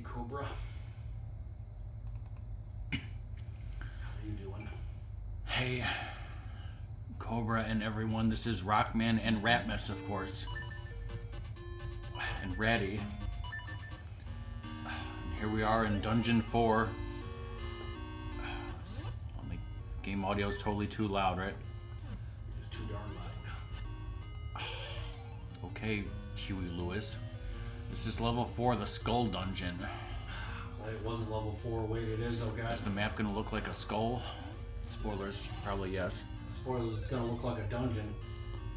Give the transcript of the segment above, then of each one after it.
Hey, Cobra. How are you doing? Hey, Cobra and everyone, this is RockMan and Ratmus, of course. And Ratty. And here we are in Dungeon 4. The game audio is totally too loud, right? It's too darn loud. Okay, Huey Lewis. This is level 4, the Skull Dungeon. Glad it wasn't level 4. Wait, it is, though, guys. Is the map gonna look like a skull? Spoilers, probably yes. Spoilers, it's gonna look like a dungeon.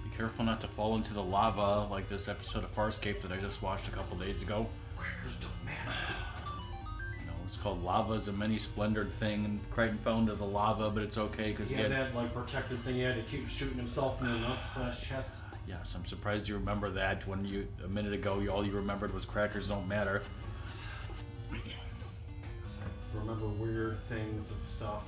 Be careful not to fall into the lava like this episode of Farscape that I just watched a couple days ago. Crackers don't matter. You know, it's called Lava is a many splendored thing, and Crichton fell into the lava, but it's okay because He had that like protective thing. He had to keep shooting himself in the nuts/chest. Yes, I'm surprised you remember that when you a minute ago all you remembered was crackers don't matter. I remember weird things of stuff.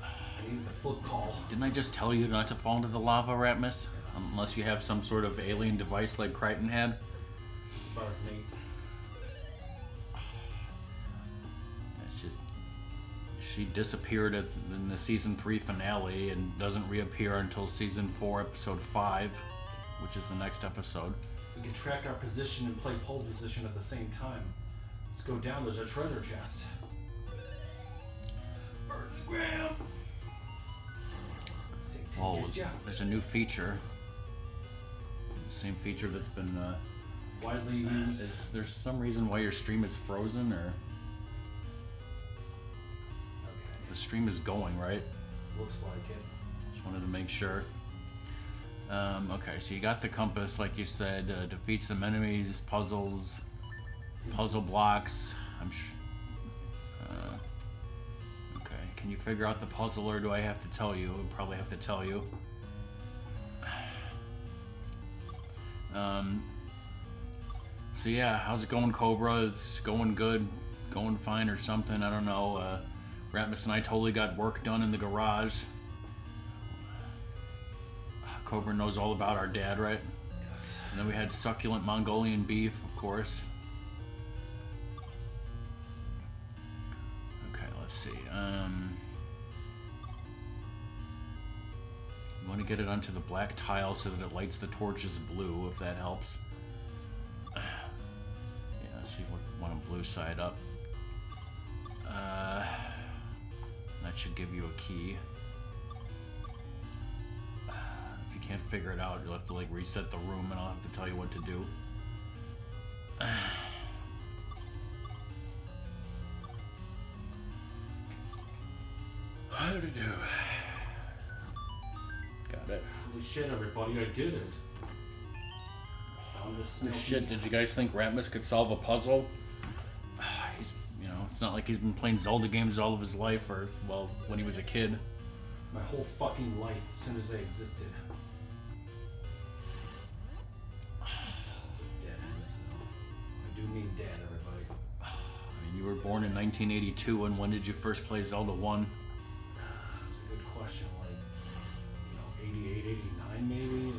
I needed the flip call. Didn't I just tell you not to fall into the lava, Ratmus? Unless you have some sort of alien device like Crichton had. About as neat. She disappeared in the season 3 finale and doesn't reappear until season 4, episode 5, which is the next episode. We can track our position and play pole position at the same time. Let's go down. There's a treasure chest. Burn the ground. Oh, there's a new feature. Same feature that's been widely used. Is there some reason why your stream is frozen, or? The stream is going, right? Looks like it. Just wanted to make sure. Okay, so you got the compass, like you said. Defeat some enemies, puzzles, puzzle blocks. I'm sure. Okay, can you figure out the puzzle, or do I have to tell you? I'll probably have to tell you. So yeah, how's it going, Cobra? It's going good, going fine, or something. I don't know. Ratmus and I totally got work done in the garage. Cobra knows all about our dad, right? Yes. And then we had succulent Mongolian beef, of course. Okay, let's see. You want to get it onto the black tile so that it lights the torches blue, if that helps. Yeah, so you want a blue side up. That should give you a key. If you can't figure it out, you'll have to like reset the room and I'll have to tell you what to do. How to do? Got it. Holy shit, everybody, I did it. I found this Holy shit, did you guys think Ratmus could solve a puzzle? It's not like he's been playing Zelda games all of his life, or, well, when he was a kid. My whole fucking life, as soon as I existed. Dead ends, though. I do mean dead, everybody. I mean, you were born in 1982, and when did you first play Zelda 1? That's a good question. Like, 88, 89 maybe?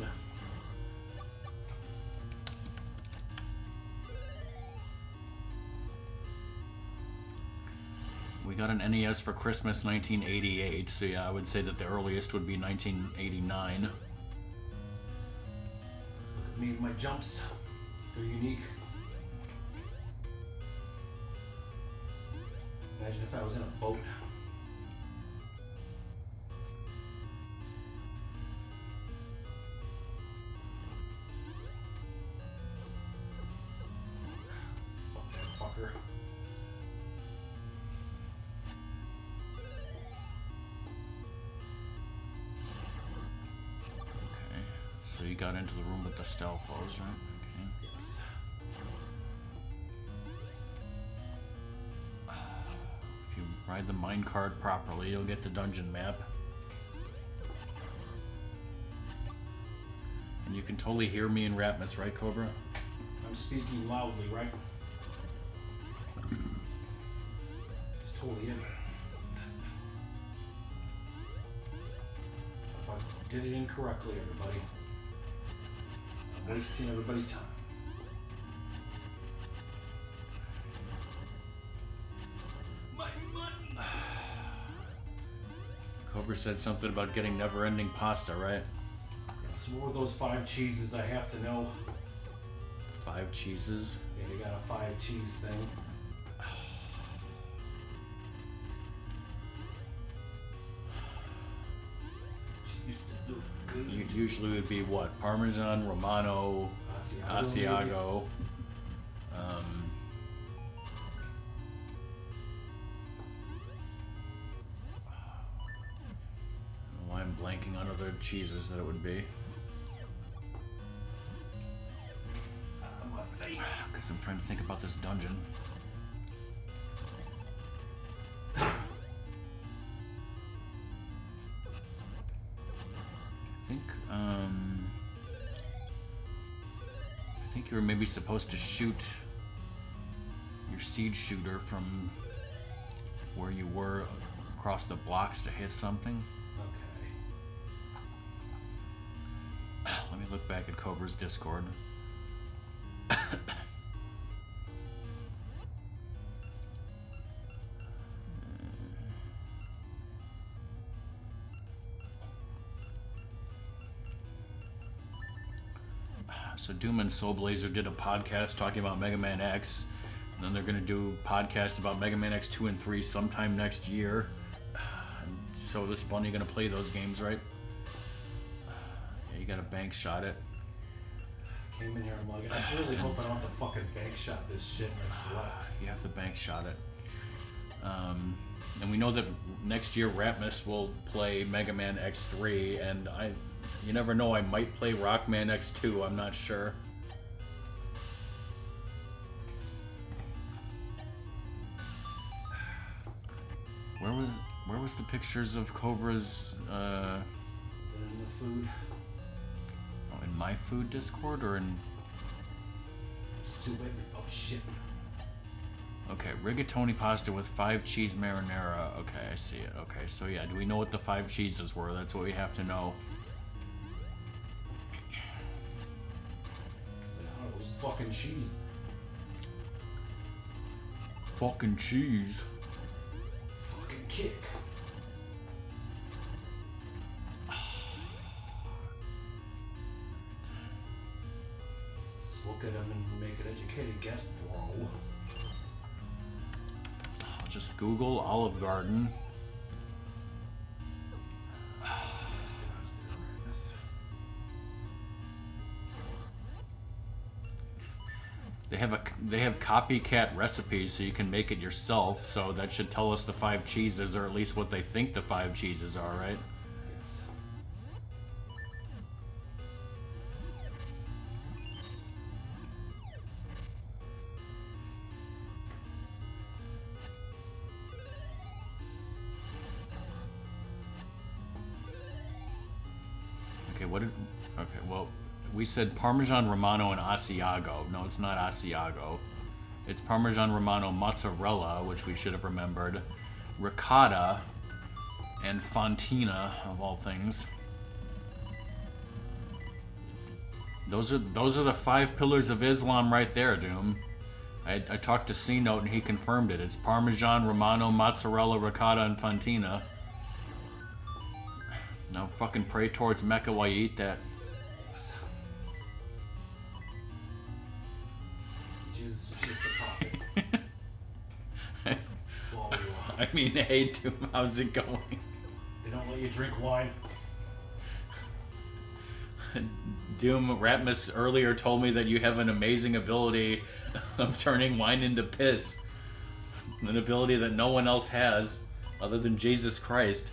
We got an NES for Christmas 1988, so yeah, I would say that the earliest would be 1989. Look at me and my jumps. They're unique. Imagine if I was in a boat. Fuck that fucker. So you got into the room with the stealth foes, right? Okay. Yes. If you ride the minecart properly, you'll get the dungeon map. And you can totally hear me and Ratmus, right, Cobra? I'm speaking loudly, right? It's totally in. If I did it incorrectly, everybody. wasting everybody's time. My money! Cobra said something about getting never-ending pasta, right? So what were those 5 cheeses I have to know? 5 cheeses? Yeah, they got a 5 cheese thing. She used to look good. Usually would be what? Parmesan, Romano, Asiago. I don't know why I'm blanking on other cheeses that it would be. Because I'm trying to think about this dungeon. I think you were maybe supposed to shoot your siege shooter from where you were across the blocks to hit something. Okay. Let me look back at Cobra's Discord. So Doom and Soul Blazer did a podcast talking about Mega Man X, and then they're going to do podcasts about Mega Man X 2 and 3 sometime next year. So this bunny going to play those games, right? Yeah, you got to bank shot it. Came in here, I'm like, I really hope I don't have to fucking bank shot this shit next left. You have to bank shot it. And we know that next year Ratmus will play Mega Man X3, and you never know, I might play RockMan X2, I'm not sure. Where was the pictures of Cobra's In the food. Oh, in my food Discord or in Oh shit. Okay, rigatoni pasta with 5 cheese marinara. Okay, I see it. Okay, so yeah, do we know what the 5 cheeses were? That's what we have to know. Oh, it was fucking cheese. Fucking cheese. Fucking kick. Let's look at him and make an educated guess, bro. I'll just Google Olive Garden. They have copycat recipes, so you can make it yourself. So that should tell us the 5 cheeses, or at least what they think the 5 cheeses are, right? Yes. Okay, well, we said Parmesan Romano and Asiago. No, it's not Asiago. It's Parmesan Romano mozzarella, which we should have remembered. Ricotta and Fontina, of all things. Those are the 5 pillars of Islam right there, Doom. I talked to C-Note and he confirmed it. It's Parmesan Romano mozzarella, ricotta, and Fontina. Now fucking pray towards Mecca while you eat that. Jesus is just a prophet. I mean, hey, Doom, how's it going? They don't let you drink wine. Doom, Ratmus earlier told me that you have an amazing ability of turning wine into piss. An ability that no one else has other than Jesus Christ.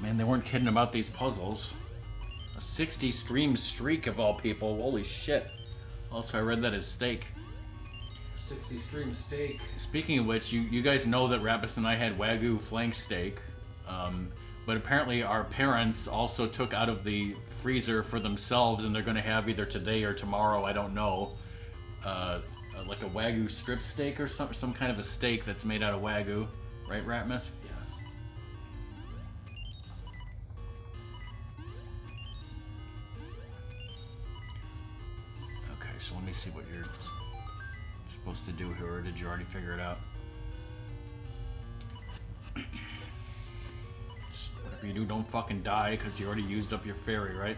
Man, they weren't kidding about these puzzles. A 60 stream streak of all people. Holy shit. Also, I read that as steak. 60 stream steak. Speaking of which, you guys know that Ratmus and I had Wagyu flank steak. But apparently our parents also took out of the freezer for themselves, and they're going to have either today or tomorrow, I don't know, like a Wagyu strip steak or some kind of a steak that's made out of Wagyu. Right, Ratmus? Yes. Okay, so let me see what you're supposed to do here, or did you already figure it out? Just whatever you do, don't fucking die, because you already used up your fairy, right?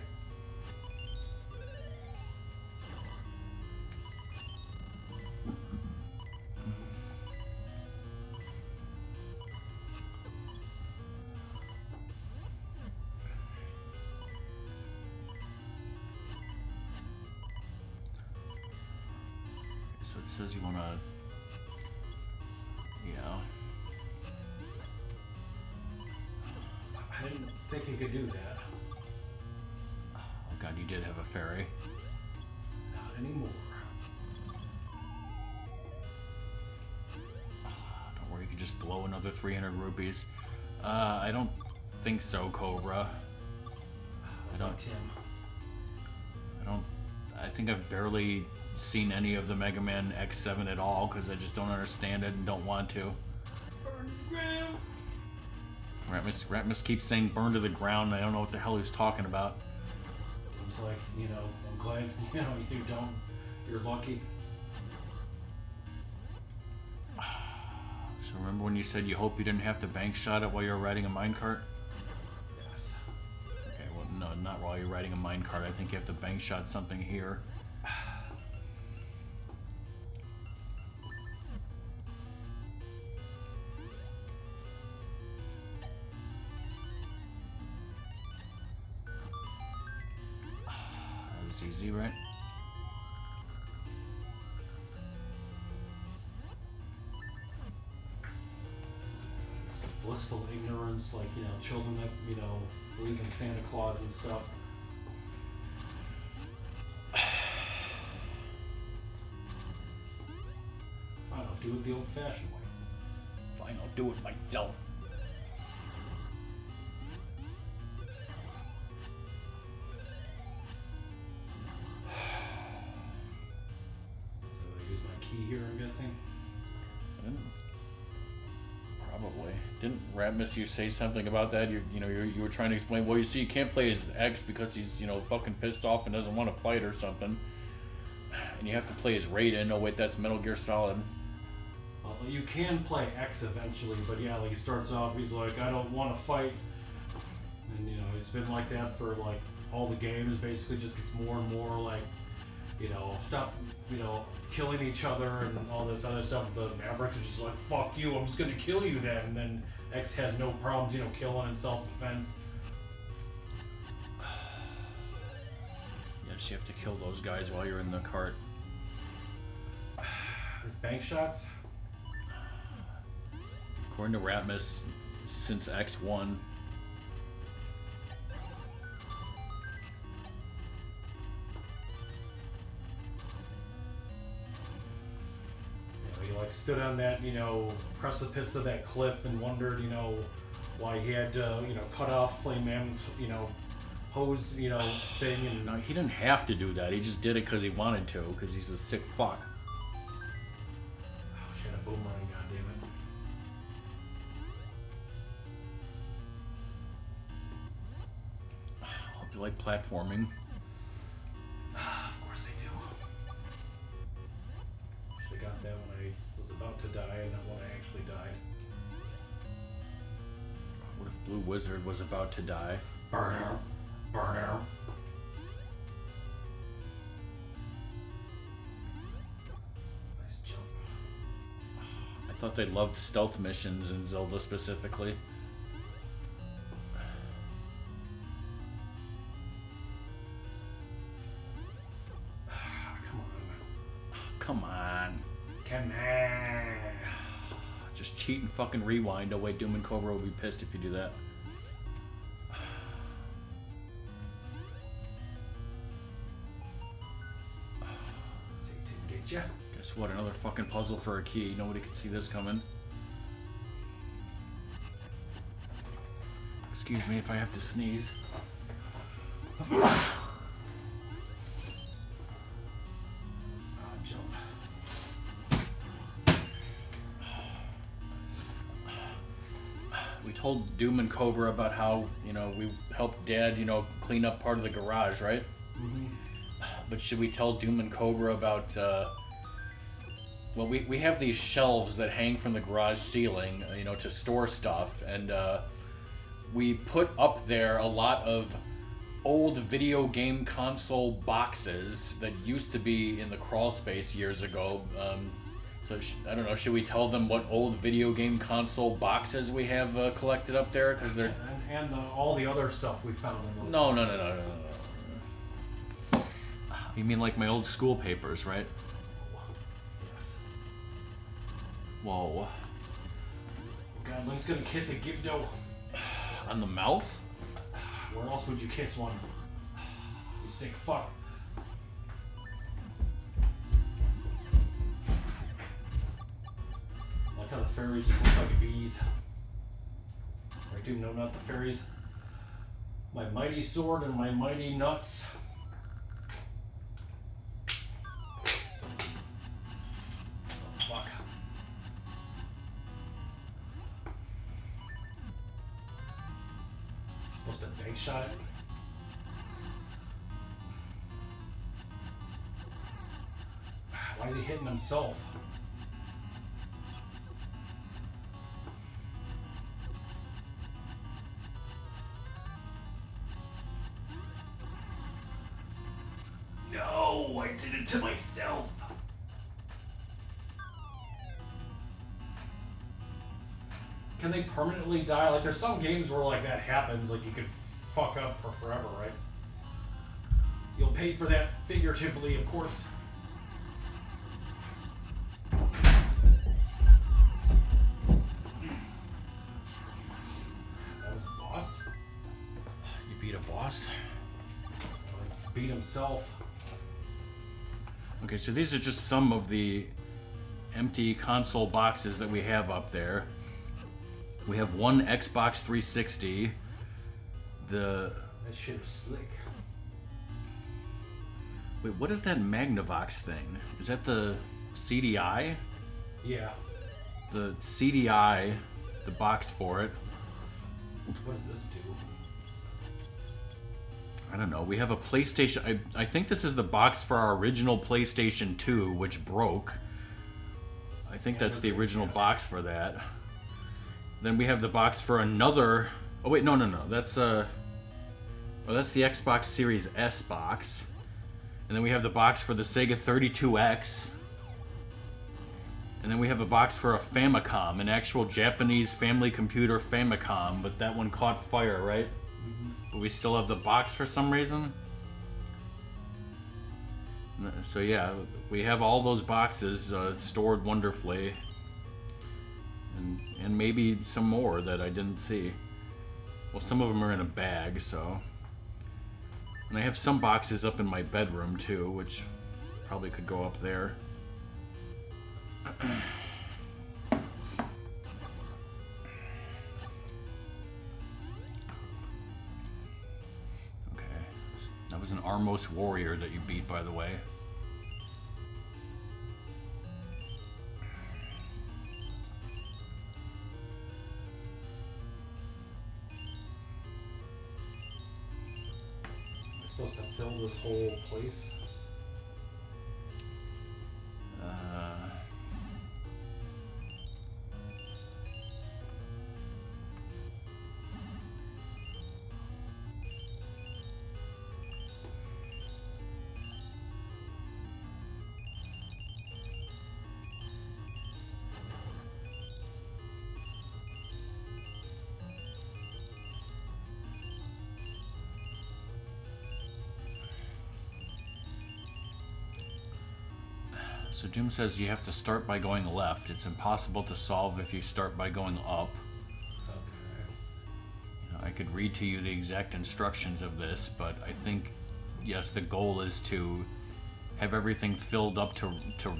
So it says you want to... Yeah. I didn't think you could do that. Oh god, you did have a fairy. Not anymore. Don't worry, you can just blow another 300 rupees. I don't think so, Cobra. I don't... I think I've barely seen any of the Mega Man X7 at all, because I just don't understand it and don't want to. Burn to the ground. Ratmus keeps saying burn to the ground, and I don't know what the hell he's talking about. It's like, you know, I'm glad, you know, you don't, you're lucky. So remember when you said you hope you didn't have to bank shot it while you were riding a minecart? Yes. Okay, well, no, not while you're riding a minecart. I think you have to bank shot something here. That was easy, right? Blissful ignorance, like, you know, children that, you know, believe in Santa Claus and stuff. Fine, I'll do it the old-fashioned way. Fine, I'll do it myself. So I use my key here, I'm guessing. Probably. Didn't Ratmus you say something about that? You were trying to explain. Well, you see, you can't play as X because he's fucking pissed off and doesn't want to fight or something. And you have to play as Raiden. Oh wait, that's Metal Gear Solid. Well, you can play X eventually, but yeah, like he starts off, he's like, I don't want to fight, and you know, it's been like that for like all the games. Basically, just gets more and more like, you know, stop, you know, killing each other and all this other stuff. The Mavericks are just like, fuck you, I'm just gonna kill you then. And then X has no problems, you know, killing in self-defense. Yes, you have to kill those guys while you're in the cart. With bank shots? According to Ratmus, since X1. He like stood on that, you know, precipice of that cliff and wondered, you know, why he had to, you know, cut off Flame Man's, you know, hose, you know, thing. And No, he didn't have to do that. He just did it because he wanted to, because he's a sick fuck. oh shit, a boomerang, goddammit. Hope you like platforming. Of course I do. Should have got that when I was about to die and not when I actually died. What if Blue Wizard was about to die? Burn out. Burn out. Nice jump. I thought they loved stealth missions in Zelda specifically. Come on. Come on. Come on. Just cheat and fucking rewind. Oh wait, Doom and Cobra will be pissed if you do that. Didn't get ya. Guess what? Another fucking puzzle for a key. Nobody can see this coming. Excuse me if I have to sneeze. Jump. we told Doom and Cobra about how, we helped Dad, clean up part of the garage, right? Mm-hmm. But should we tell Doom and Cobra about, well, we have these shelves that hang from the garage ceiling, to store stuff, and we put up there a lot of old video game console boxes that used to be in the crawl space years ago. So I don't know, should we tell them what old video game console boxes we have collected up there? Because they're... And all the other stuff we found in those No. You mean like my old school papers, right? Yes. Whoa. God, Link's gonna kiss a Gibdo. On the mouth? Where else would you kiss one? You sick fuck. Like how the fairies just look like bees. Right, dude? No, not the fairies. My mighty sword and my mighty nuts. Oh, fuck. Supposed to bank shot it? Why is he hitting himself? No, I did it to myself. Can they permanently die? Like, there's some games where like that happens, like you could fuck up for forever, right? You'll pay for that figuratively, of course. That was a boss. You beat a boss? Beat himself. Okay, so these are just some of the empty console boxes that we have up there. We have one Xbox 360. That shit is slick. Wait, what is that Magnavox thing? Is that the CDI? Yeah. The CDI, the box for it. What does this do? I don't know. We have a PlayStation. I think this is the box for our original PlayStation 2, which broke. I think that's the original box for that. Then we have the box for another. Oh wait, no. That's that's the Xbox Series S box. And then we have the box for the Sega 32X. And then we have a box for a Famicom, an actual Japanese family computer Famicom, but that one caught fire, right? But we still have the box for some reason. So yeah, we have all those boxes stored wonderfully. And maybe some more that I didn't see. Well, some of them are in a bag, so. And I have some boxes up in my bedroom too, which probably could go up there. Okay. That was an Armos warrior that you beat, by the way. Supposed to fill this whole place? So Jim says you have to start by going left. It's impossible to solve if you start by going up. Okay. I could read to you the exact instructions of this, but I think, yes, the goal is to have everything filled up to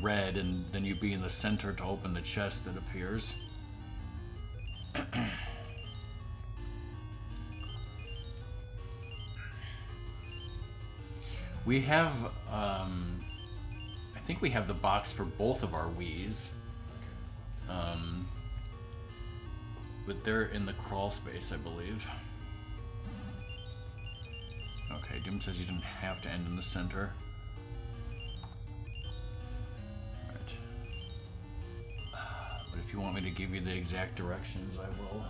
red, and then you be in the center to open the chest that appears. We have, I think we have the box for both of our Wiis. But they're in the crawl space, I believe. Okay, Doom says you didn't have to end in the center. Right. But if you want me to give you the exact directions, I will.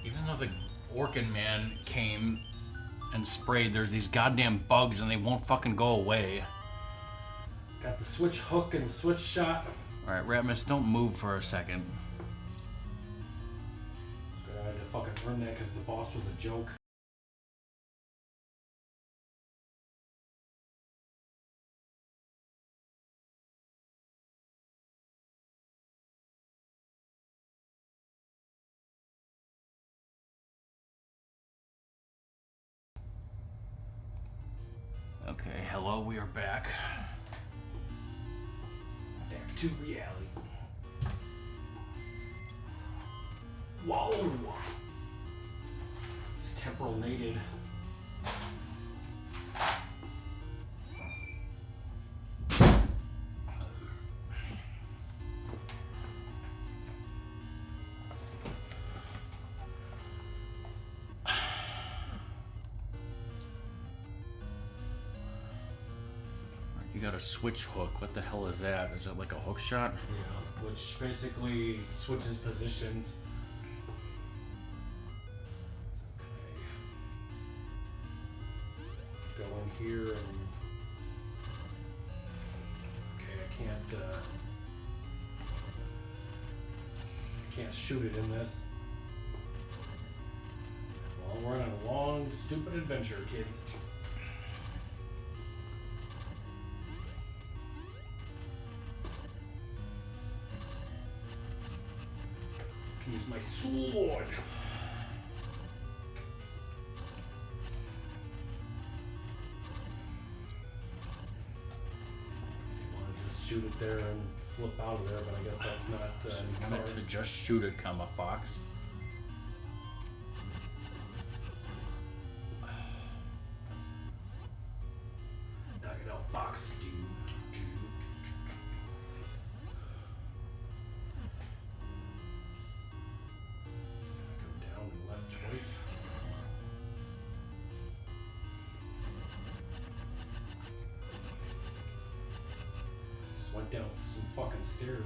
Even though the Orkin Man came and sprayed, there's these goddamn bugs and they won't fucking go away. Got the switch hook and the switch shot. Alright, Ratmus, don't move for a second. I had to fucking learn that because the boss was a joke. Okay, hello, we are back. Back to reality. Whoa! It's temporal nated. You got a switch hook. What the hell is that? Is it like a hook shot? Yeah, which basically switches positions. Okay. Go in here and... Okay, I can't shoot it in this. Well, we're on a long, stupid adventure, kids. Use my sword. I want to just shoot it there and flip out of there, but I guess that's not. You meant to just shoot it, comma fox. Knock it out, fox. Went down some fucking stairs.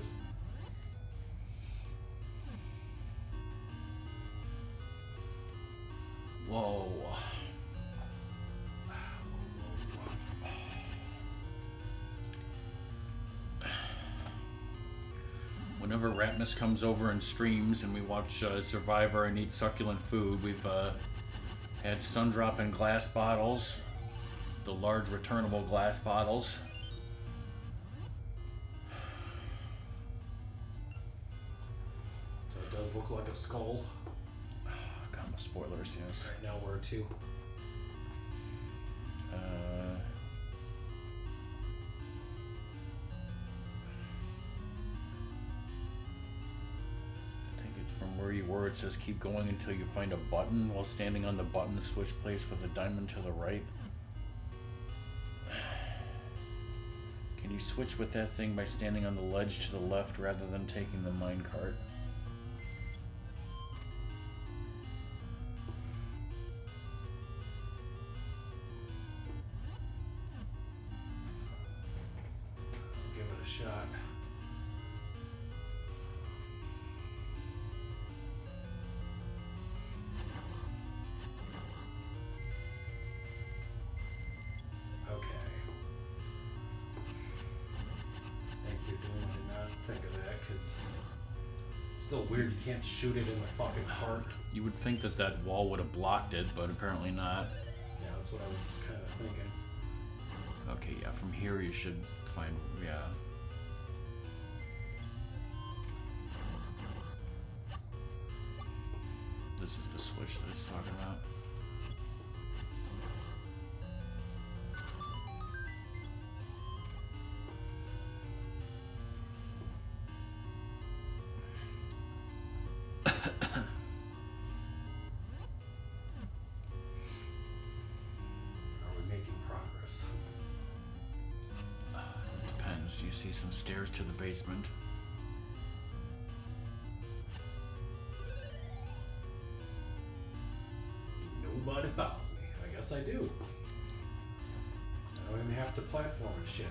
Whoa. Whenever Ratmus comes over and streams and we watch Survivor and eat succulent food, we've had Sundrop in glass bottles, the large returnable glass bottles. Look like a skull. God, my spoilers, yes. Right now we're two. I think it's from where you were. It says keep going until you find a button. While standing on the button, switch place with a diamond to the right. Can you switch with that thing by standing on the ledge to the left rather than taking the minecart? Shot. Okay. Thank you, Doom. I did not think of that because it's still weird. You can't shoot it in the fucking cart. You would think that that wall would have blocked it, but apparently not. Yeah, that's what I was kind of thinking. Okay, yeah, from here you should find, yeah. this is the switch that it's talking about. You see some stairs to the basement. Nobody follows me. I guess I do. I don't even have to platform and shit.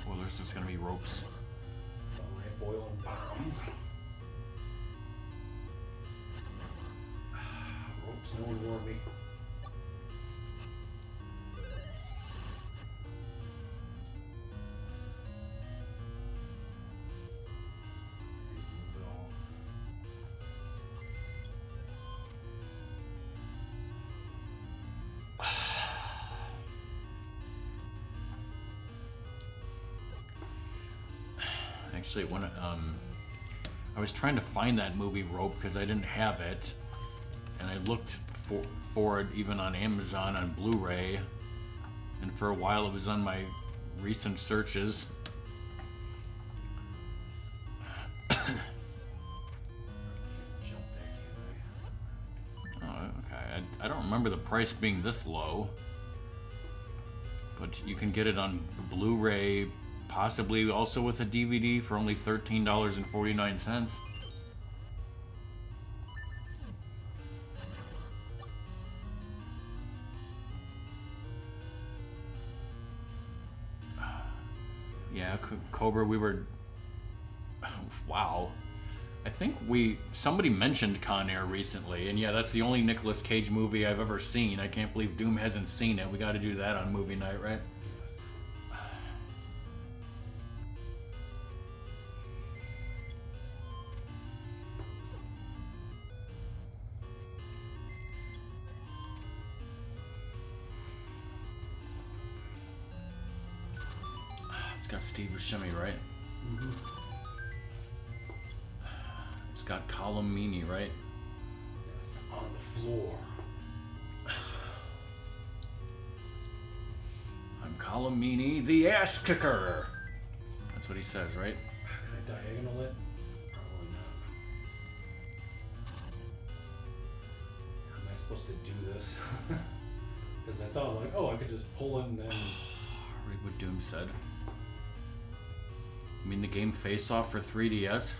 Spoilers, there's gonna be ropes. Red boiling bombs. Ropes, no one warned me. Actually, when I was trying to find that movie Rope because I didn't have it, and I looked for it even on Amazon on Blu-ray, and for a while it was on my recent searches. Oh, okay. I don't remember the price being this low, but you can get it on Blu-ray. Possibly also with a DVD for only $13.49. Yeah, Cobra, we were... Wow. I think somebody mentioned Con Air recently, and yeah, that's the only Nicolas Cage movie I've ever seen. I can't believe Doom hasn't seen it. We gotta do that on movie night, right? Got Steve Buscemi, right? Mm-hmm. It's got Colm Meaney, right? Yes, on the floor. I'm Colm Meaney, the ass kicker. That's what he says, right? Can I diagonal it? Probably not. How am I supposed to do this? Because I thought, like, oh, I could just pull in and then... Read what Doom said. You mean the game Face Off for 3DS?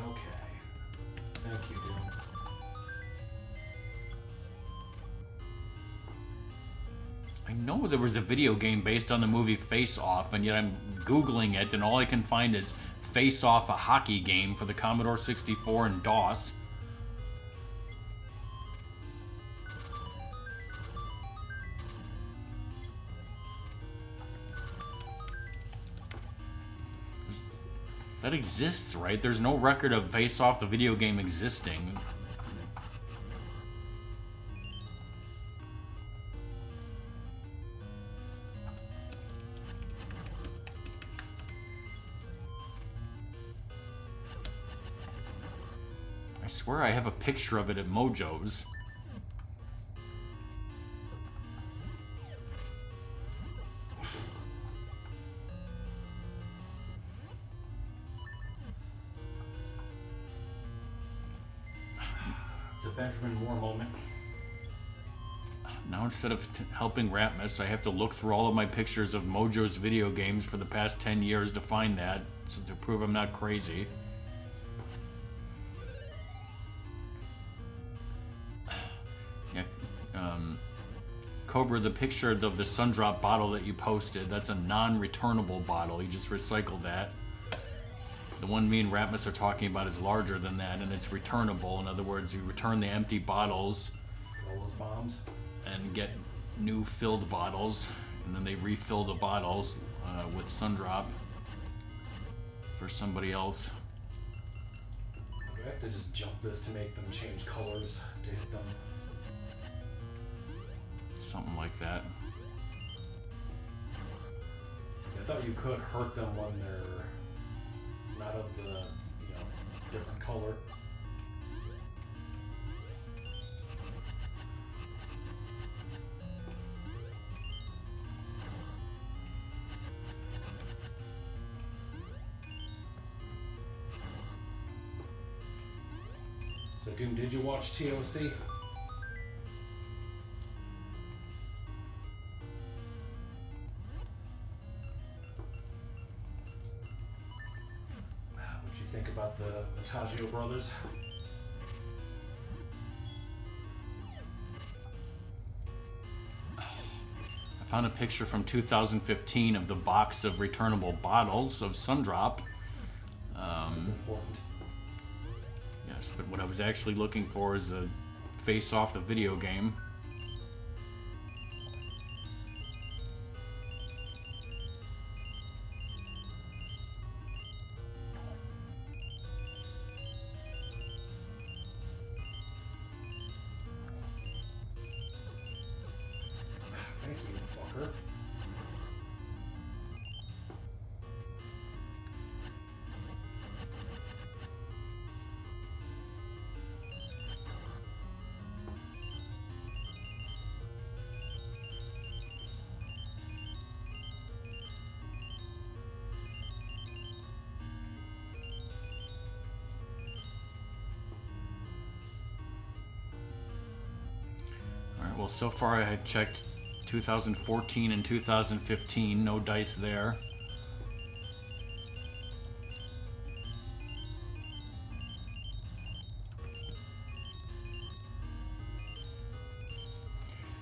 Okay. Thank you, Doom. I know there was a video game based on the movie Face Off, and yet I'm Googling it, and all I can find is Face Off, a hockey game for the Commodore 64 and DOS. That exists, right? There's no record of Face Off, the video game, existing. I swear I have a picture of it at Mojo's. It's a Benjamin Moore moment. Now instead of helping Ratmus, I have to look through all of my pictures of Mojo's video games for the past 10 years to find that, so to prove I'm not crazy. Yeah, Cobra, the picture of the Sundrop bottle that you posted, that's a non-returnable bottle. You just recycled that. The one me and Ratmus are talking about is larger than that, and it's returnable. In other words, you return the empty bottles. All those bombs. And get new filled bottles, and then they refill the bottles with Sundrop for somebody else. Do I have to just jump this to make them change colors to hit them? Something like that. I thought you could hurt them when they're not of the, different color. So, Doom, did you watch TOC? What'd you think about the Taggio brothers? I found a picture from 2015 of the box of returnable bottles of Sundrop. That's important. Yes, but what I was actually looking for is a Face Off the video game. Thank you, fucker. Alright, well, so far I had checked 2014 and 2015, no dice there.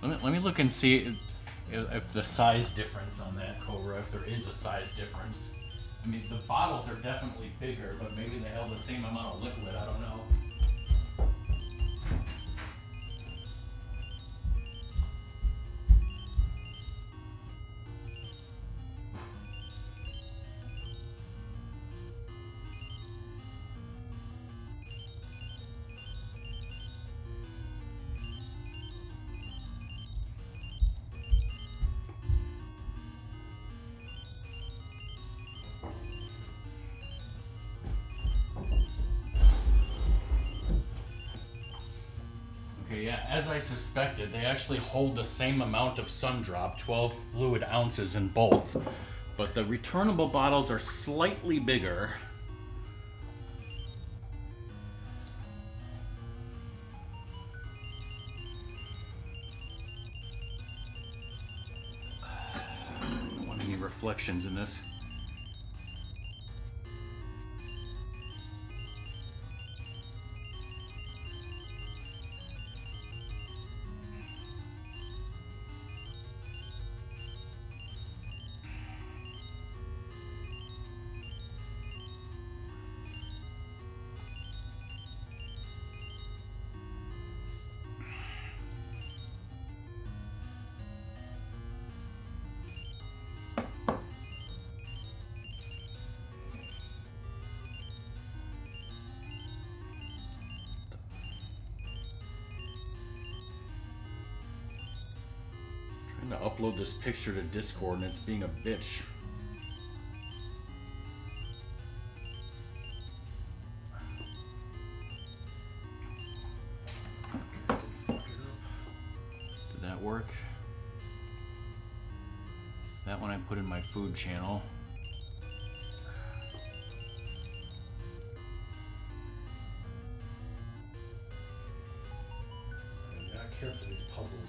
Let me look and see if the size difference on that Cobra, if there is a size difference. I mean, the bottles are definitely bigger, but maybe they held the same amount of liquid, I don't know. Yeah, as I suspected, they actually hold the same amount of Sundrop, 12 fluid ounces in both, but the returnable bottles are slightly bigger. I don't want any reflections in this. I'm gonna upload this picture to Discord and it's being a bitch. Did that work? That one I put in my food channel. I do not care for these puzzles, man.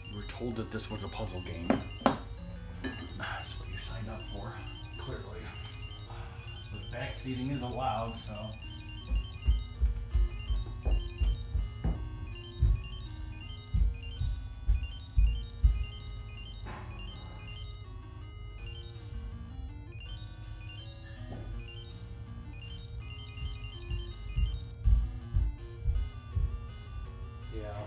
You were told that this was a puzzle game. That's what you signed up for, clearly. But backseating is allowed, so. Yeah.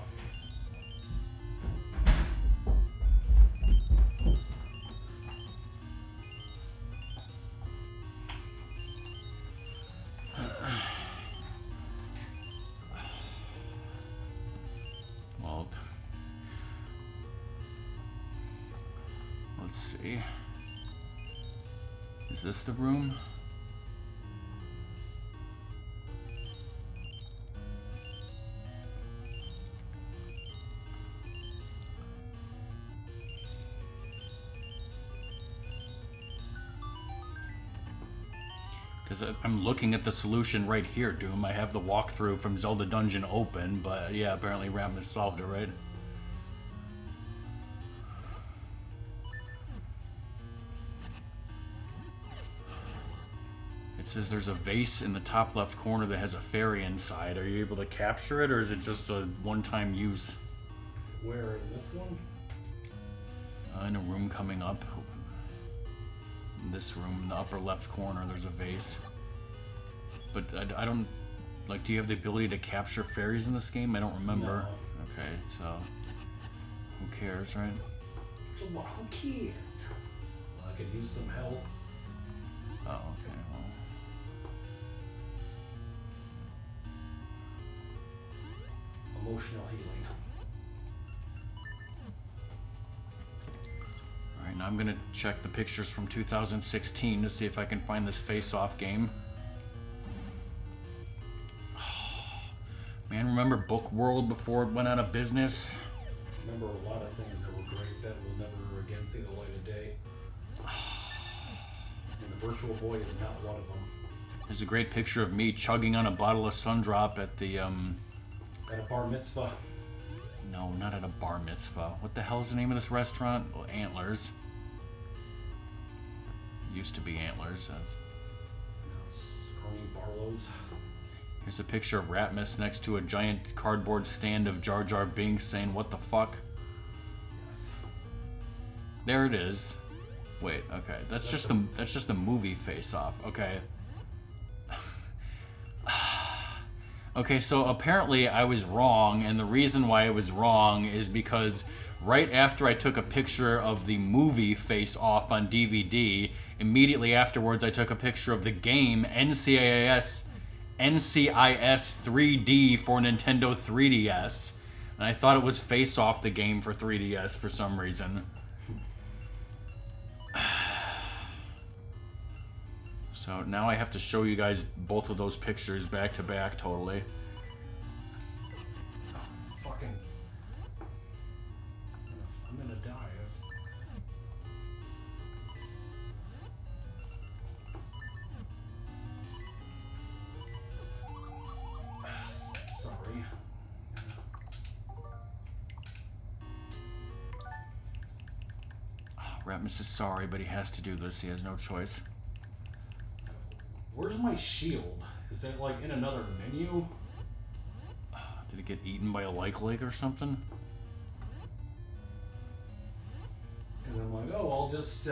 let's see. Is this the room? Because I'm looking at the solution right here, Doom. I have the walkthrough from Zelda Dungeon open, but yeah, apparently Ratmus solved it, right? It says there's a vase in the top left corner that has a fairy inside. Are you able to capture it, or is it just a one-time use? Where, in this one? In a room coming up. In this room, in the upper left corner, there's a vase. But I don't... Like, do you have the ability to capture fairies in this game? I don't remember. No. Okay, so... Who cares, right? So what? Who cares? Well, I could use some help. Oh, okay, well... Emotional healing. Alright, now I'm gonna check the pictures from 2016 to see if I can find this face-off game. Man, remember Book World before it went out of business? Remember a lot of things that were great that will never again see the light of day. And the Virtual Boy is not one of them. There's a great picture of me chugging on a bottle of Sundrop at the, At a bar mitzvah. No, not at a bar mitzvah. What the hell is the name of this restaurant? Well, Antlers. Used to be Antlers. That's... Ernie Barlow's. Here's a picture of Ratmus next to a giant cardboard stand of Jar Jar Binks saying, "What the fuck?" Yes. There it is. Wait, okay. That's just the movie face-off. Okay. Okay, so apparently I was wrong, and the reason why I was wrong is because right after I took a picture of the movie Face Off on DVD, immediately afterwards I took a picture of the game NCIS 3D for Nintendo 3DS, and I thought it was Face Off, the game for 3DS, for some reason. So now I have to show you guys both of those pictures back to back totally. Oh, fucking... I'm gonna die. Sorry. Ratmus is sorry, but he has to do this. He has no choice. Where's my shield? Is that like in another menu? Did it get eaten by a lake or something? Because I'm like, oh, I'll just,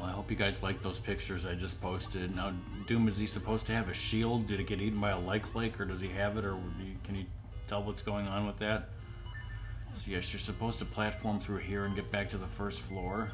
I hope you guys like those pictures I just posted. Now, Doom, is he supposed to have a shield? Did it get eaten by a lake, or does he have it, or can you tell what's going on with that? So yes, you're supposed to platform through here and get back to the first floor.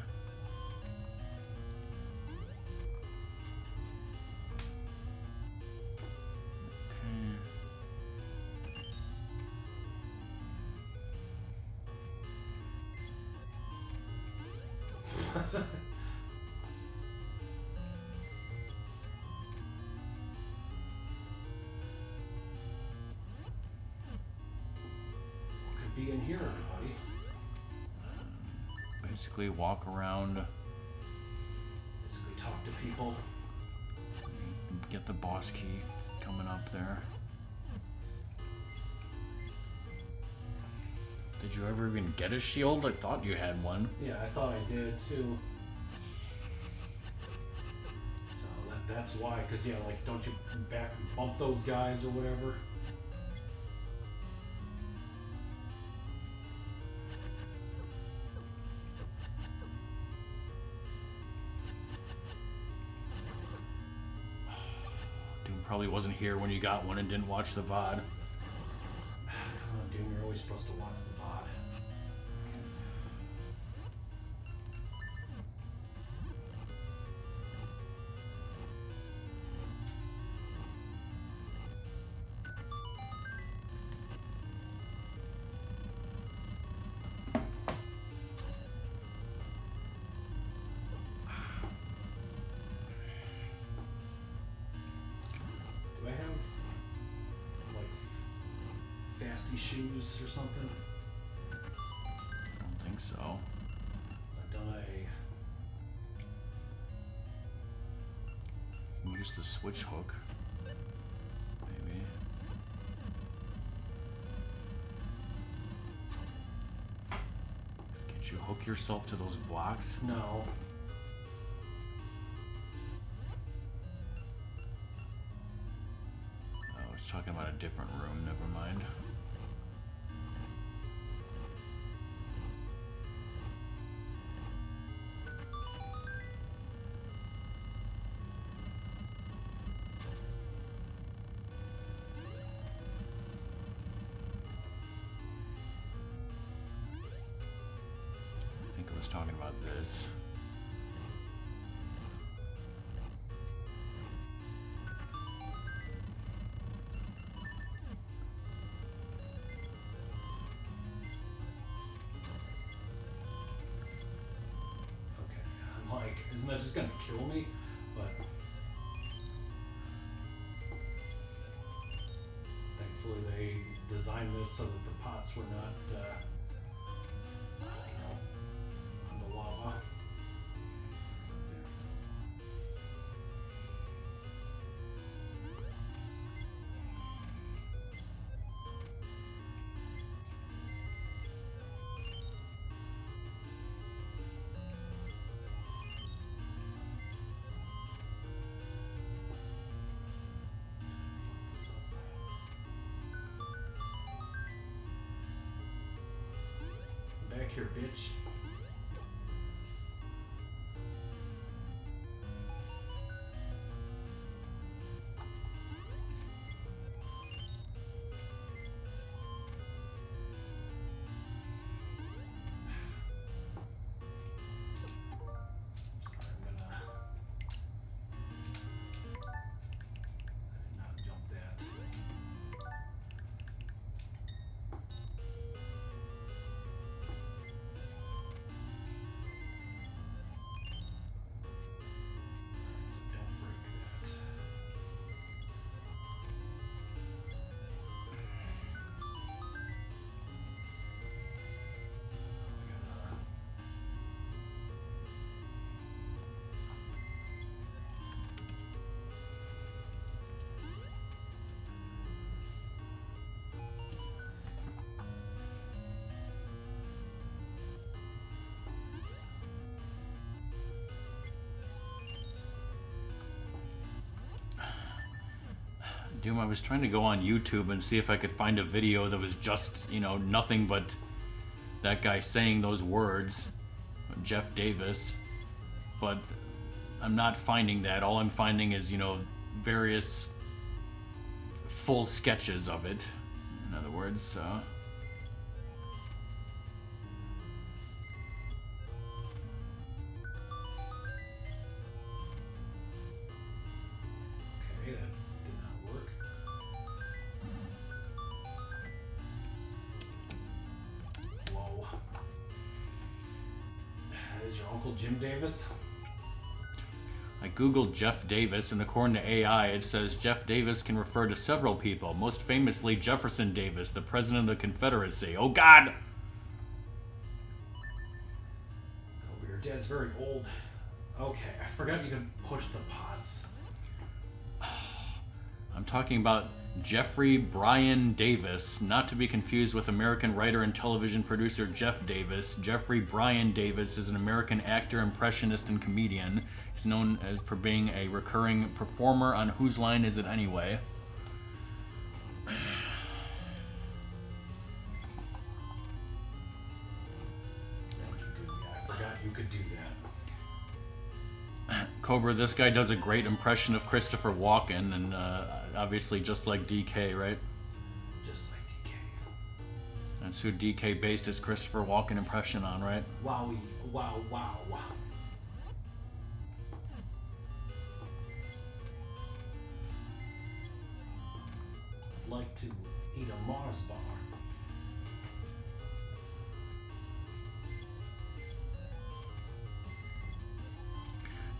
could be in here, everybody. Basically, walk around, Basically, talk to people. get the boss key, coming up there. Did you ever even get a shield? I thought you had one. Yeah, I thought I did too. So that's why, because yeah, like, don't you bump those guys or whatever? Doom probably wasn't here when you got one and didn't watch the VOD. Come on, Doom, you're always supposed to watch the VOD. Do I have, like, fasty shoes or something? I don't think so. I've done You can use the switch hook. Maybe. Can't you hook yourself to those blocks? No. I was talking about a different room, never mind. I think I was talking about this. Okay. I'm like, isn't that just gonna kill me? But thankfully they designed this so that the pots were not, on the lava. Back here, bitch. Sorry, I did not jump that. So don't break that. I gotta. Doom, I was trying to go on YouTube and see if I could find a video that was just, nothing but that guy saying those words, Jeff Davis, but I'm not finding that. All I'm finding is, various full sketches of it, in other words. Okay, that did not work. Whoa. That is your Uncle Jim Davis? I googled Jeff Davis, and according to AI, it says Jeff Davis can refer to several people, most famously Jefferson Davis, the president of the Confederacy. Oh, God! Oh, your dad's very old. Okay, I forgot you could push the pots. I'm talking about Jeffrey Brian Davis, not to be confused with American writer and television producer Jeff Davis. Jeffrey Brian Davis is an American actor, impressionist, and comedian. He's known for being a recurring performer on Whose Line Is It Anyway? I forgot you could do that. Cobra, this guy does a great impression of Christopher Walken, and obviously just like DK, right? Just like DK. That's who DK based his Christopher Walken impression on, right? Wowie, wow, wow, wow. Like to eat a Mars bar.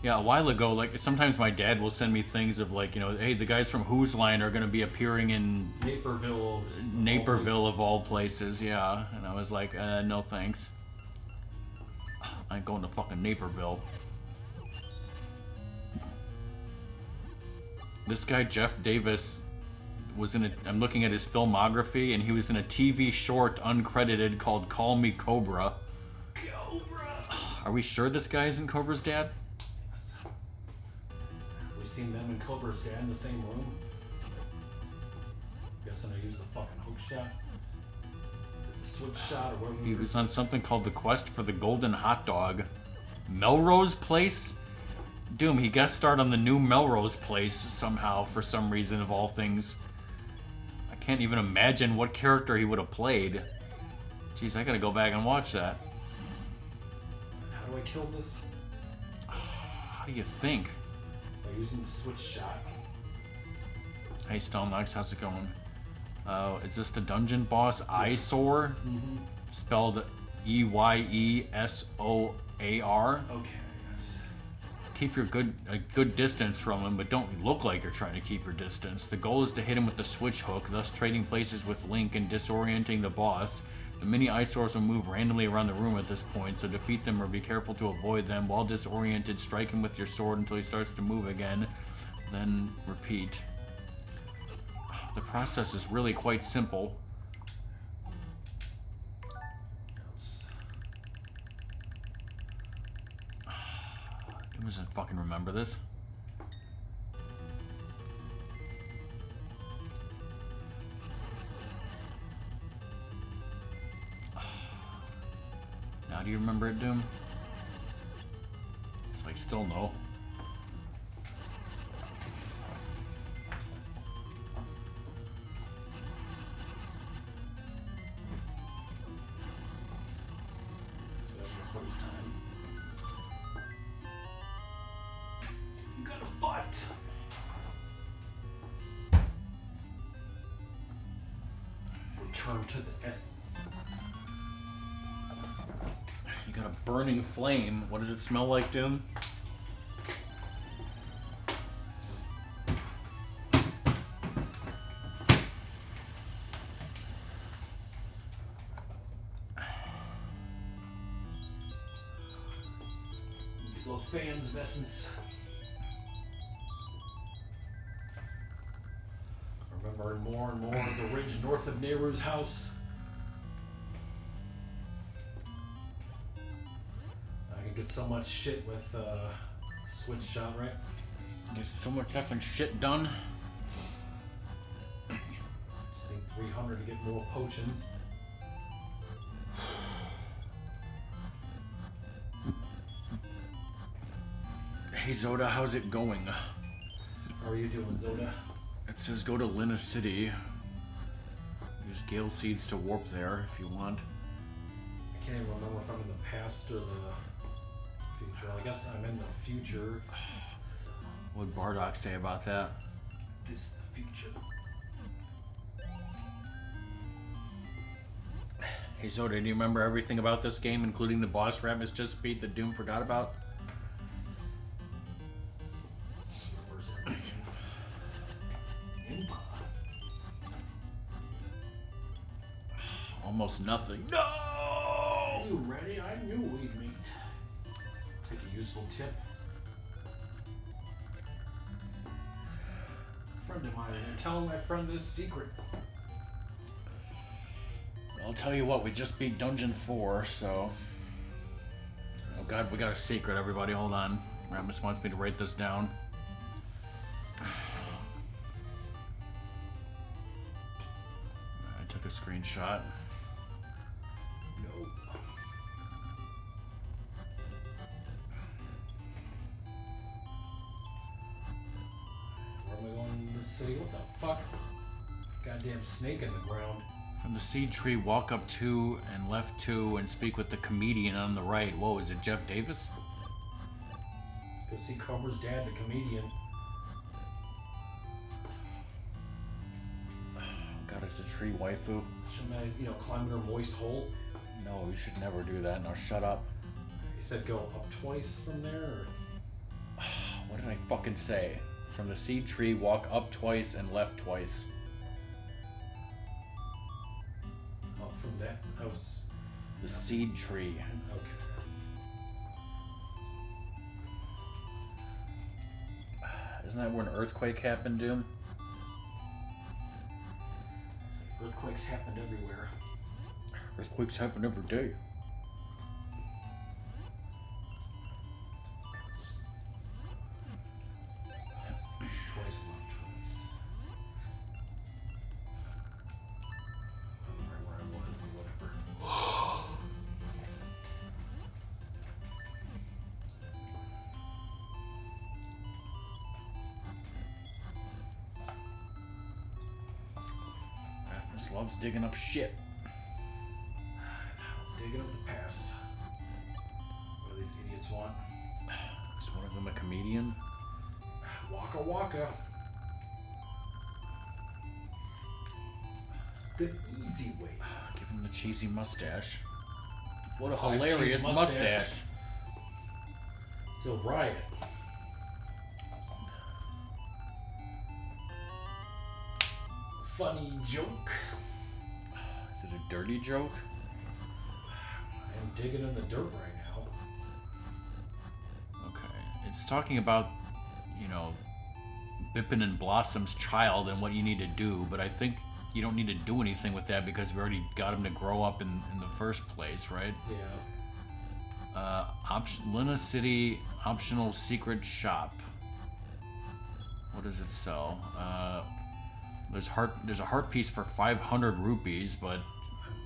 Yeah, a while ago, like, sometimes my dad will send me things of, like, you know, hey, the guys from Whose Line are going to be appearing in Naperville of all places, yeah. And I was like, no thanks. I ain't going to fucking Naperville. This guy, Jeff Davis, was in I'm looking at his filmography, and he was in a TV short uncredited called Call Me Cobra. Cobra! Are we sure this guy isn't Cobra's dad? Seen them and Cobra's dad in the same room. Guessing I used the fucking hook shot, the switch shot, or whatever. He was on something called The Quest for the Golden Hot Dog. Melrose Place? Doom, he guest starred on the new Melrose Place somehow, for some reason, of all things. I can't even imagine what character he would have played. Jeez, I gotta go back and watch that. How do I kill this? How do you think? By using the switch shot. Hey, Stelnox, how's it going? Is this the dungeon boss? Yeah. Eyesore? Mm-hmm. Spelled E-Y-E-S-O-A-R? Okay. Keep your good distance from him, but don't look like you're trying to keep your distance. The goal is to hit him with the switch hook, thus trading places with Link and disorienting the boss. The mini eyesores will move randomly around the room at this point, so defeat them or be careful to avoid them. While disoriented, strike him with your sword until he starts to move again, then repeat. The process is really quite simple. Who doesn't fucking remember this? Now do you remember it, Doom? It's like, still no. You got a butt! Return to the essence. You got a burning flame. What does it smell like, Doom? Those fans of essence. Remembering more and more of the ridge north of Nehru's house. I can get so much shit with switch shot, right? Get so much effing shit done. Just need 300 to get more potions. Hey Zoda, how's it going? How are you doing, Zoda? It says go to Lina City. Use Gale Seeds to warp there if you want. I can't even remember if I'm in the past or the future. I guess I'm in the future. What would Bardock say about that? This is the future. Hey Zoda, do you remember everything about this game, including the boss Ratmus just beat that Doom forgot about? Almost nothing. No! Are you ready? I knew we'd meet. Take a useful tip. friend of mine. I'm telling my friend this secret. I'll tell you what, we just beat Dungeon 4, so... Oh god, we got a secret, everybody. Hold on. Ratmus wants me to write this down. I took a screenshot. Nope. Where am I going in this city? What the fuck? Goddamn snake in the ground. From the seed tree, walk up 2 and left 2 and speak with the comedian on the right. Whoa, is it Jeff Davis? Go see Cobra's dad, the comedian. God, it's a tree waifu. Shouldn't I, climb in her moist hole? No, you should never do that. Now shut up. You said go up twice from there, or? What did I fucking say? From the seed tree, walk up twice and left twice. Oh, from that house. The seed tree. Okay. Isn't that where an earthquake happened, Doom? Earthquakes happened everywhere. Earthquakes happen every day. Twice left, twice. I don't remember where I was, but whatever. Ratmus loves digging up shit. Digging up the past. What do these idiots want? Is one of them a comedian? Waka waka. The easy way. Give him the cheesy mustache. What a 5 hilarious cheese mustache. It's a riot. Funny joke. Is it a dirty joke? I'm digging in the dirt right now. Okay. It's talking about, Bippin and Blossom's child and what you need to do, but I think you don't need to do anything with that because we already got him to grow up in the first place, right? Yeah. Luna City optional secret shop. What does it sell? There's a heart piece for 500 rupees, but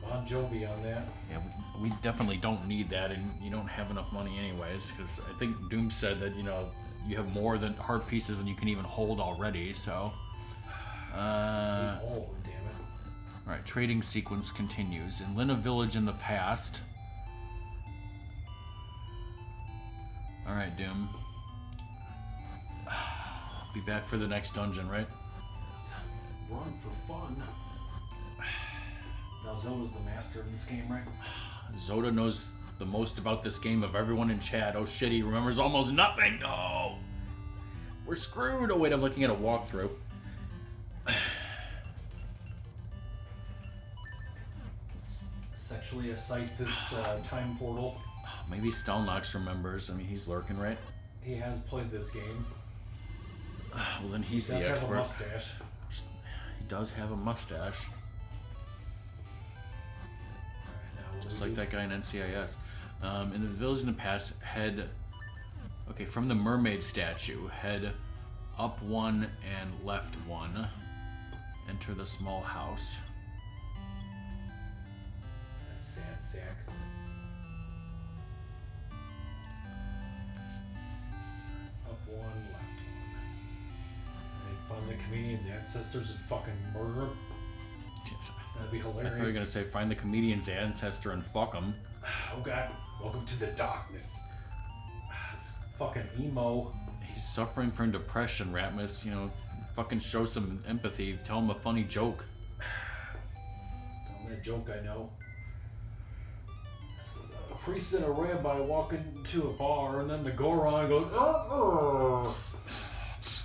Bon Jovi on that. yeah, we definitely don't need that, and you don't have enough money anyways, because I think Doom said that, you have more than heart pieces than you can even hold already, so... Damn it. Alright, trading sequence continues. In Lina Village in the past... Alright, Doom. Be back for the next dungeon, right? Run for fun. Now Zelda's the master of this game, right? Zoda knows the most about this game of everyone in chat. Oh shit, he remembers almost nothing. No! We're screwed. Oh wait, I'm looking at a walkthrough. Sexually excite this time portal. Maybe Stelnox remembers. I mean, he's lurking, right? He has played this game. Well, then he's He the does have expert. a mustache. He does have a mustache. Alright, now Just like that guy in NCIS. In the village in the past, head... Okay, from the mermaid statue, head up 1 and left 1. Enter the small house. That sad sack. Up 1, left 1. They'd find the comedian's ancestors and fucking murder him. That'd be I hilarious. thought you were going to say, find the comedian's ancestor and fuck him. Oh god, welcome to the darkness. Fucking emo. He's suffering from depression, Ratmus. Fucking show some empathy. Tell him a funny joke. Tell me that joke I know. So a priest and a rabbi walk into a bar, and then the Goron goes, "Arr!"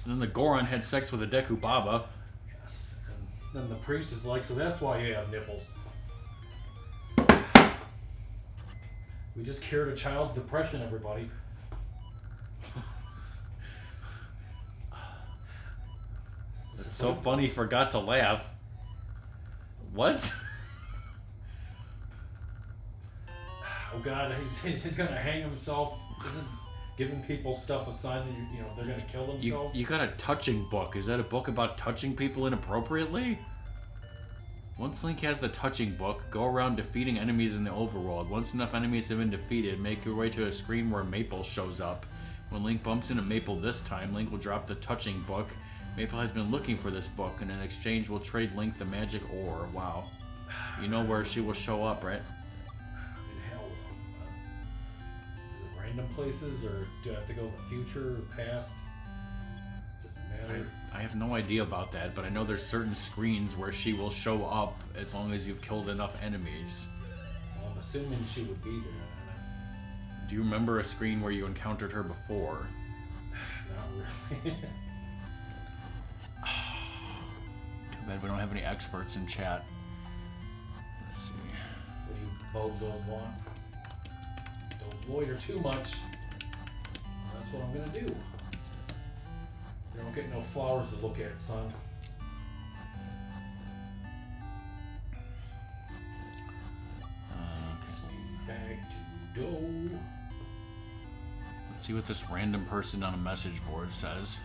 And then the Goron had sex with a Deku Baba. Yes. And then the priest is like, so that's why you have nipples. We just cured a child's depression, everybody. So funny, forgot to laugh. What? Oh God, he's gonna hang himself. Isn't giving people stuff a sign that they're gonna kill themselves? You got a touching book. Is that a book about touching people inappropriately? Once Link has the touching book, go around defeating enemies in the overworld. Once enough enemies have been defeated, make your way to a screen where Maple shows up. When Link bumps into Maple this time, Link will drop the touching book. Maple has been looking for this book, and in exchange will trade Link the magic ore. Wow. You know where she will show up, right? In hell. Is it random places, or do I have to go in the future or past? Doesn't matter. I have no idea about that, but I know there's certain screens where she will show up as long as you've killed enough enemies. Well, I'm assuming she would be there. Do you remember a screen where you encountered her before? Not really. Too bad we don't have any experts in chat. Let's see. What do you bozos want? Don't loiter too much. That's what I'm gonna do. You don't get no flowers to look at, son. Bag to go. Let's see what this random person on a message board says.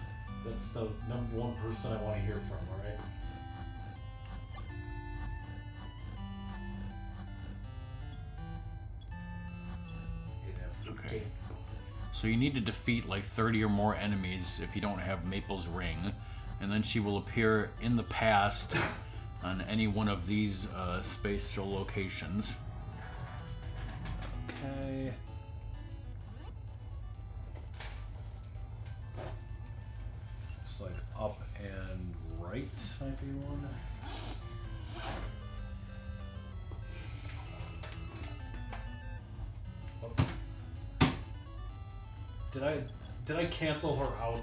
That's the number one person I want to hear from, alright? Okay. So you need to defeat like 30 or more enemies if you don't have Maple's ring, and then she will appear in the past on any one of these spatial locations. Okay. Looks like up and right might be one. Did I cancel her out?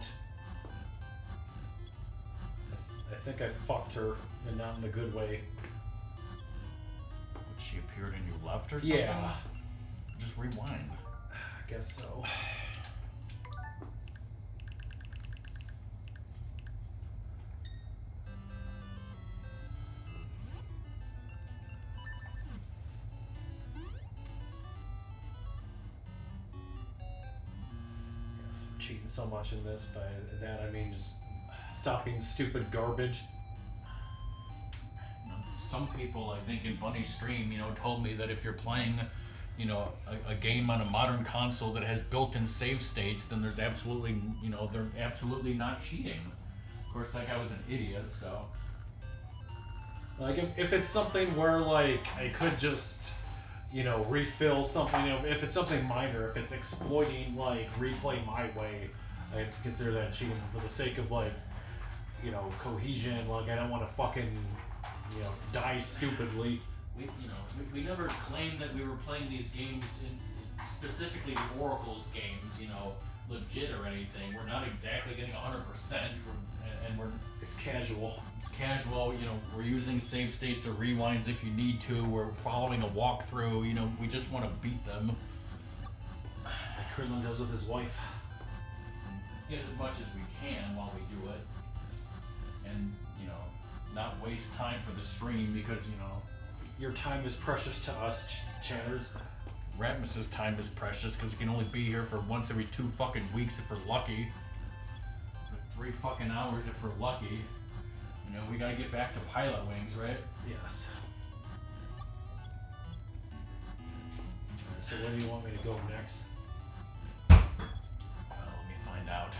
I think I fucked her, and not in a good way. She appeared and you left or something? Yeah. Just rewind. I guess so. Cheating so much in this. By that I mean just stopping stupid garbage. Some people, I think, in Bunny's stream, told me that if you're playing, a game on a modern console that has built-in save states, then there's absolutely, they're absolutely not cheating. Of course, that guy was an idiot, so. Like if it's something where like I could just refill something, if it's something minor, if it's exploiting like replay my way, I consider that cheating. For the sake of like cohesion, like I don't want to fucking die stupidly. We never claimed that we were playing these games, specifically the Oracle's games, legit or anything. We're not exactly getting 100%, It's casual. It's casual, we're using save states or rewinds if you need to. We're following a walkthrough, we just want to beat them. Like Krillin does with his wife. Get as much as we can while we do it. And, not waste time for the stream because, Your time is precious to us, chatters. Ratmus's time is precious because he can only be here for once every 2 fucking weeks if we're lucky. For 3 fucking hours if we're lucky. We gotta get back to Pilot Wings, right? Yes. So where do you want me to go next? Well, let me find out.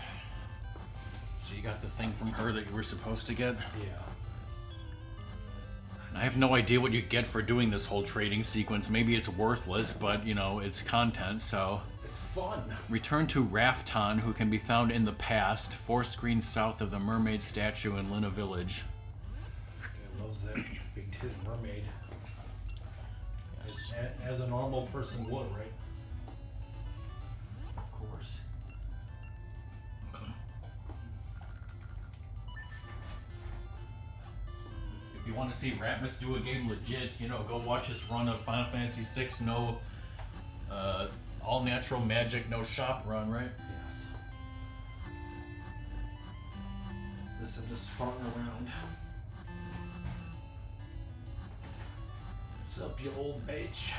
So you got the thing from her that you were supposed to get? Yeah. I have no idea what you get for doing this whole trading sequence. Maybe it's worthless, but, it's content, so... It's fun. Return to Rafton, who can be found in the past, 4 screens south of the mermaid statue in Luna Village. He loves that big-titted mermaid. Yes. As a normal person would, right? Of course. If you want to see Ratmus do a game legit, go watch his run of Final Fantasy VI, no all natural magic, no shop run, right? Yes. this, I'm just farting around. What's up, you old bitch?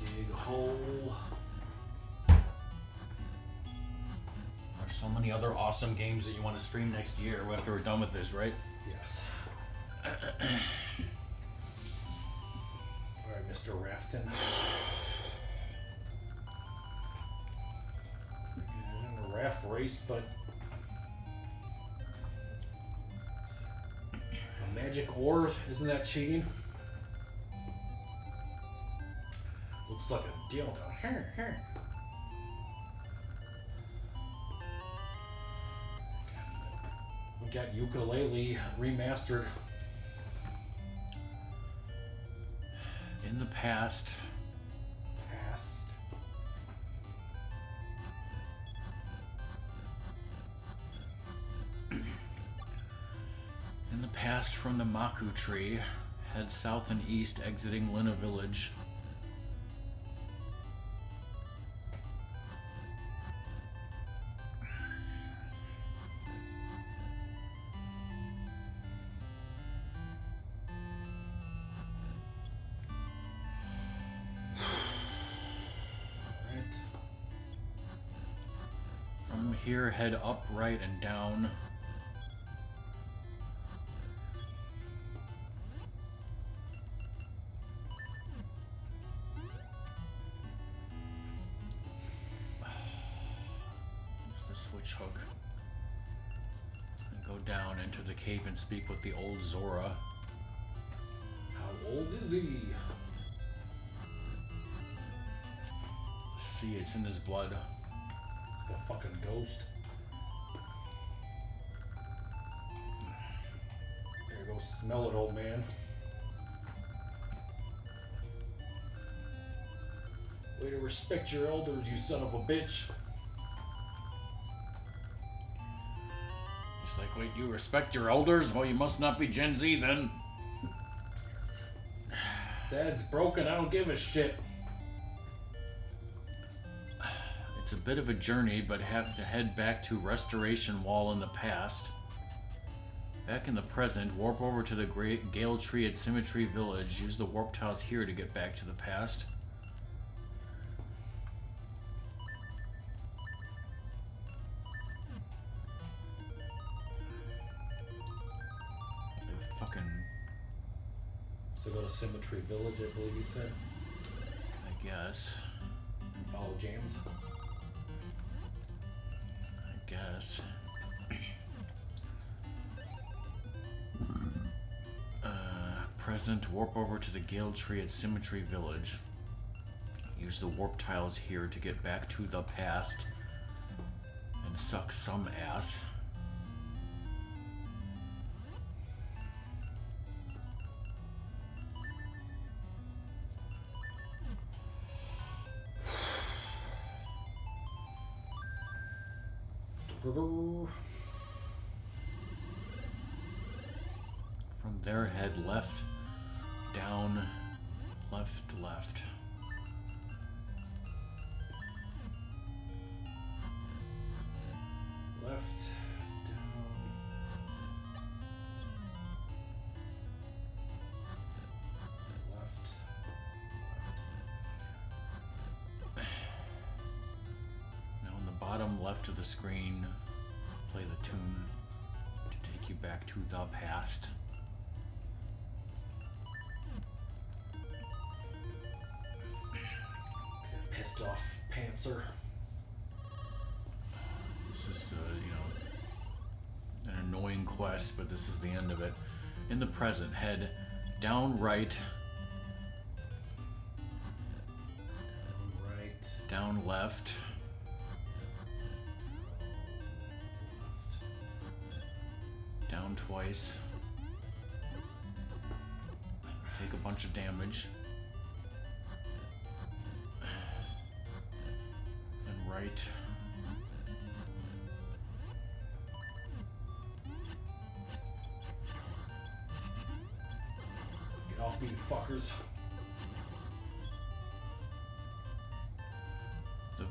Dig a hole. There's so many other awesome games that you want to stream next year after we're done with this, right? Yes. Alright, Mr. Rafton. In a raft race, but a magic ore, isn't that cheating? Looks like a dildo. We got Ukulele remastered. In the past, from the Maku tree, head south and east, exiting Lina Village. From here, head up, right, and down. Switch hook and go down into the cave and speak with the old Zora. How old is he? See, it's in his blood. The fucking ghost. There you go, smell it, old man. Way to respect your elders, you son of a bitch. He's like, wait, you respect your elders? Well, you must not be Gen Z then. Dad's broken, I don't give a shit. It's a bit of a journey, but have to head back to Restoration Wall in the past. Back in the present, warp over to the Great Gale Tree at Symmetry Village. Use the warp tiles here to get back to the past. So go to Symmetry Village, I believe you said. I guess. And follow James. I guess. Present, warp over to the Gale Tree at Symmetry Village. Use the warp tiles here to get back to the past and suck some ass. From there, head left, down, left, left. Left, down. Left. Now on the bottom left of the screen, play the tune to take you back to the past. Pissed off pantser. This is, an annoying quest, but this is the end of it. In the present, head down right, down left, down twice, take a bunch of damage, then right, get off me, you fuckers.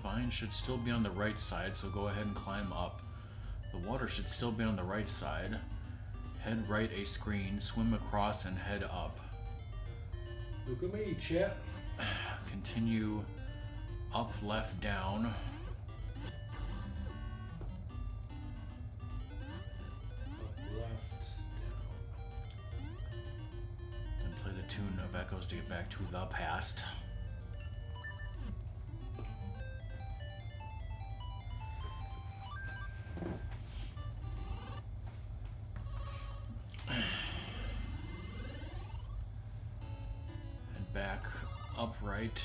vine should still be on the right side, so go ahead and climb up. The water should still be on the right side. Head right a screen, swim across, and head up. Look at me, chat. Continue up, left, down. Up, left, down. And play the tune of Echoes to get back to the past. And back upright.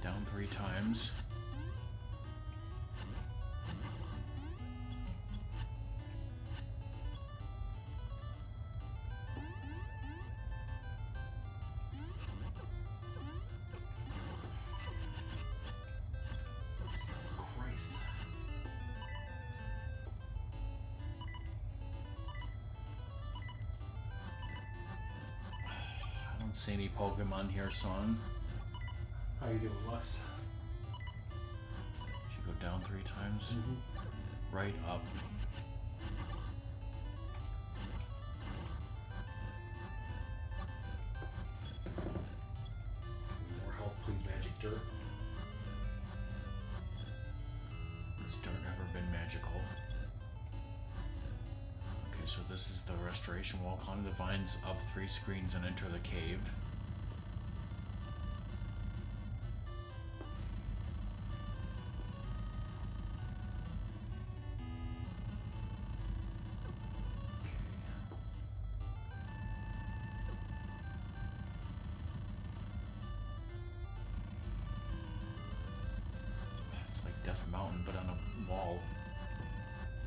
Down 3 times. Christ. I don't see any Pokemon here, son. How you doing, Lux? Should go down 3 times. Right up. More health, please, magic dirt. Has dirt ever been magical? Okay, so this is the restoration wall. Climb the vines up 3 screens and enter the cave. It's like Death Mountain, but on a wall.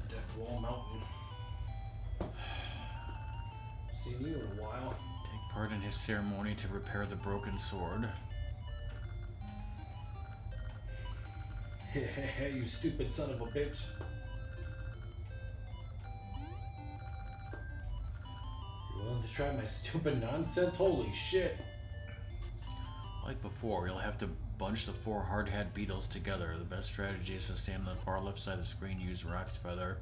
Death Wall Mountain. Seen you in a while. Take part in his ceremony to repair the broken sword. You stupid son of a bitch. You willing to try my stupid nonsense? Holy shit. Like before, you'll have to bunch the 4 hard hat beetles together. The best strategy is to stand on the far left side of the screen, use Rock's Feather.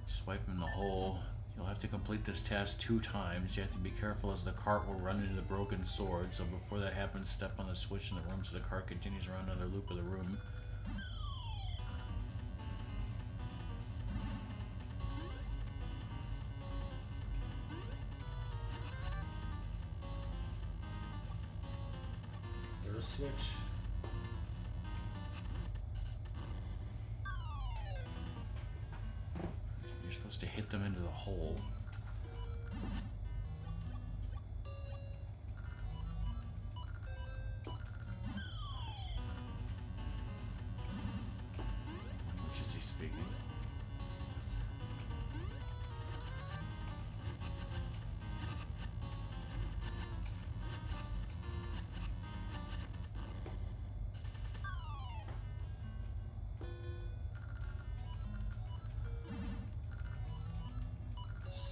Swipe in the hole. You'll have to complete this task 2 times. You have to be careful as the cart will run into the broken sword. So before that happens, step on the switch in the room so the cart continues around another loop of the room. There's a switch. You're supposed to hit them into the hole. Which is he speaking?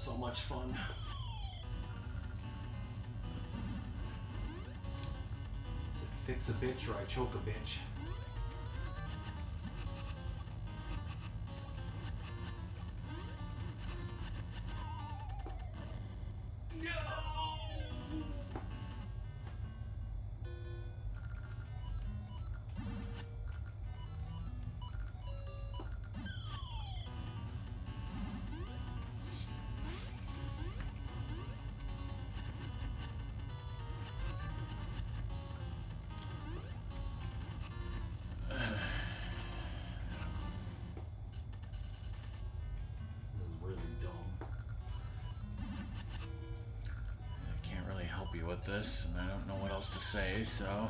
So much fun. Fix a bitch or I choke a bitch. With this, and I don't know what else to say, so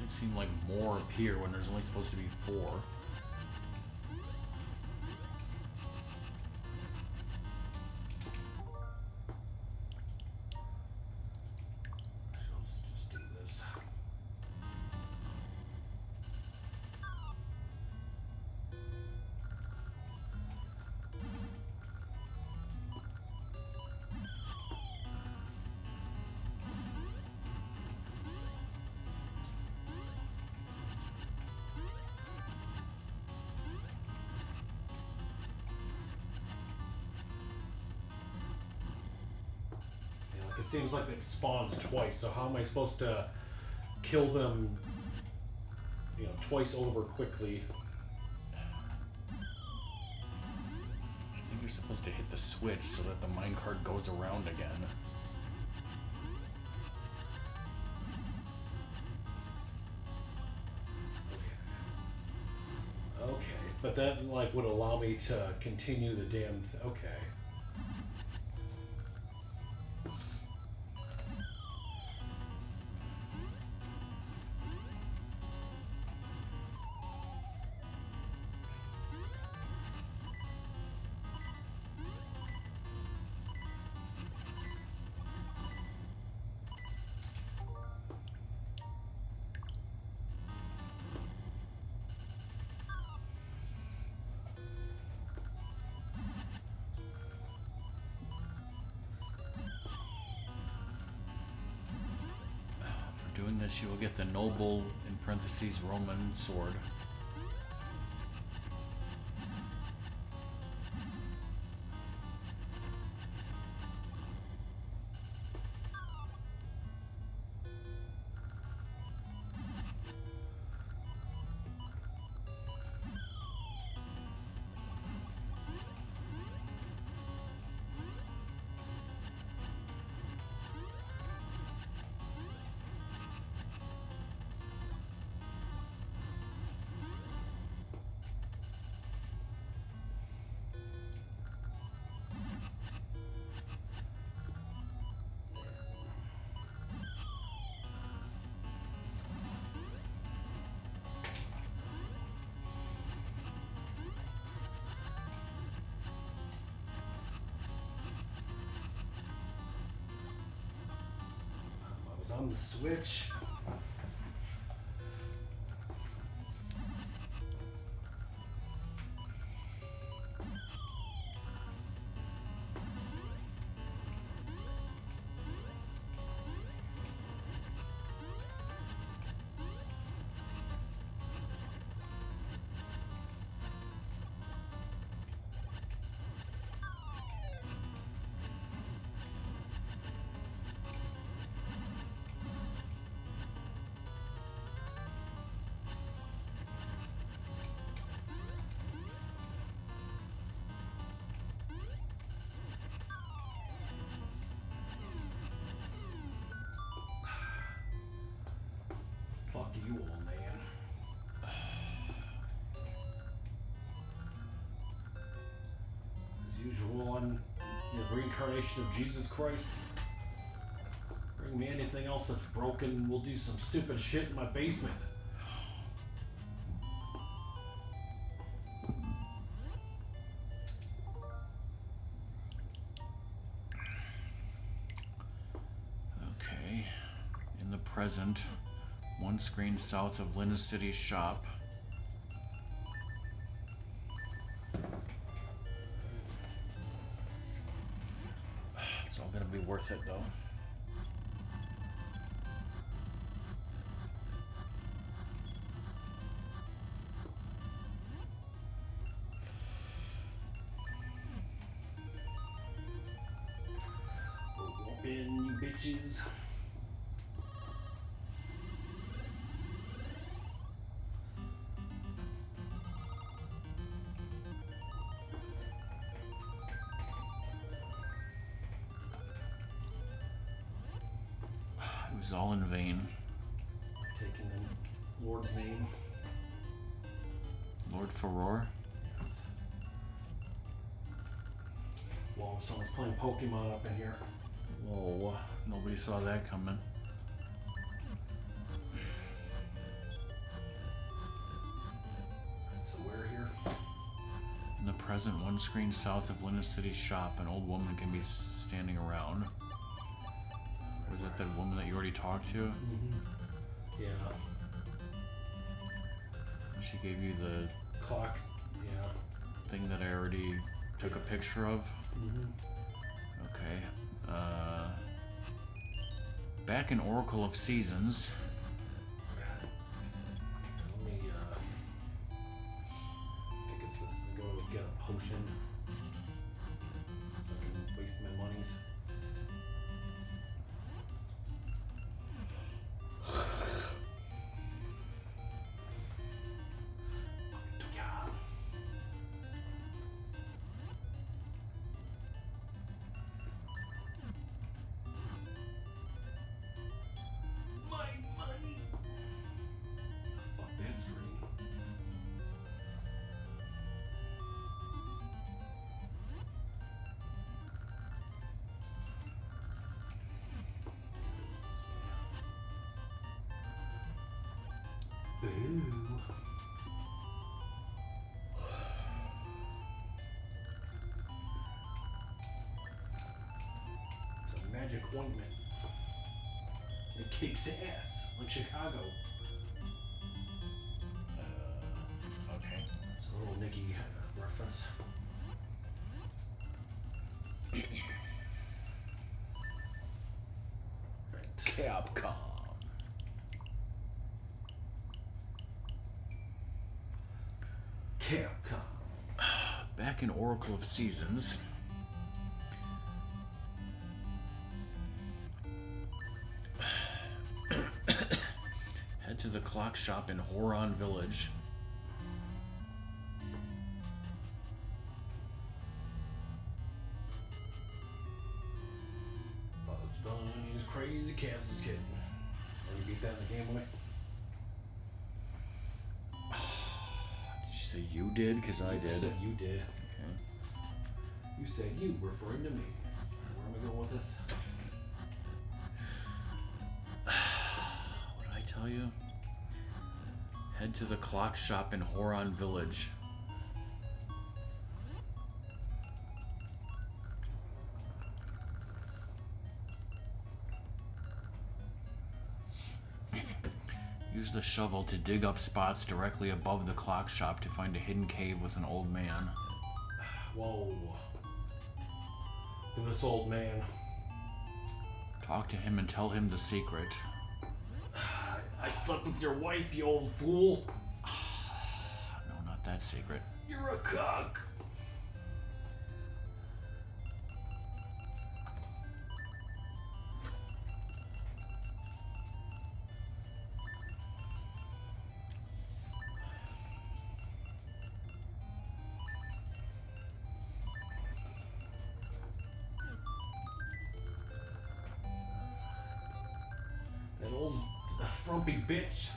Makes it seem like more appear when there's only supposed to be 4. Let's just do this. It seems like it spawns twice, so how am I supposed to kill them, twice over quickly? I think you're supposed to hit the switch so that the minecart goes around again. Okay, but that would allow me to continue the damn okay. Doing this, you will get the noble, in parentheses, Roman sword. On the switch. Fuck you, old man. As usual, I'm the reincarnation of Jesus Christ. Bring me anything else that's broken, we'll do some stupid shit in my basement. Okay. In the present, one screen south of Lynn City's shop. It's all gonna be worth it though. Whoop in, you bitches. It was all in vain. Taking the Lord's name. Lord Furore? Yes. Whoa, someone's playing Pokemon up in here. Whoa, nobody saw that coming. present, one screen south of Luna City's shop. An old woman can be standing around. Was that that woman that you already talked to? Yeah. She gave you the Clock. Yeah. thing that I already took a picture of? Okay. Back in Oracle of Seasons. Let me, I think it's this. Let's go get a potion. So I can waste my monies. Boo. It's a magic ointment. It kicks ass, like Chicago. Okay. It's a little Nicky reference. Right. Capcom. Capcom. Back in Oracle of Seasons. Head to the clock shop in Horon Village. Bugs Bunny's Crazy Castle's Kitten. Want to beat that in the Game Boy? Did you say you did? Because I did. You said you did. Okay. You said you, referring to me. Where am I going with this? What did I tell you? Head to the clock shop in Horon Village. Use the shovel to dig up spots directly above the clock shop to find a hidden cave with an old man. Whoa. This old man. Talk to him and tell him the secret. I slept with your wife, you old fool. No, not that secret. You're a cuck. That old frumpy bitch.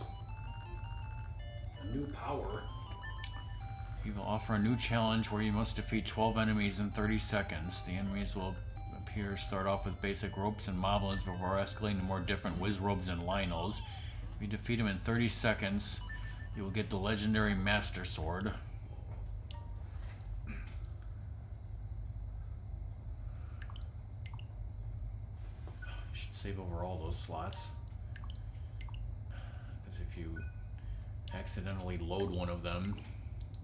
A new power. He will offer a new challenge where you must defeat 12 enemies in 30 seconds. The enemies will start off with basic ropes and moblins before escalating to more different whiz robes and Lionels. If you defeat them in 30 seconds, you will get the legendary Master Sword. You should save over all those slots. Because if you accidentally load one of them,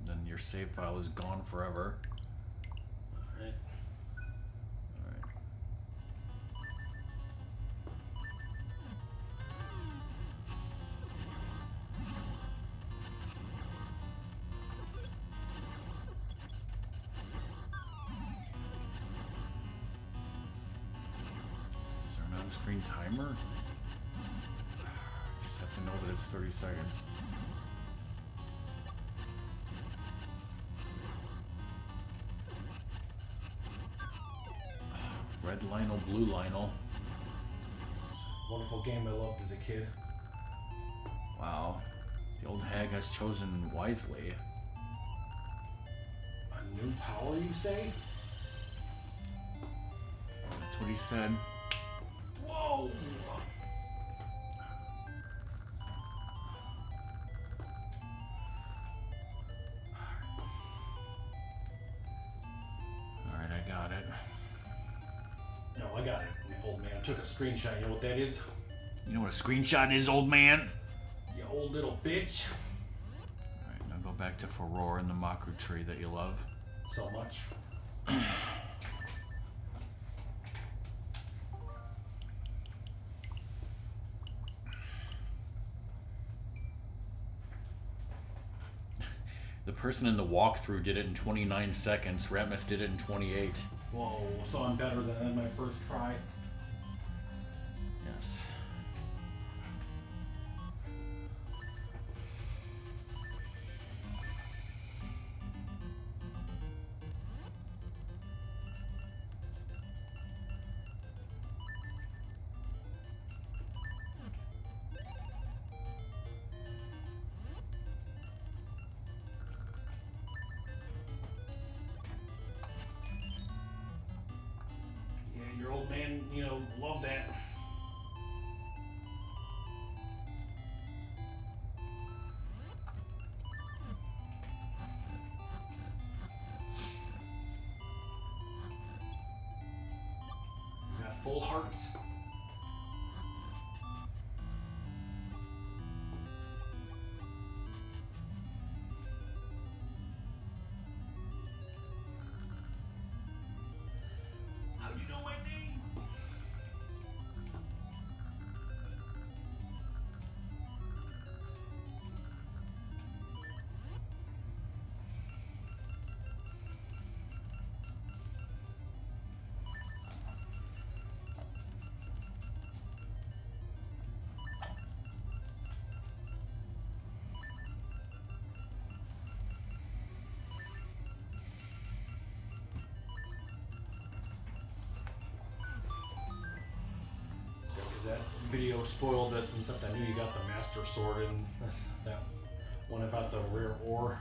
then your save file is gone forever. Alright. Alright. Is there an on-screen timer? Just have to know that it's 30 seconds. Red Lionel, Blue Lionel. Wonderful game I loved as a kid. Wow. The old hag has chosen wisely. A new power, you say? That's what he said. Whoa! I got it, old man. I took a screenshot. You know what that is? You know what a screenshot is, old man? You old little bitch. Alright, now go back to Furore and the Maku tree that you love. So much. The person in the walkthrough did it in 29 seconds. Ratmus did it in 28. Whoa, so I'm better than my first try. Yes. Your old man, love that. You got full hearts. How'd you know my name? That video spoiled this and stuff. I knew you got the Master Sword and that one about the rare ore.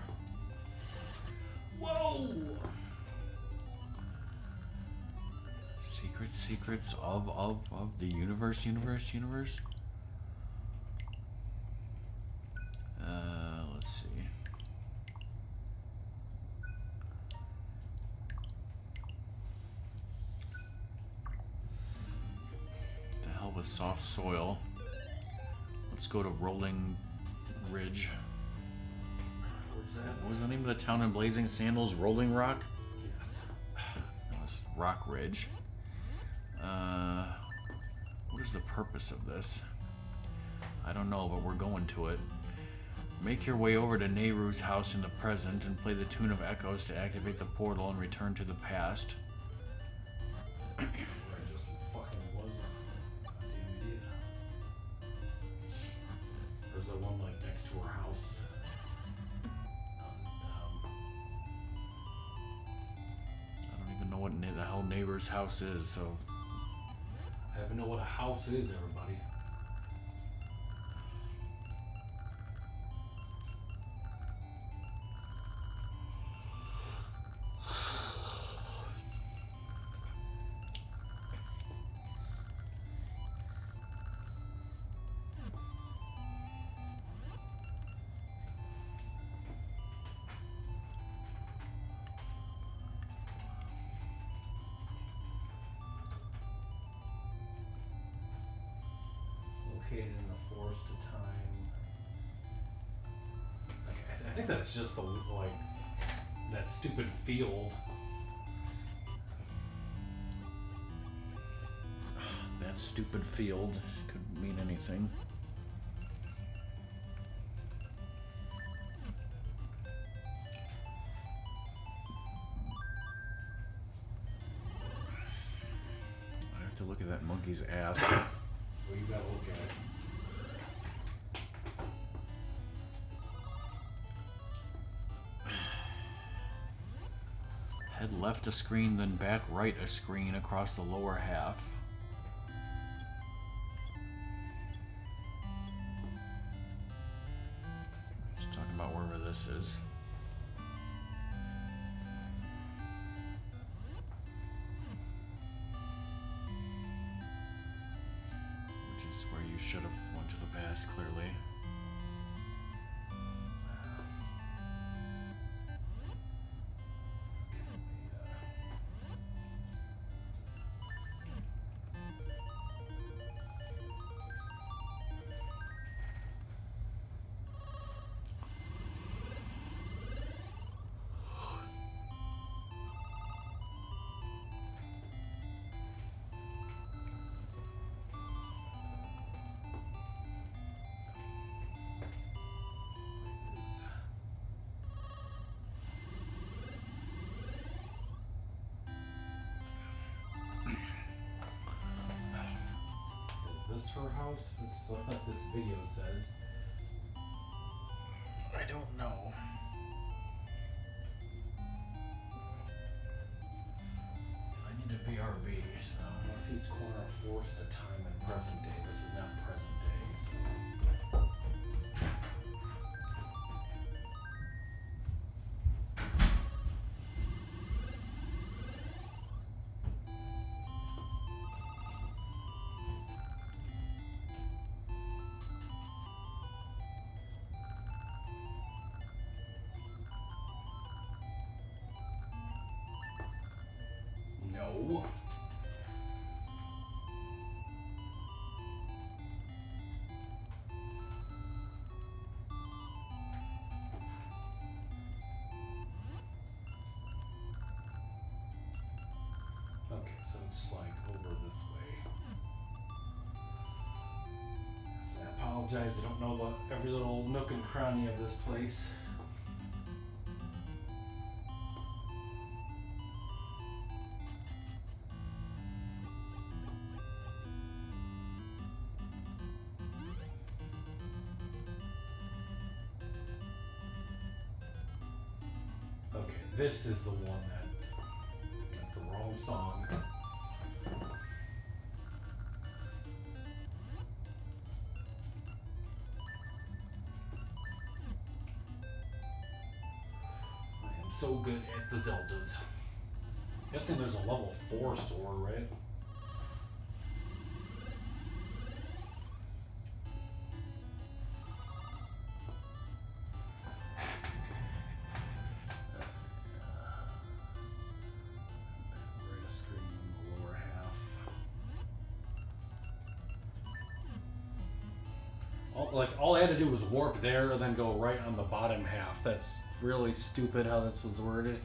Whoa! Secrets of the universe. Let's see. With soft soil. Let's go to Rolling Ridge. Where's that? What was the name of the town in Blazing Sandals? Rolling Rock? Yes. That was Rock Ridge. What is the purpose of this? I don't know, but we're going to it. Make your way over to Nehru's house in the present and play the Tune of Echoes to activate the portal and return to the past. There's the one like next to her house. I don't even know what the hell Neighbor's house is, so... I don't even know what a house is, everybody. In the forest of time. Okay, I think that's just the that stupid field. That stupid field could mean anything. I have to look at that monkey's ass. Well, you gotta look at it. Head left a screen, then back right a screen across the lower half. Just talking about wherever this is. Which is where you should have went to the past, clearly. this her house? That's what this video says. I don't know. I need a BRB, so. Northeast corner forced the time in present day. This is not present day, so. No. Okay, so it's like over this way. So I apologize, I don't know about every little nook and cranny of this place. Okay, this is the one that's the wrong song. I am so good at the Zeldas. Guessing there's a level 4 sword, right? All I had to do was warp there and then go right on the bottom half. That's really stupid how this was worded.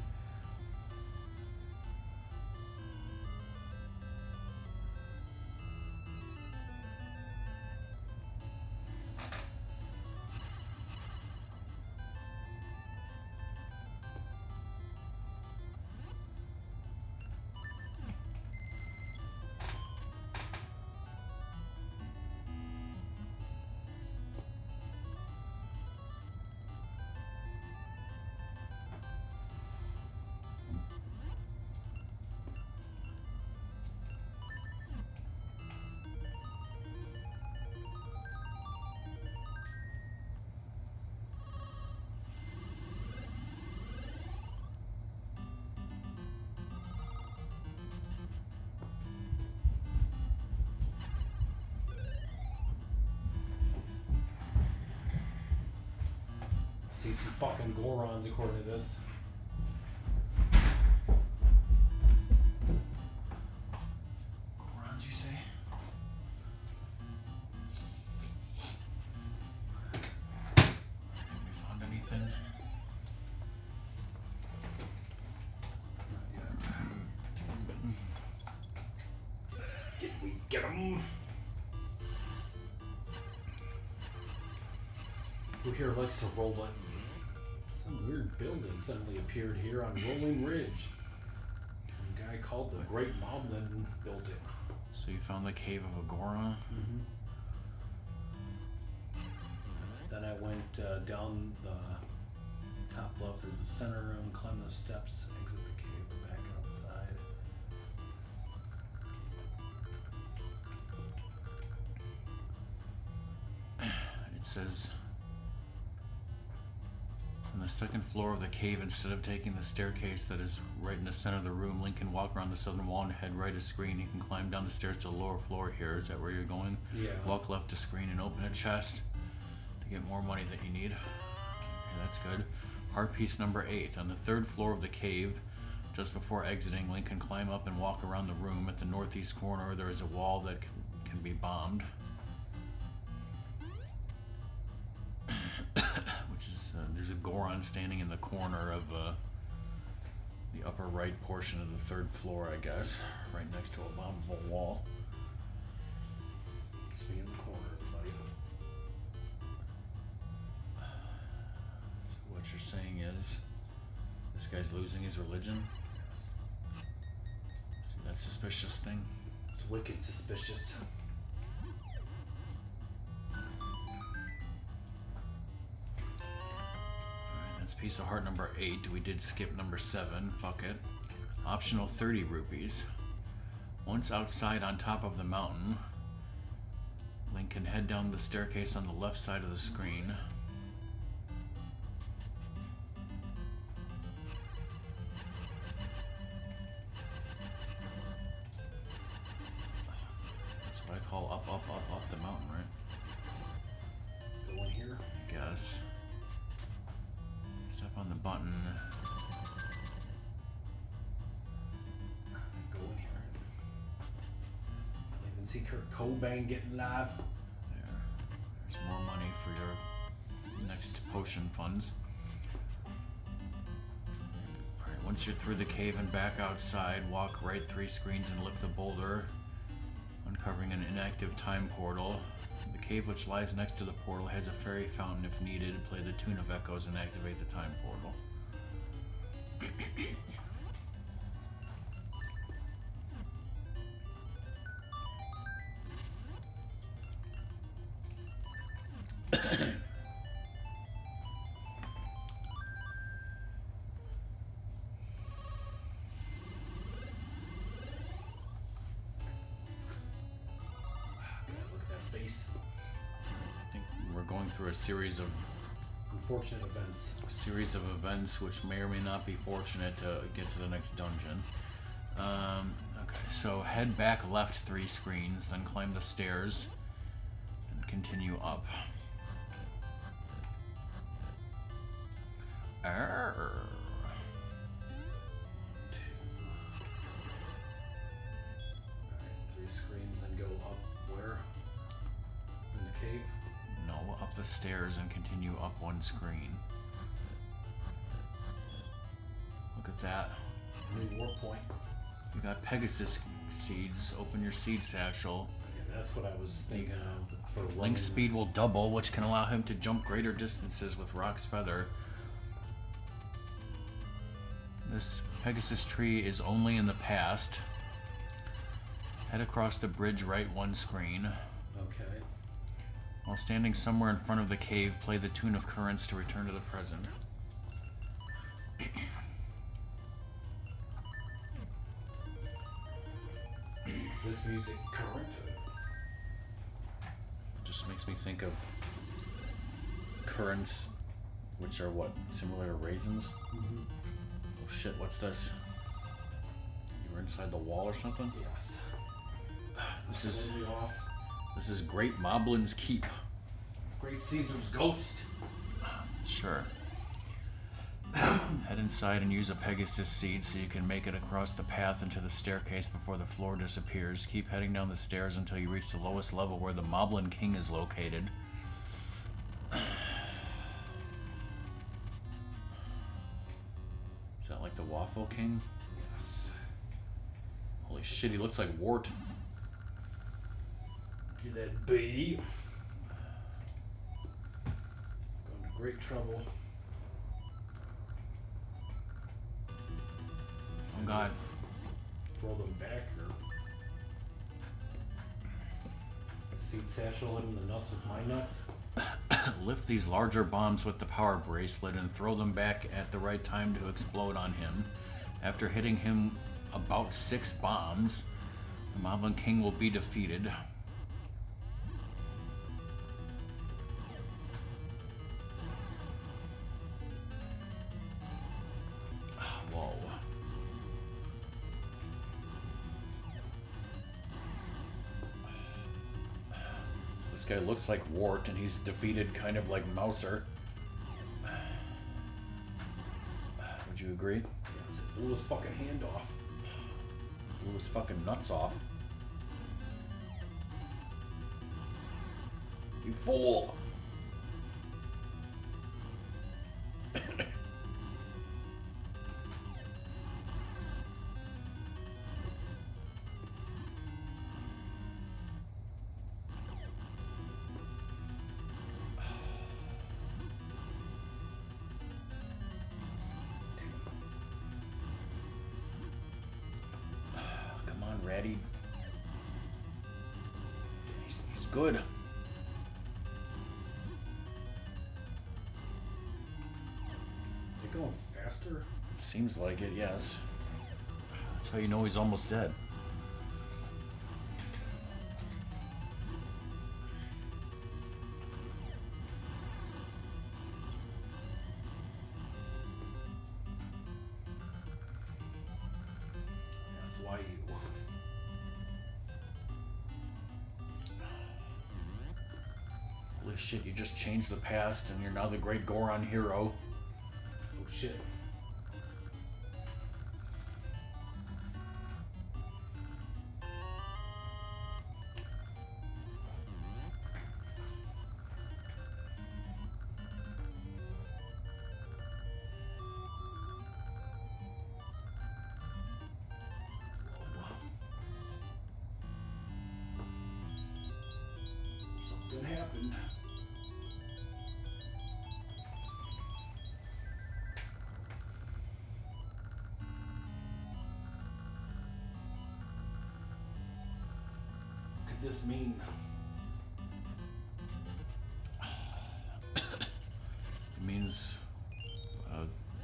See some fucking Gorons according to this. Gorons, you say? Have we found anything? Did we get them? Who here likes to roll it? Some weird building suddenly appeared here on Rolling Ridge. Some guy called the Great Moblin built it. So you found the cave of a Goron? Mm-hmm. Then I went down the top left through the center room, climb the steps, exit the cave, go back outside. It says, on the second floor of the cave, instead of taking the staircase that is right in the center of the room, Link can walk around the southern wall and head right to screen. He can climb down the stairs to the lower floor here. Is that where you're going? Yeah. Walk left to screen and open a chest to get more money that you need. Okay, that's good. Heart piece number 8. On the third floor of the cave, just before exiting, Link can climb up and walk around the room. At the northeast corner, there is a wall that can be bombed. There's a Goron standing in the corner of the upper right portion of the third floor, I guess, right next to a bombable wall. Just be in the corner, buddy. So what you're saying is, this guy's losing his religion? See that suspicious thing? It's wicked suspicious. That's piece of heart number 8. We did skip number 7. Fuck it. Optional 30 rupees. Once outside on top of the mountain, Link can head down the staircase on the left side of the screen. That's what I call up the mountain, right? Go in here. Guess. Step on the button. Go in here. You can see Kurt Cobain getting live. There. There's more money for your next potion funds. Alright, once you're through the cave and back outside, walk right 3 screens and lift the boulder, uncovering an inactive time portal. The cave which lies next to the portal has a fairy fountain if needed. Play the Tune of Echoes and activate the time portal. Look at that face. I think we're going through a series of Unfortunate events. which may or may not be fortunate to get to the next dungeon. Okay, so head back left 3 screens, then climb the stairs and continue up. Arr. 3 screens and go up where? In the cave? No, up the stairs and continue up 1 screen. Look at that. New war point. You got Pegasus seeds. Open your seed satchel. Yeah, that's what I was thinking of. For Link's running. speed will double, which can allow him to jump greater distances with Rock's Feather. This Pegasus tree is only in the past. Head across the bridge, right 1 screen. Okay. While standing somewhere in front of the cave, play the Tune of Currents to return to the present. This music current. Just makes me think of currants, which are what? Similar to raisins? Mm-hmm. Oh shit, what's this? You were inside the wall or something? Yes. This is Slowly off. this is Great Moblin's Keep. Great Caesar's ghost. Sure. Head inside and use a Pegasus seed so you can make it across the path into the staircase before the floor disappears. Keep heading down the stairs until you reach the lowest level where the Moblin King is located. Is that like the Waffle King? Yes. Holy shit, he looks like Wart. Get that bee. Going to great trouble. Oh god. Throw them back here. Seed satchel him in the nuts with my nuts. Lift these larger bombs with the power bracelet and throw them back at the right time to explode on him. After hitting him about 6 bombs, the Moblin King will be defeated. Whoa. This guy looks like Wart, and he's defeated kind of like Mouser. Would you agree? Yes, it blew his fucking hand off. Blew his fucking nuts off. You fool! Come on, Ratty. He's good. faster? Seems like it, yes. That's how you know he's almost dead. That's why you. Holy shit, you just changed the past and you're now the great Goron hero. Oh shit. Something happened. What could this mean? It means...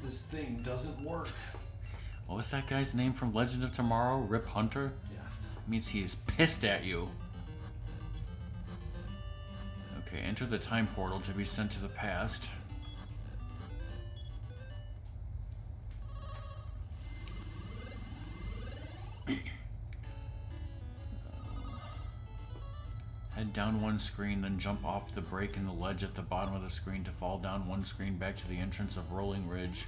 This thing doesn't work. what was that guy's name from Legend of Tomorrow? Rip Hunter? Yes. It means he is pissed at you. Okay, enter the time portal to be sent to the past. Head down one screen, then jump off the break in the ledge at the bottom of the screen to fall down one screen back to the entrance of Rolling Ridge.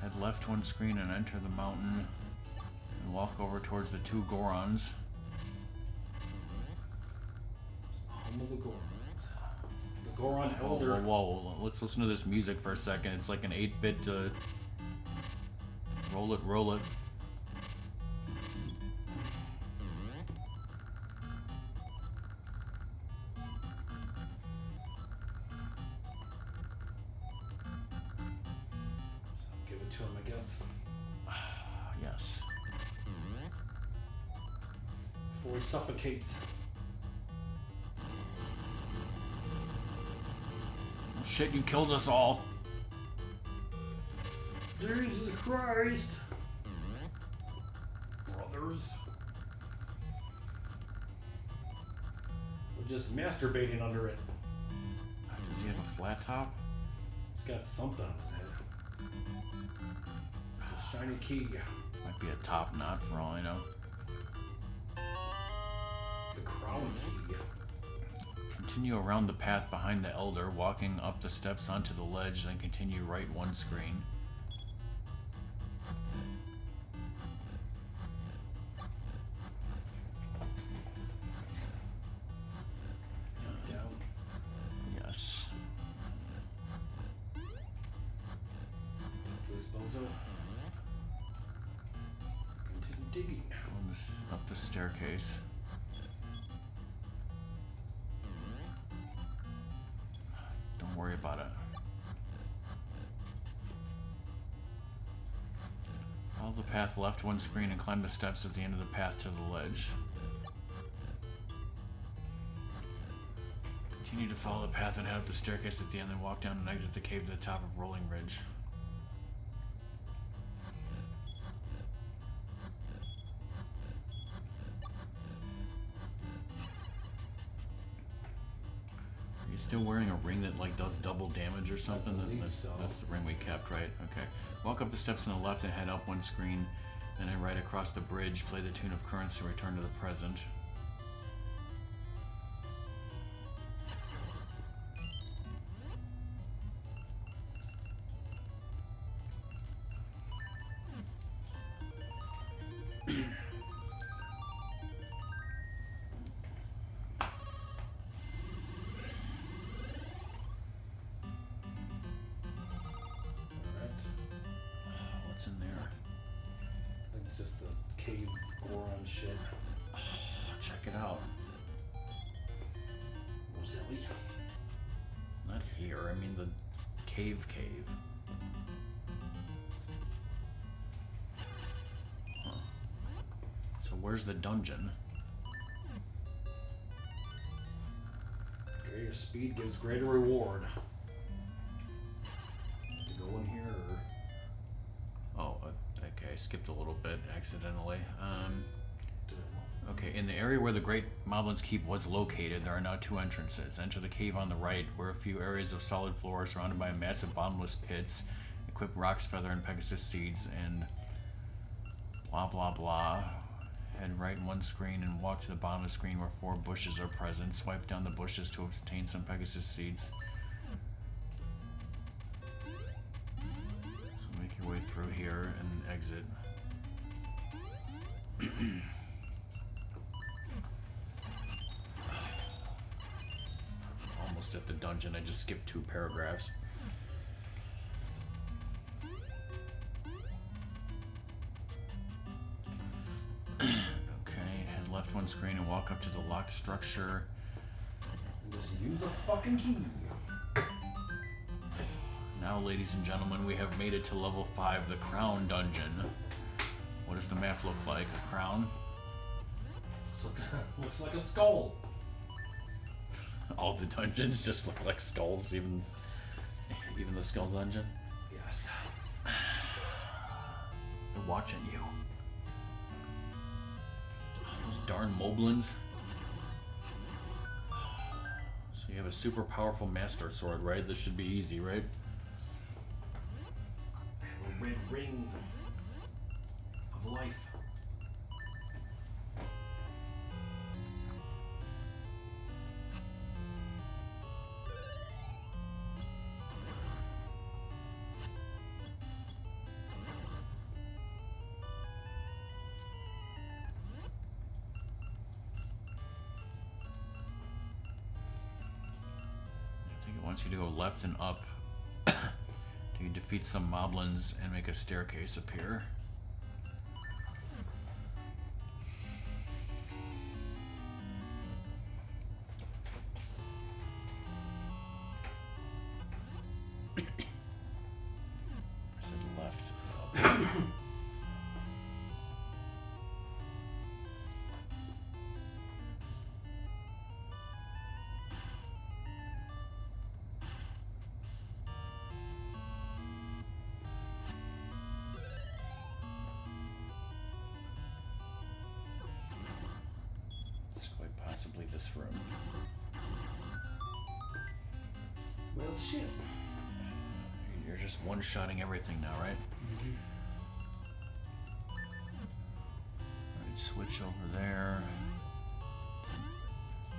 Head left one screen and enter the mountain, and walk over towards the two Gorons. Home of the Gorons. The Goron Whoa, Elder. whoa, let's listen to this music for a second. It's like an 8-bit, roll it, roll it. Give it to him, I guess. Yes. Before he suffocates. Shit, you killed us all. Jesus Christ! Brothers. We're just masturbating under it. Does he have a flat top? He's got something on his head. It's a shiny key. Might be a top knot for all I know. The crown key. Continue around the path behind the Elder, walking up the steps onto the ledge, then continue right one screen. Down. Yes. This bozo. Continue digging. Up the staircase. Don't worry about it. Follow the path left one screen and climb the steps at the end of the path to the ledge. Continue to follow the path and head up the staircase at the end, then walk down and exit the cave to the top of Rolling Ridge. Are you still wearing a ring that like does double damage or something? I believe That's so. the ring we kept, right? Okay. Walk up the steps on the left and head up one screen, then head right across the bridge, play the tune of Currents to return to the present. What's in there? It's just the cave Goron shit. Check it out. Roselli. Not here, I mean the cave. Huh. So where's the dungeon? Greater speed gives greater reward. To go in here or... Oh, okay, I skipped a little bit accidentally. Okay, in the area where the Great Moblin's Keep was located, there are now 2 entrances. Enter the cave on the right, where a few areas of solid floor are surrounded by massive bottomless pits. Equip Rock's Feather and Pegasus Seeds and blah blah blah. Head right in one screen and walk to the bottom of the screen where 4 bushes are present. Swipe down the bushes to obtain some Pegasus Seeds. So make your way through here and exit. Almost at the dungeon, I just skipped 2 paragraphs. Okay, head left one screen and walk up to the locked structure. Just use a fucking key. Now, ladies and gentlemen, we have made it to level 5, the Crown Dungeon. What does the map look like? A crown? Looks like a skull. All the dungeons just look like skulls, even the skull dungeon. Yes. They're watching you. Those darn moblins. So you have a super powerful master sword, right? This should be easy, right? I have a red ring of life. Wants you to go left and up till you defeat some moblins and make a staircase appear. I said left. Possibly this room. Well, shit. You're just one-shotting everything now, right? Mm-hmm. Alright, switch over there.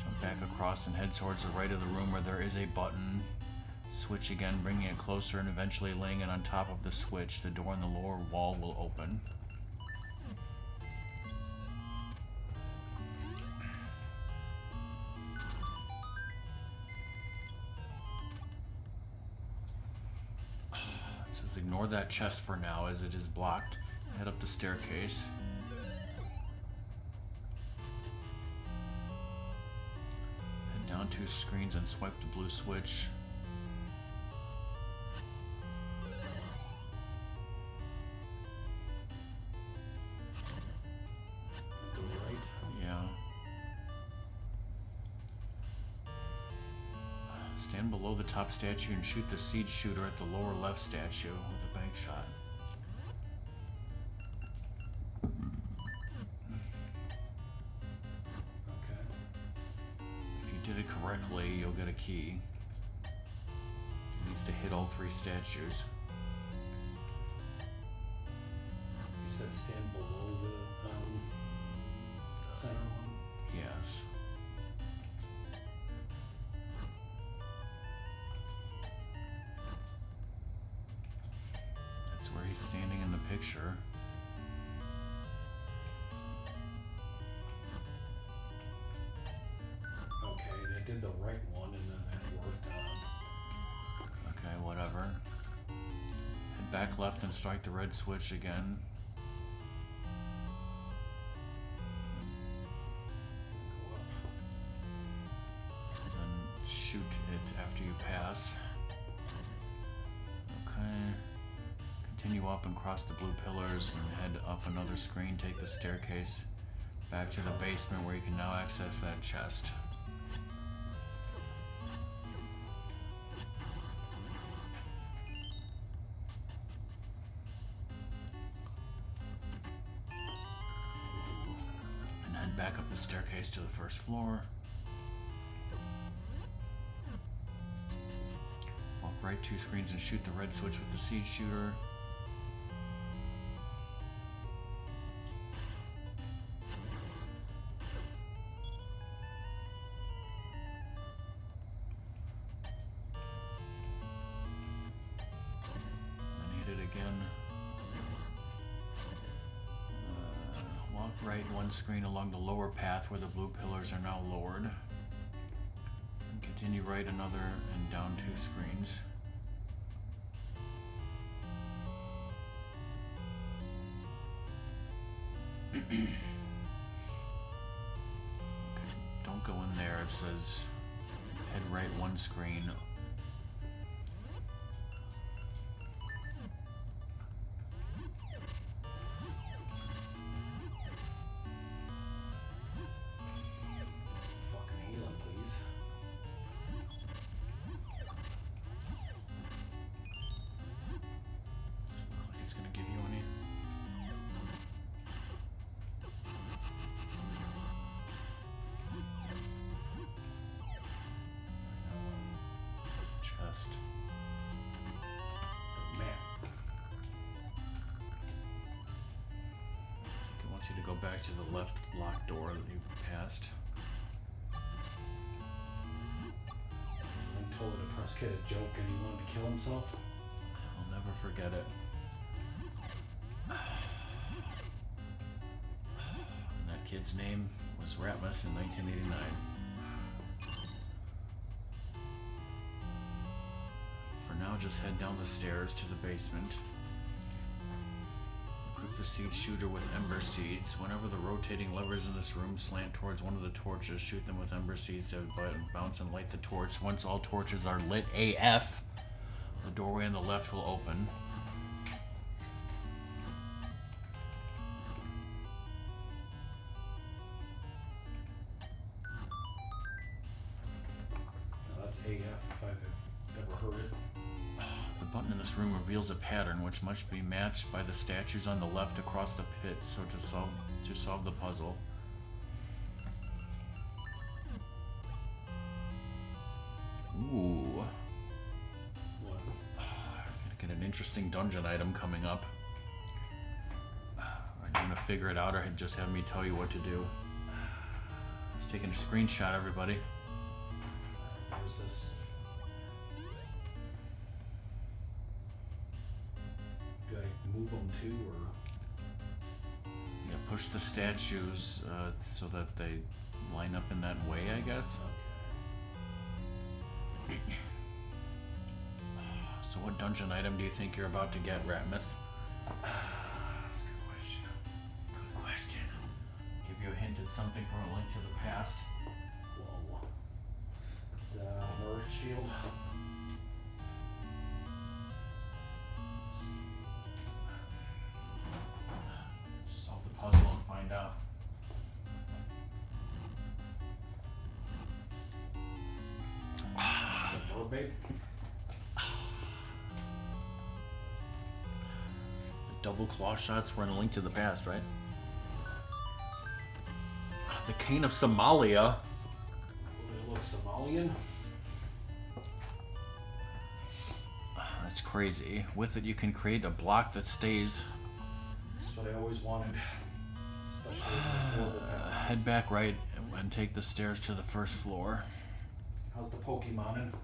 Jump back across and head towards the right of the room where there is a button. Switch again, bringing it closer and eventually laying it on top of the switch. The door in the lower wall will open. Ignore that chest for now as it is blocked. Head up the staircase. Head down 2 screens and swipe the blue switch. Go right. Yeah. Stand below the top statue and shoot the siege shooter at the lower left statue with a bank shot. Okay. If you did it correctly, you'll get a key. It needs to hit all 3 statues. You said stand below the center one? Yes. Where he's standing in the picture. Okay, I did the right one and then that worked out. Okay, whatever. Head back left and strike the red switch again. Go up. And then shoot it after you pass. Okay. Continue up and cross the blue pillars and head up another screen. Take the staircase Back to the basement where you can now access that chest. And head back up the staircase to the first floor. Walk right 2 screens and shoot the red switch with the seed shooter. Right 1 screen along the lower path where the blue pillars are now lowered. And continue right another and down 2 screens. Okay, don't go in there. It says head right 1 screen. You to go back to the left locked door that you passed. I told the depressed kid a joke and he wanted to kill himself. I'll never forget it. And that kid's name was Ratmus in 1989. For now, just head down the stairs to the basement. Equip the seed shooter with ember seeds. Whenever the rotating levers in this room slant towards one of the torches, shoot them with ember seeds to bounce and light the torch. Once all torches are lit AF, the doorway on the left will open. Now that's AF if I've ever heard it. The button in this room reveals a pattern which must be matched by the statues on the left across the pit. So to solve the puzzle. Ooh. What? Gonna get an interesting dungeon item coming up. Are you gonna figure it out or just have me tell you what to do? Just taking a screenshot, everybody. There's this. Do I move them too, or? Yeah, push the statues so that they line up in that way, I guess. So what dungeon item do you think you're about to get, Ratmus? That's a good question. Good question. Give you a hint at something from A Link to the Past. Whoa. The Earth Shield. Solve the puzzle and find out. The mermaid. Double claw shots were in A Link to the Past, right? The Cane of Somalia. It looks Somalian. That's crazy. With it, you can create a block that stays. That's what I always wanted. Especially with this horrible pet. Head back right and take the stairs to the first floor. How's the Pokemonin?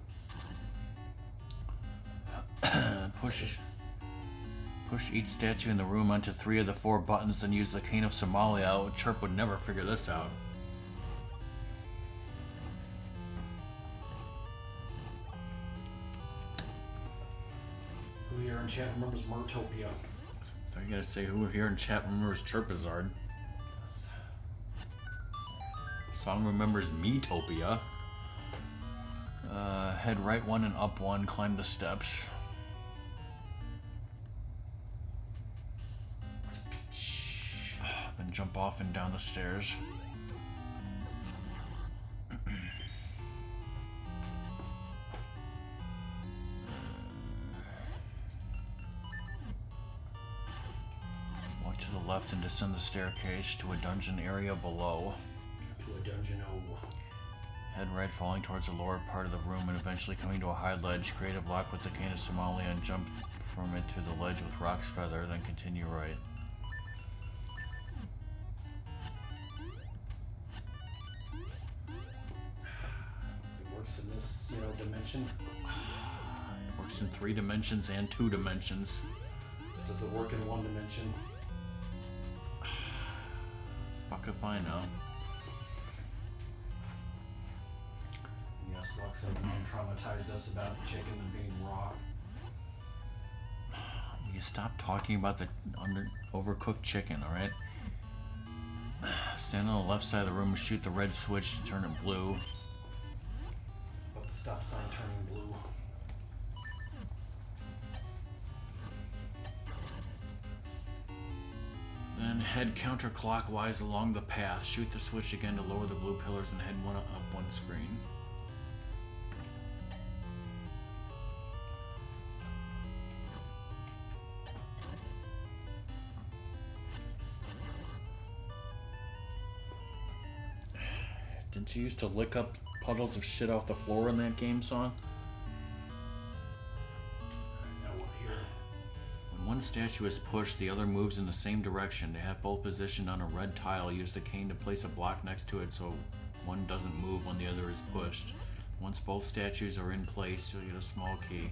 Push each statue in the room onto 3 of the 4 buttons, then use the Cane of Somalia. Chirp would never figure this out. Who here in chat remembers Mertopia? They're gonna say who here in chat remembers Chirpizard. Yes. Song remembers Metopia. Head right 1 and up 1, climb the steps. and jump off and down the stairs. Walk to the left and descend the staircase to a dungeon area below. To a dungeon, oh. Head right, falling towards the lower part of the room and eventually coming to a high ledge. Create a block with the cane of Somalia and jump from it to the ledge with Rock's Feather, then continue right. It works in this, dimension. It works in 3 dimensions and 2 dimensions. Does it work in 1 dimension? Fuck if I know. Yes, Luxa traumatized us about the chicken and being raw. You stop talking about the overcooked chicken, alright? Stand on the left side of the room and shoot the red switch to turn it blue. But the stop sign turning blue. Then head counterclockwise along the path. Shoot the switch again to lower the blue pillars and head up one screen. Didn't you used to lick up puddles of shit off the floor in that game song? Now what here? When one statue is pushed, the other moves in the same direction. To have both positioned on a red tile, use the cane to place a block next to it so one doesn't move when the other is pushed. Once both statues are in place, you'll get a small key.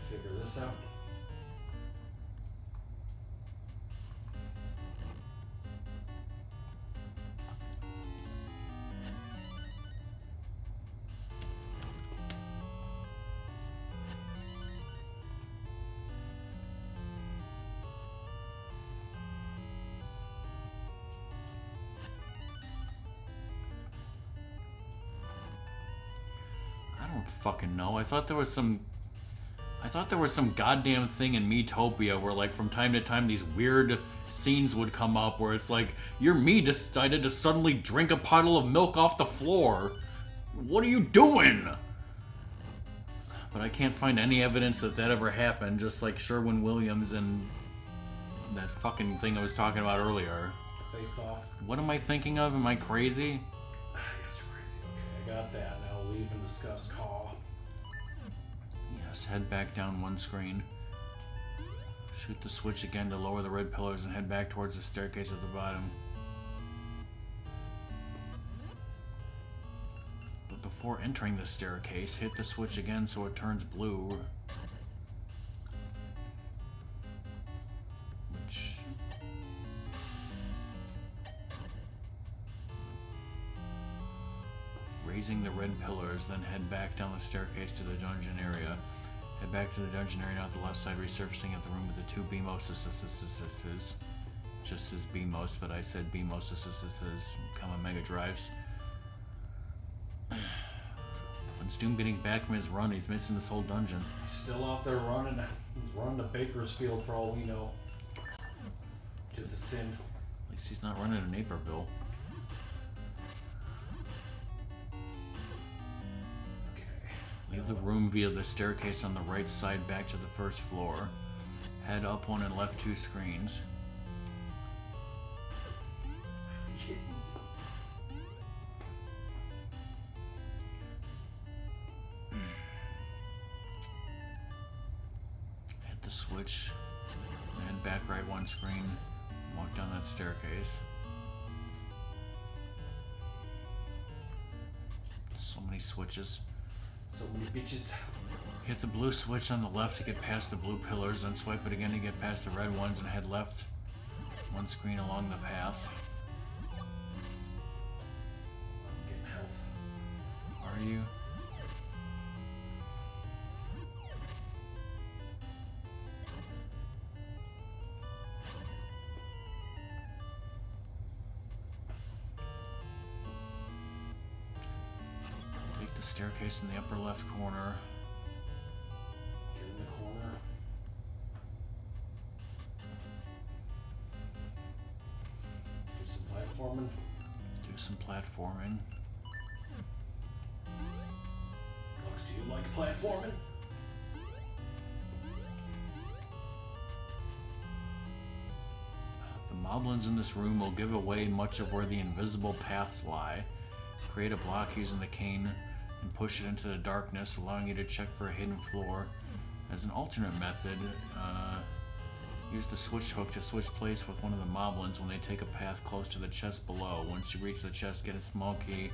Figure this out. I don't fucking know. I thought there was some goddamn thing in Metopia where, like, from time to time these weird scenes would come up where it's like, your me decided to suddenly drink a puddle of milk off the floor. What are you doing? But I can't find any evidence that ever happened, just like Sherwin-Williams and that fucking thing I was talking about earlier. Face off. What am I thinking of? Am I crazy? Yes, you're crazy. Okay, I got that. Now leave and discuss call. Yes, head back down one screen. Shoot the switch again to lower the red pillars and head back towards the staircase at the bottom. But before entering the staircase, hit the switch again so it turns blue. Which... raising the red pillars, then head back down the staircase to the dungeon area. Head back to the dungeon area, now at the left side, resurfacing at the room with the 2 BMOS. Just as BMOS, but I said BMOS, comma Mega Drives. When's Doom getting back from his run? He's missing this whole dungeon. He's still out there running. He's running to Bakersfield for all we know. Which is a sin. At least he's not running to Naperville. Leave the room via the staircase on the right side back to the first floor. Head up 1 and left 2 screens. Hit the switch. And back right 1 screen. Walk down that staircase. So many switches. So many bitches. Hit the blue switch on the left to get past the blue pillars, then swipe it again to get past the red ones and head left 1 screen along the path. I'm getting health. Are you? staircase in the upper left corner. Get in the corner. Do some platforming. Do some platforming. Lux, do you like platforming? The moblins in this room will give away much of where the invisible paths lie. Create a block using the cane and push it into the darkness, allowing you to check for a hidden floor. As an alternate method, use the switch hook to switch place with one of the moblins when they take a path close to the chest below. Once you reach the chest, get a small key.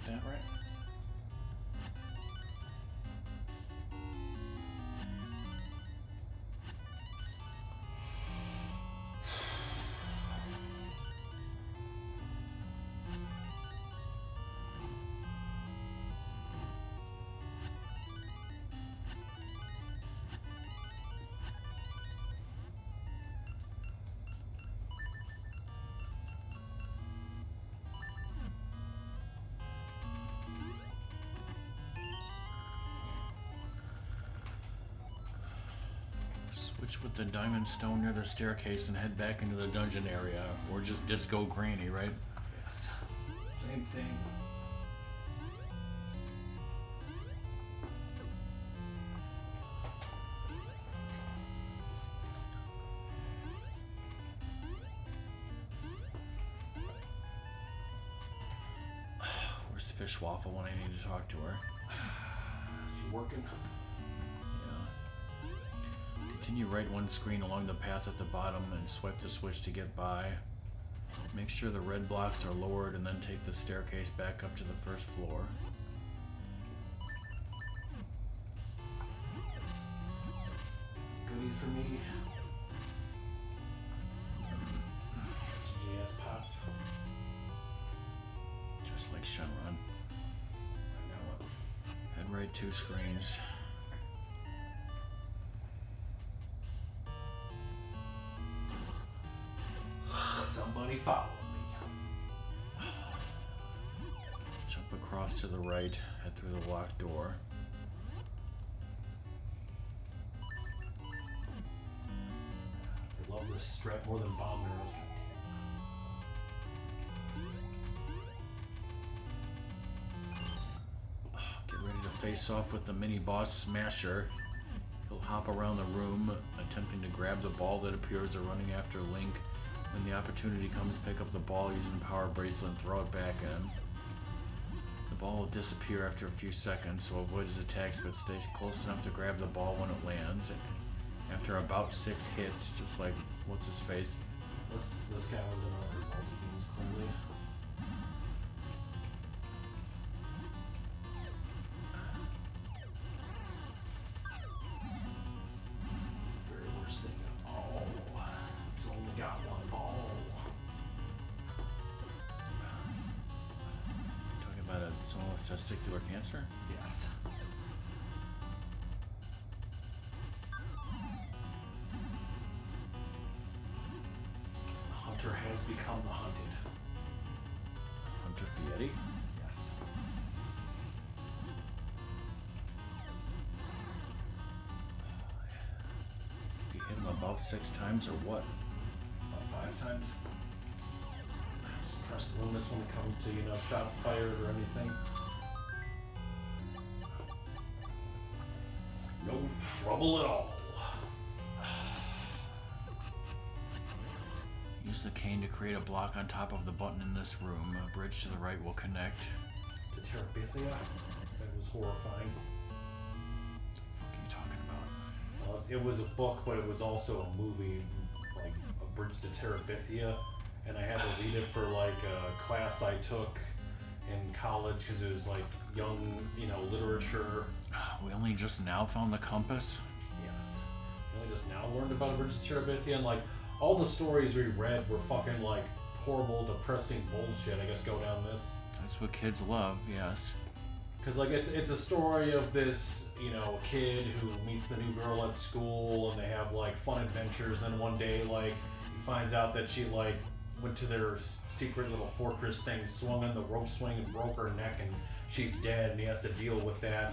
That right? Switch with the diamond stone near the staircase and head back into the dungeon area. Or just Disco Granny, right? Yes. Same thing. Where's Fish Waffle when I need to talk to her? She working? Continue right one screen along the path at the bottom and swipe the switch to get by. Make sure the red blocks are lowered and then take the staircase back up to the first floor. Goodies for me. GS pots. Just like Shenron. I know it. Head right 2 screens. Somebody follow me. Jump across to the right, head through the locked door. I love this strap more than bomb arrows. Get ready to face off with the mini boss Smasher. He'll hop around the room, attempting to grab the ball that appears or running after Link. When the opportunity comes, pick up the ball using the power bracelet and throw it back at him. The ball will disappear after a few seconds, so avoid his attacks, but stay close enough to grab the ball when it lands. After about 6 hits, just like what's his face. This guy was in all his games clearly. Very worst thing of all. He's only got one ball. Talking about someone with testicular cancer? Yes. Hunter has become the hunted. Hunter Fietti? Yes. You hit him about 6 times or what? About 5 times. Just press Loomis when it comes to, shots fired or anything. No trouble at all. Use the cane to create a block on top of the button in this room. A bridge to the right will connect. To Terabithia? That was horrifying. What the fuck are you talking about? It was a book, but it was also a movie, like A Bridge to Terabithia. and I had to read it for like a class I took in college because it was like young, literature. We only just now found the compass. Yes. We only just now learned about Bridges to Terabithia, and like all the stories we read were fucking like horrible, depressing bullshit. I guess go down this. That's what kids love, yes. Because like it's a story of this, kid who meets the new girl at school, and they have like fun adventures. And one day, like he finds out that she like went to their secret little fortress thing, swung on the rope swing, and broke her neck, and she's dead, and he has to deal with that.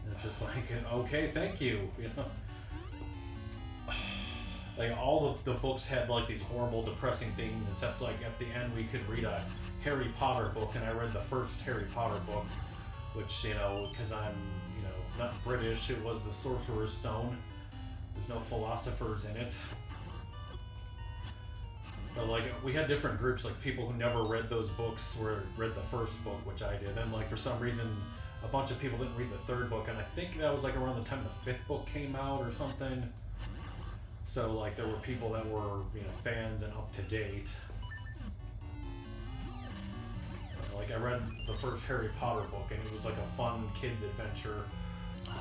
And it's just like, okay, thank you, Like all the books had like these horrible, depressing things, except like at the end we could read a Harry Potter book, and I read the first Harry Potter book, which because I'm not British, it was the Sorcerer's Stone. There's no philosophers in it. But like we had different groups, like people who never read those books read the first book, which I did. And like for some reason, a bunch of people didn't read the third book, and I think that was like around the time the fifth book came out or something. So like there were people that were fans and up to date. Like I read the first Harry Potter book, and it was like a fun kids adventure.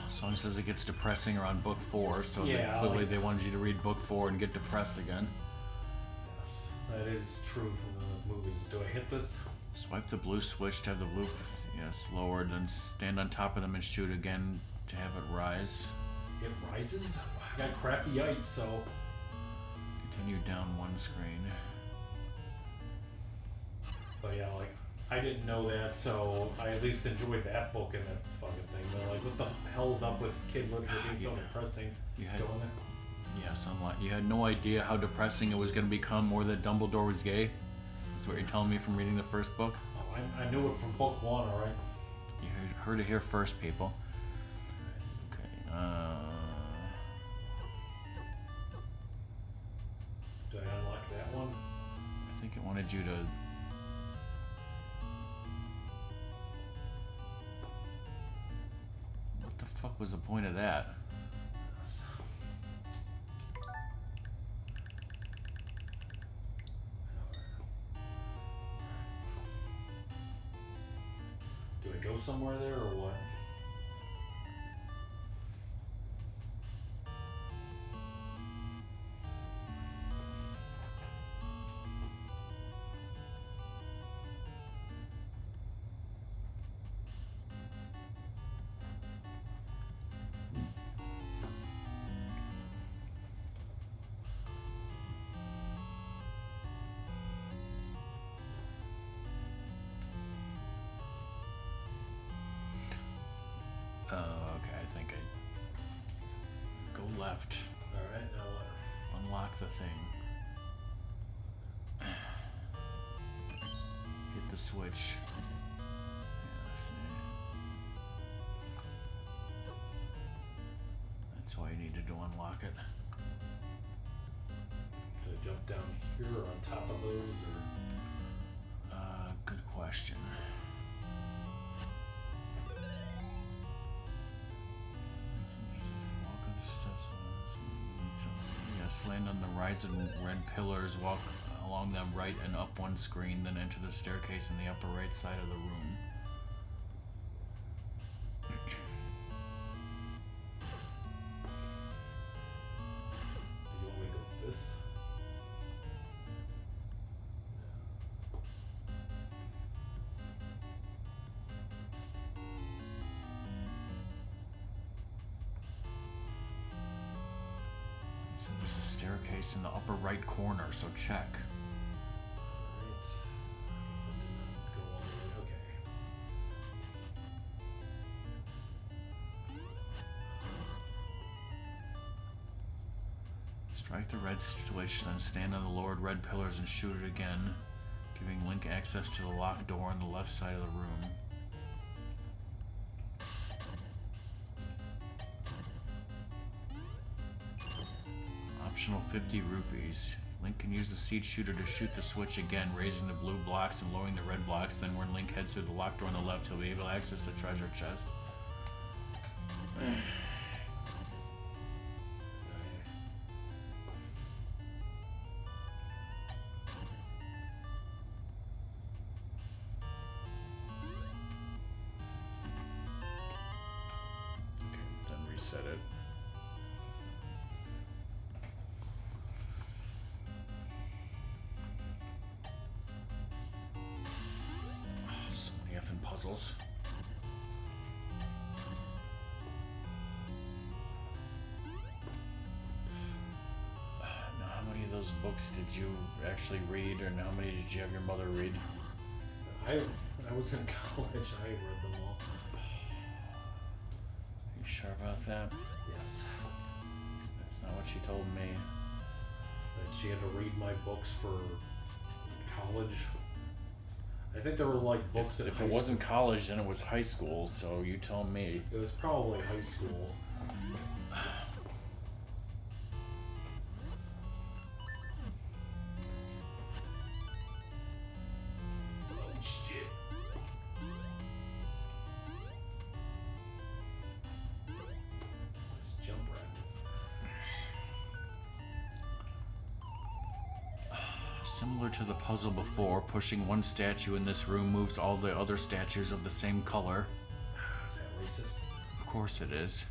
Song says it gets depressing around book 4, so Yeah, clearly they wanted you to read book 4 and get depressed again. Yes, that is true from the movies. Do I hit this? Swipe the blue switch to have the loop, lowered, then stand on top of them and shoot again to have it rise. It rises? I got crappy ice, so... Continue down one screen. But yeah, like, I didn't know that, so I at least enjoyed that book and that fucking thing. But like, what the hell's up with kid literature being so depressing? You had, going there? Yes, you had no idea how depressing it was going to become, or that Dumbledore was gay? That's what you're telling me from reading the first book? Oh, I knew it from book 1, alright? You heard it here first, people. Okay, Do I unlock that one? I think it wanted you to... What the fuck was the point of that? Do I go somewhere there or what? Okay, I think I go left. Alright, now what? Unlock the thing. Hit the switch. That's why you needed to unlock it. Should I jump down here or on top of those, or? Good question. Yes, land on the rising red pillars, walk along them right and up one screen, then enter the staircase in the upper right side of the room. Do you want me to go this? So there's a staircase in the upper right corner, so check. Alright. I guess I did not go all the way. Okay. Strike the red switch, then stand on the lowered red pillars and shoot it again, giving Link access to the locked door on the left side of the room. Optional 50 rupees. Link can use the seed shooter to shoot the switch again, raising the blue blocks and lowering the red blocks. Then when Link heads to the locked door on the left, he'll be able to access the treasure chest. those books did you actually read, and how many did you have your mother read? I was in college. I read them all. You sure about that? Yes. That's not what she told me. That she had to read my books for college. I think there were like books If it wasn't college, then it was high school, so you tell me. It was probably high school. Oh shit. Let's jump Similar to the puzzle before, pushing one statue in this room moves all the other statues of the same color. Is that racist? Of course it is.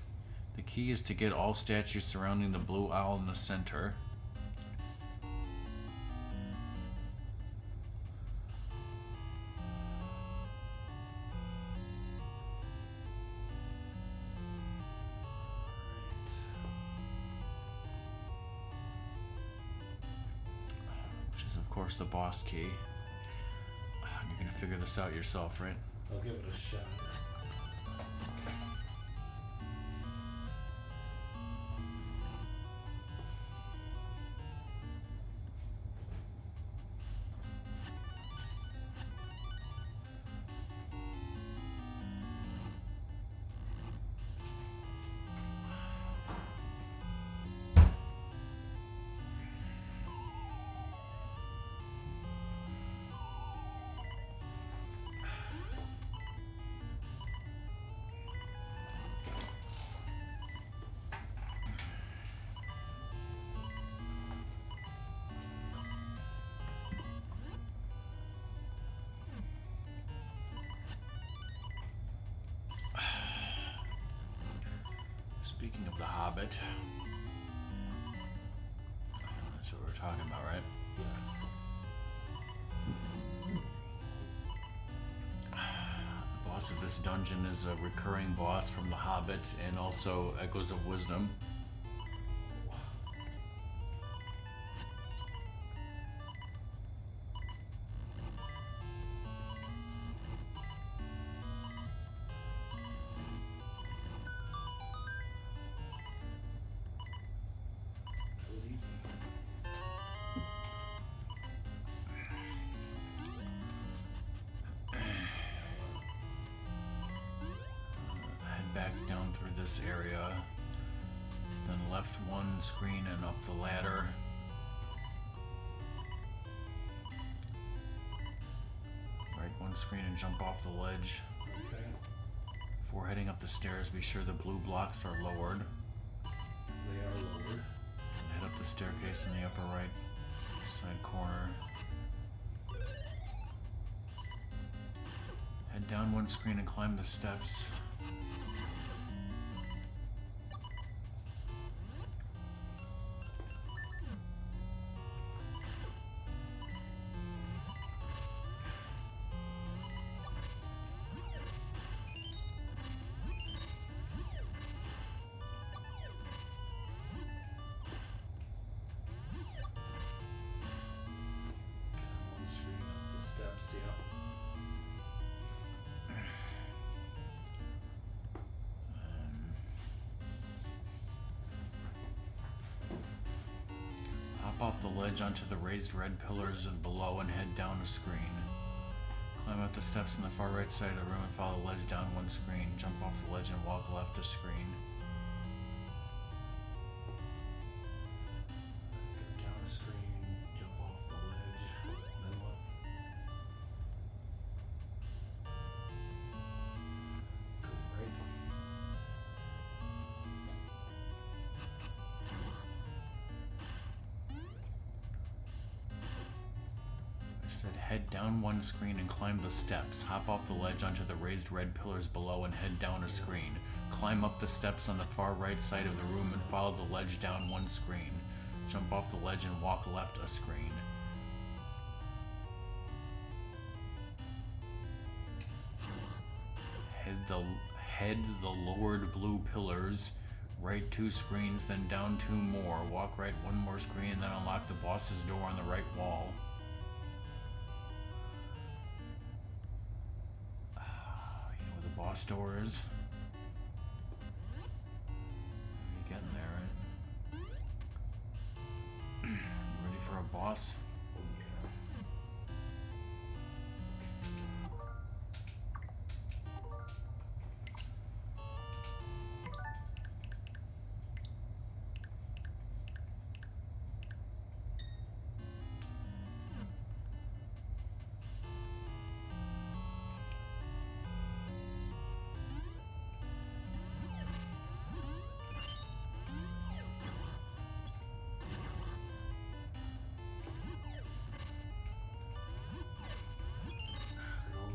The key is to get all statues surrounding the blue owl in the center. Which is, of course, the boss key. You're gonna figure this out yourself, right? I'll give it a shot. Speaking of The Hobbit, that's what we're talking about, right? Yes. The boss of this dungeon is a recurring boss from The Hobbit and also Echoes of Wisdom. That was easy. Head back down through this area, then left one screen and up the ladder. Right one screen and jump off the ledge. Okay. Before heading up the stairs, be sure the blue blocks are lowered. They are lowered. And head up the staircase in the upper right side corner. Head down one screen and climb the steps. One screen up the steps, yeah. Hop off the ledge onto the raised red pillars and below and head down a screen. Climb up the steps on the far right side of the room and follow the ledge down one screen. Jump off the ledge and walk left a screen. Go down a screen, jump off the ledge, then what? Go right. I said head down one screen and climb the steps. Hop off the ledge onto the raised red pillars below and head down a screen. Climb up the steps on the far right side of the room and follow the ledge down one screen. Jump off the ledge and walk left a screen. Head the lowered blue pillars Right 2 screens, then down 2 more. Walk right 1 more screen, then unlock the boss's door on the right wall. You know where the boss door is? You're getting there, right? You ready for a boss?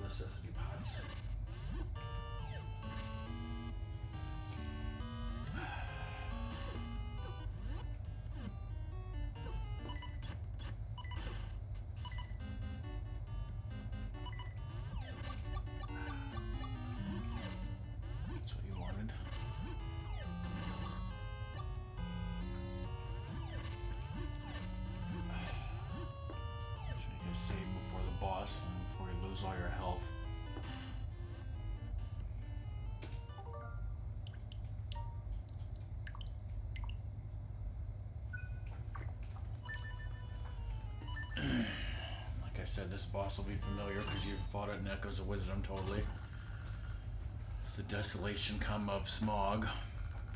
Necessity pots. That's what you wanted. Should you guys save before the boss and before you lose all your health? Like I said, this boss will be familiar because you've fought it in Echoes of Wisdom totally. The desolation come of Smog.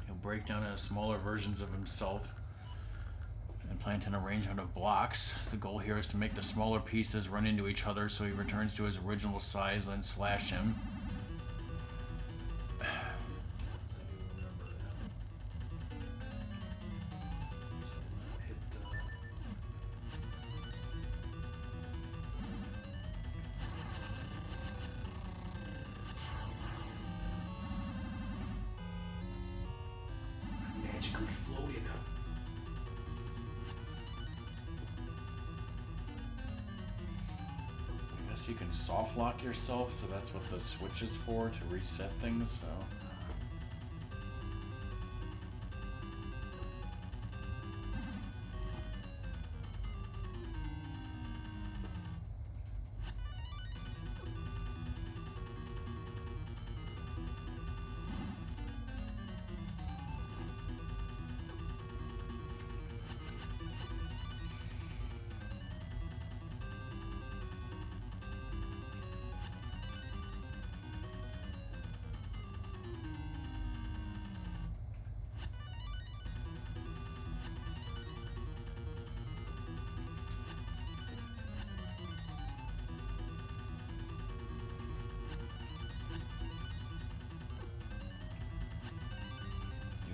He'll break down into smaller versions of himself and plant an arrangement of blocks. The goal here is to make the smaller pieces run into each other so he returns to his original size, then slash him. Magically floating. I guess you can soft lock yourself, so that's what the switch is for, to reset things, so.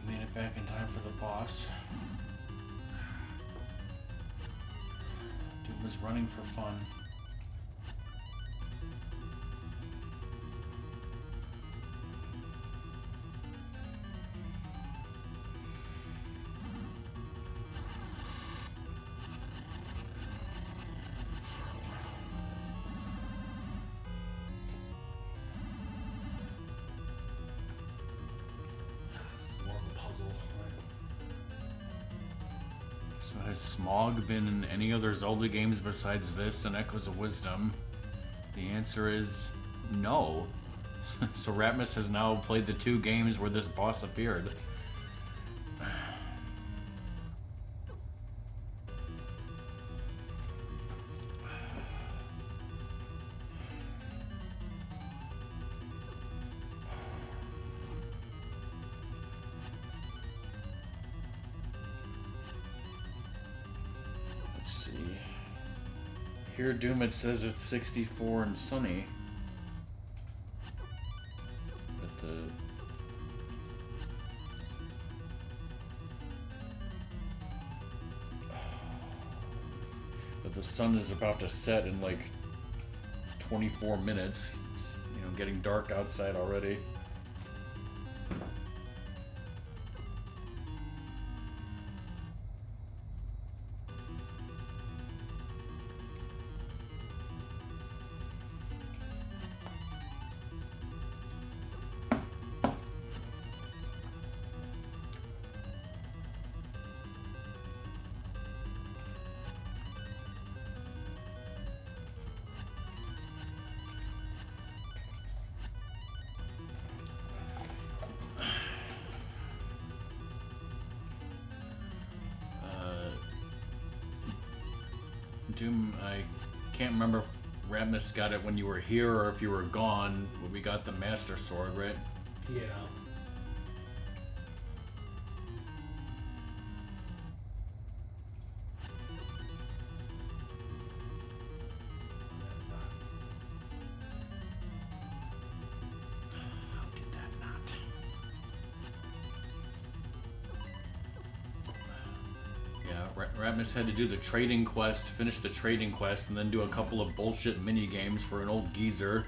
Made it back in time for the boss. Dude was running for fun. So has Smog been in any other Zelda games besides this and Echoes of Wisdom? The answer is no. So Ratmus has now played the 2 games where this boss appeared. Here, Doom, it says it's 64 and sunny. But the sun is about to set in like 24 minutes. It's, getting dark outside already. Doom, I can't remember if Ratmus got it when you were here or if you were gone. But we got the Master Sword, right? Yeah. How did that not? Yeah, Ratmus had to do the trading quest, finish the trading quest, and then do a couple of bullshit mini games for an old geezer.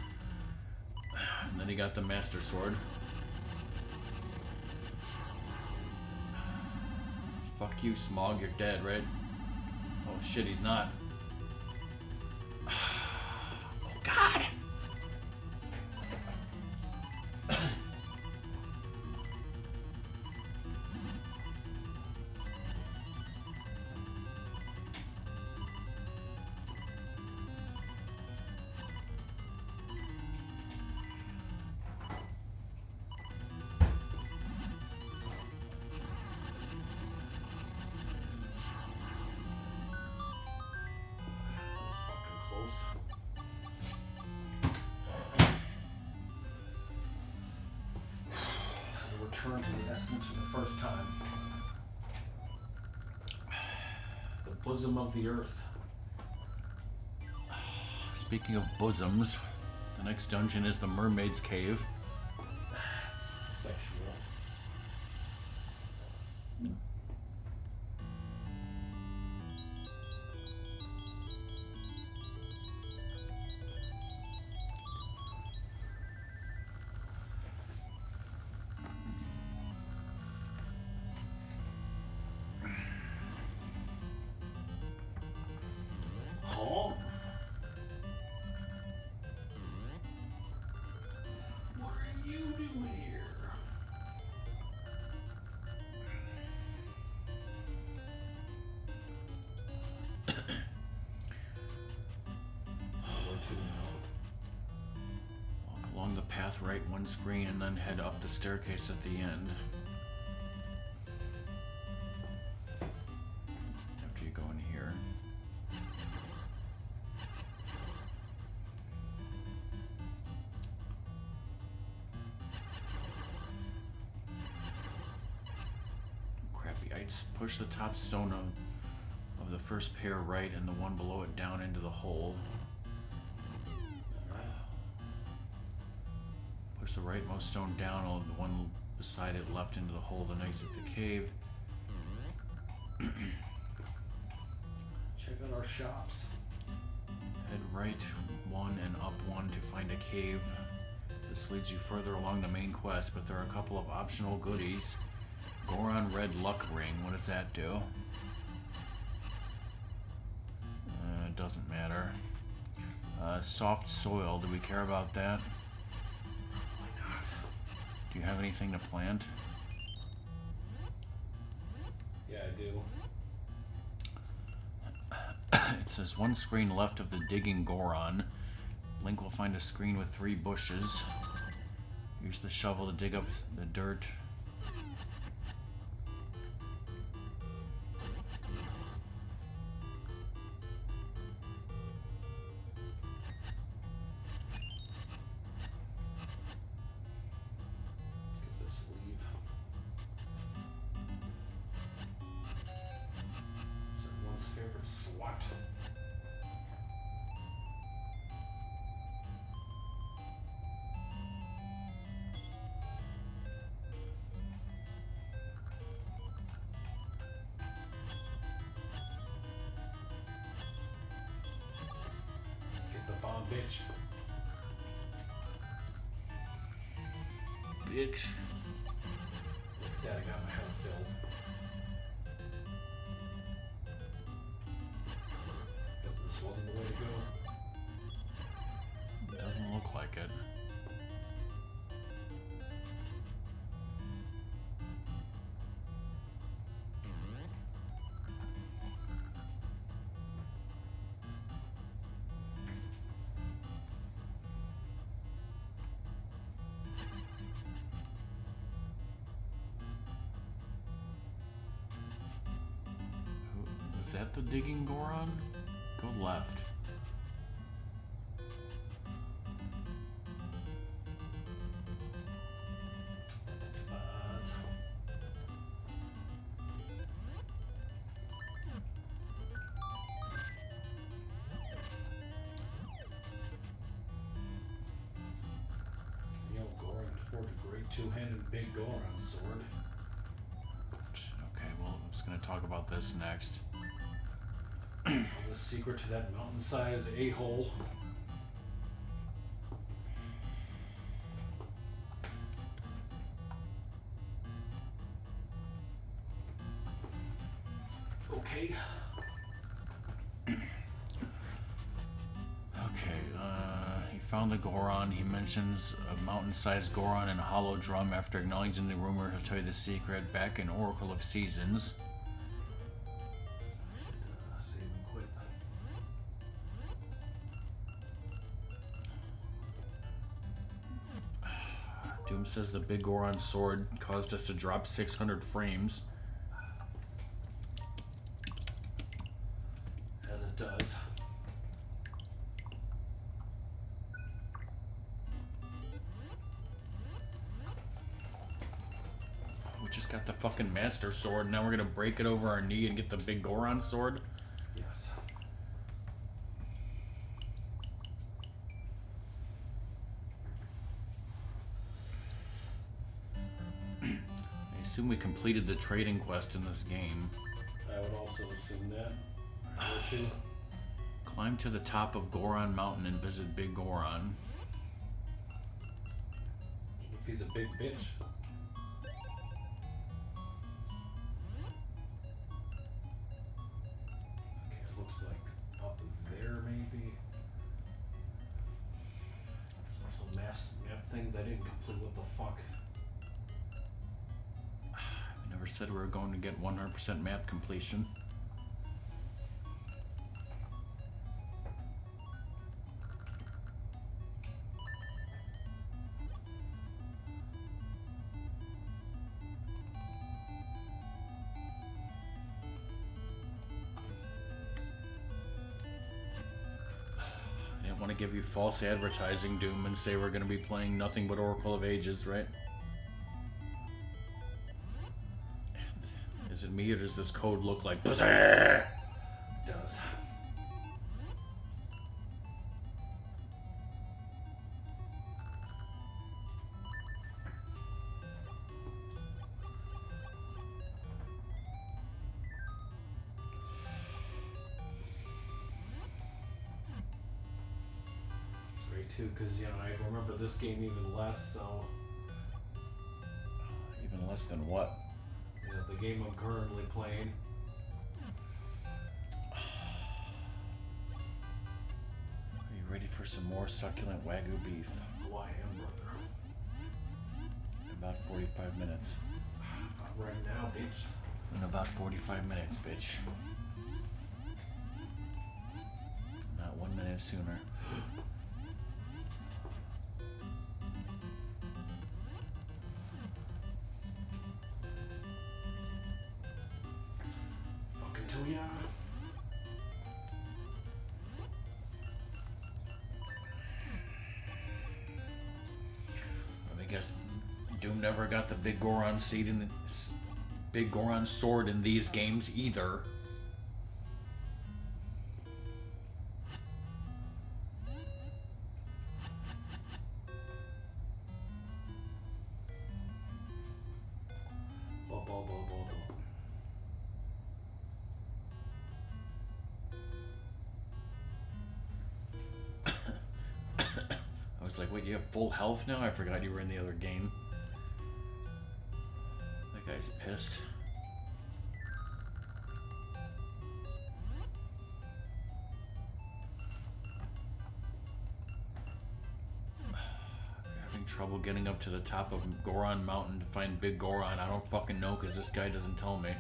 And then he got the Master Sword. Fuck you, Smog, you're dead, right? Oh shit, he's not. Oh god! Return to the essence for the first time. The bosom of the earth. Speaking of bosoms, the next dungeon is the Mermaid's Cave. That's sexual. Huh? What are you doing here? Where to now? Walk along the path right one screen and then head up the staircase at the end. After you go in here. Crappy. I'd push the top stone of the first pair right and the one below it down into the hole. Push the rightmost stone down, and the one beside it left into the hole, then exit the cave. Check out our shops. Head right one and up one to find a cave. This leads you further along the main quest, but there are a couple of optional goodies. Goron Red Luck Ring, what does that do? It doesn't matter. Soft Soil, do we care about that? Why not? Do you have anything to plant? Yeah, I do. It says one screen left of the Digging Goron. Link will find a screen with 3 bushes. Use the shovel to dig up the dirt. Guess I just leave. It's everyone's favorite SWAT. Get the bomb, bitch. Bitch. Look at that, I got my health filled. Guess this wasn't the way to go. Doesn't look like it. Was that the Digging Goron? Go left. Two-handed big Goron sword. Okay, well, I'm just gonna talk about this next. The secret to that mountain-sized a-hole. Okay. He found the Goron. He mentions a mountain-sized Goron and a hollow drum. After acknowledging the rumor, he'll tell you the secret. Back in Oracle of Seasons. Save and quit. Doom says the big Goron sword caused us to drop 600 frames. As it does. We just got the fucking Master Sword. Now we're gonna break it over our knee and get the big Goron sword? Yes. I assume we completed the trading quest in this game. I would also assume that. Or two. Climb to the top of Goron Mountain and visit Big Goron. If he's a big bitch. Okay, it looks like up there maybe. There's also map things I didn't complete. What the fuck? We never said we were going to get 100% map completion. Want to give you false advertising, Doom, and say we're going to be playing nothing but Oracle of Ages, right? Is it me or does this code look like It does. Too, because I remember this game even less. So even less than what? The game I'm currently playing. Are you ready for some more succulent Wagyu beef? Oh, I am, brother. In about 45 minutes. Right now, bitch. In about 45 minutes, bitch. Not 1 minute sooner. Yeah. I guess Doom never got the big Goron seed in the big Goron sword in these games either. I was like, wait, you have full health now? I forgot you were in the other game. That guy's pissed. Having trouble getting up to the top of Goron Mountain to find Big Goron. I don't fucking know because this guy doesn't tell me.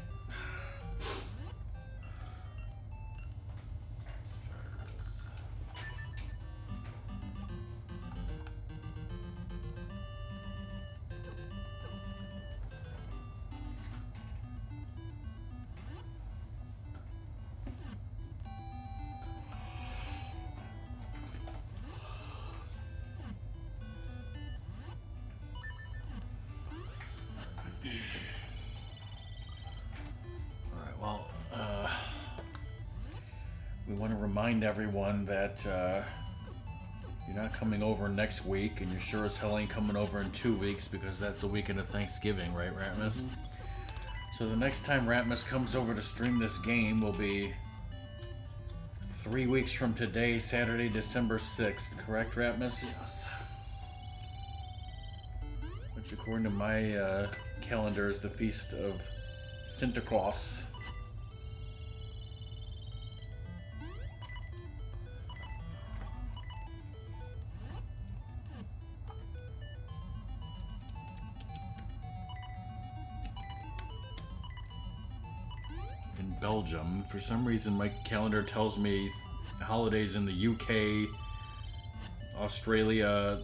want to remind everyone that you're not coming over next week, and you sure as hell ain't coming over in 2 weeks because that's the weekend of Thanksgiving, right, Ratmus? So the next time Ratmus comes over to stream this game will be 3 weeks from today, Saturday, December 6th, correct, Ratmus? Yes. Which, according to my calendar, is the feast of Santa Claus. In Belgium, for some reason, my calendar tells me holidays in the UK, Australia,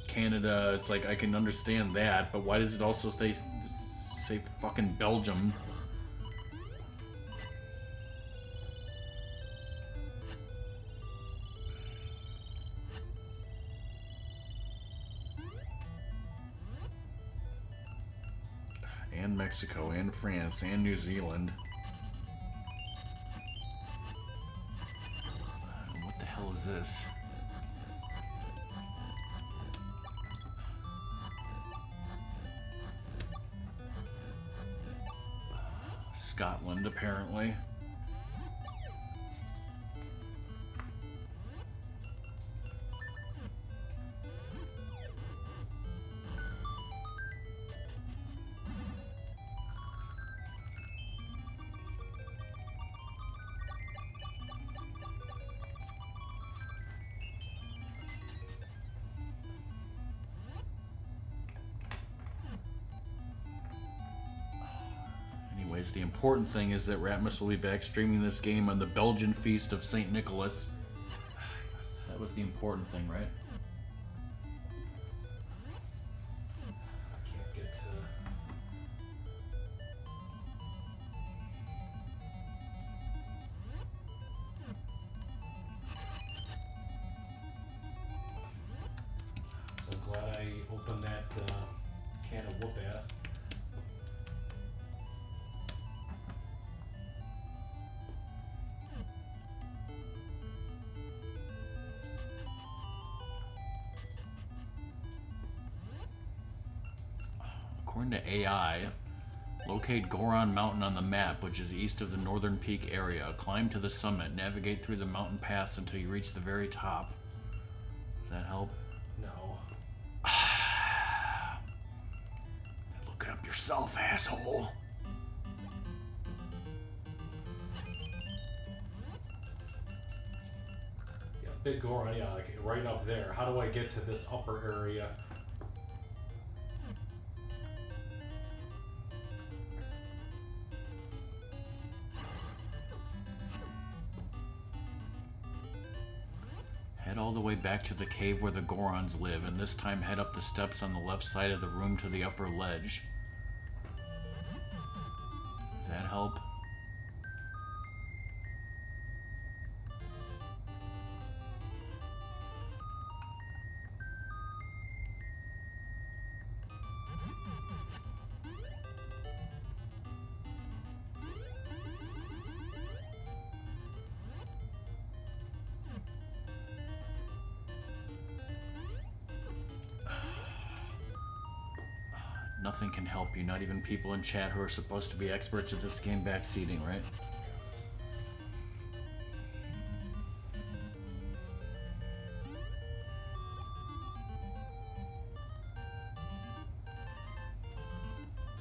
Canada. It's like I can understand that, but why does it also say fucking Belgium? And Mexico, and France, and New Zealand. What the hell is this? Scotland, apparently. Anyways, the important thing is that Ratmus will be back streaming this game on the Belgian feast of St. Nicholas. That was the important thing, right? I can't get to... So glad I opened that can of whoop ass. According to AI, locate Goron Mountain on the map, which is east of the Northern Peak area. Climb to the summit. Navigate through the mountain paths until you reach the very top. Does that help? No. Look it up yourself, asshole. Yeah, Big Goron, yeah, like right up there. How do I get to this upper area? Head all the way back to the cave where the Gorons live, and this time head up the steps on the left side of the room to the upper ledge. Does that help? Nothing can help you, not even people in chat who are supposed to be experts at this game backseating, right?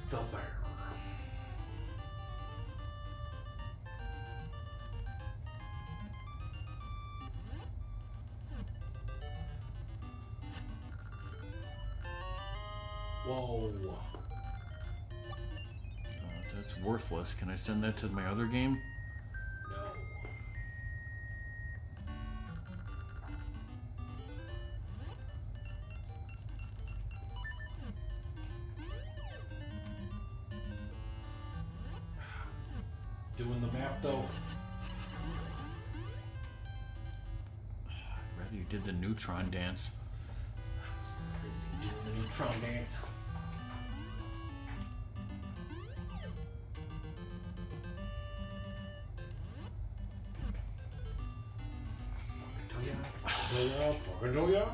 The bear. Whoa. That's worthless. Can I send that to my other game? No. Doing the map though. I'd rather you did the neutron dance. Crazy doing the neutron dance. Fucking do ya?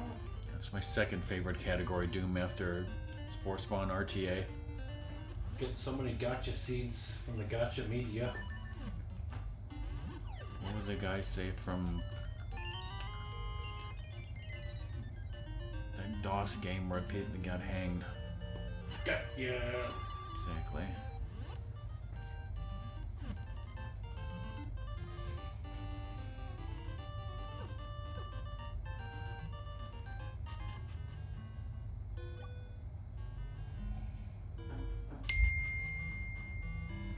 That's my second favorite category, Doom, after Sports Spawn RTA. Get so many gotcha seeds from the gotcha media. What would the guy say from that DOS game where Peyton got hanged? Yeah. Exactly.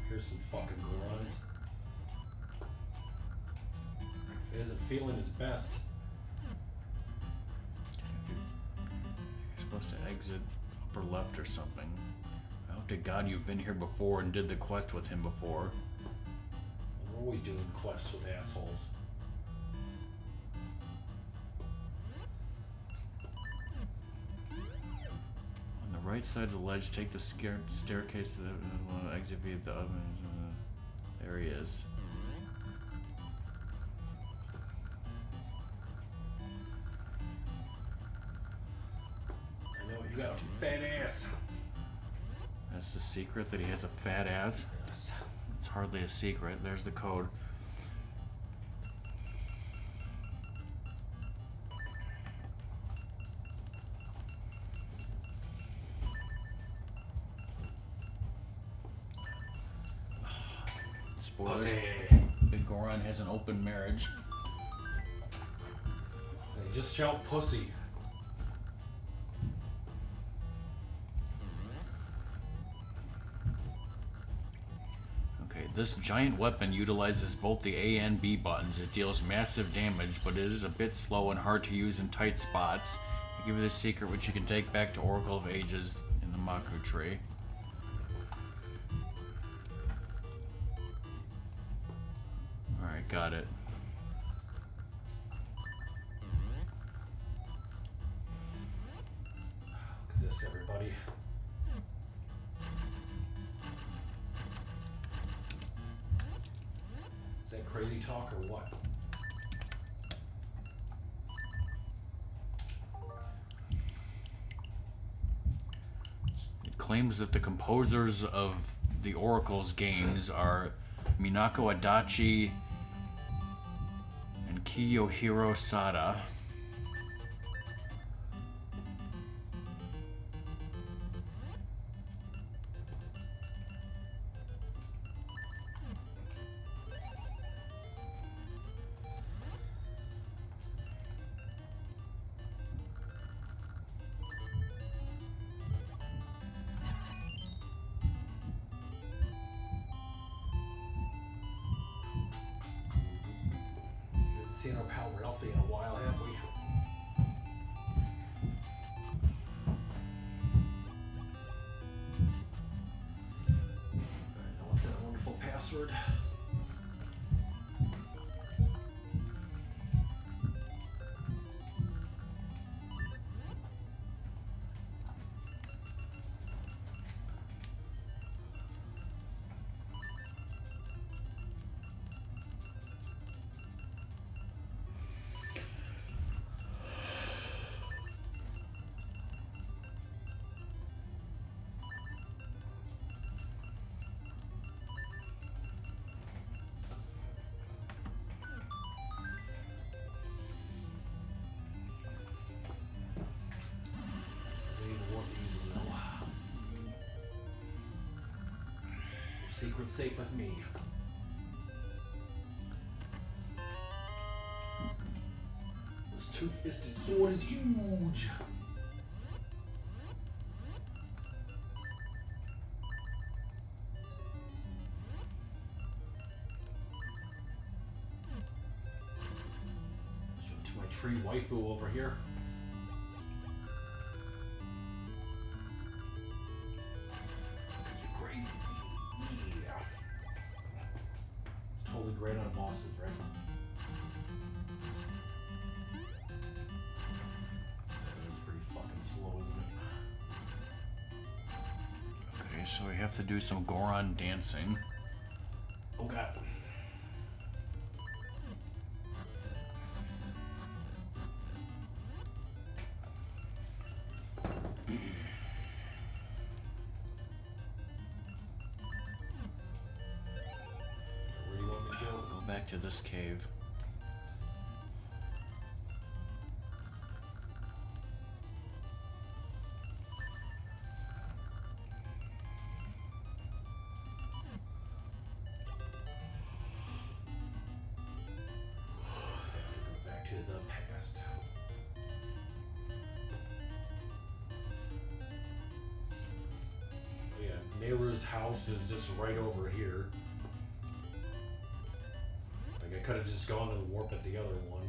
Here's some fucking Gorons. He isn't feeling his best. You're supposed to exit upper left or something. I hope to God you've been here before and did the quest with him before. We're always doing quests with assholes. On the right side of the ledge, take the staircase to the exit via the oven. There he is. I know, you got a fat ass. That's the secret, that he has a fat ass. Yes. It's hardly a secret. There's the code. Spoilers. Big Goron has an open marriage. They just shout pussy. Okay, this giant weapon utilizes both the A and B buttons. It deals massive damage, but it is a bit slow and hard to use in tight spots. I give you the secret, which you can take back to Oracle of Ages in the Maku tree. Alright, got it. Look at this, everybody. Is that crazy talk or what? It claims that the composers of the Oracle's games are Minako Adachi and Kiyohiro Sada. Seen our pal Ralphie in a while, have we? Alright, now what's that wonderful password? Secret safe with me. This two-fisted sword is huge. Show it to my tree waifu over here. Great on bosses, right? That's pretty fucking slow, isn't it? Okay, so we have to do some Goron dancing. Oh god. back to this cave. Back to the past. Oh yeah, neighbor's house is just right over here. Like I could have just gone to the warp at the other one.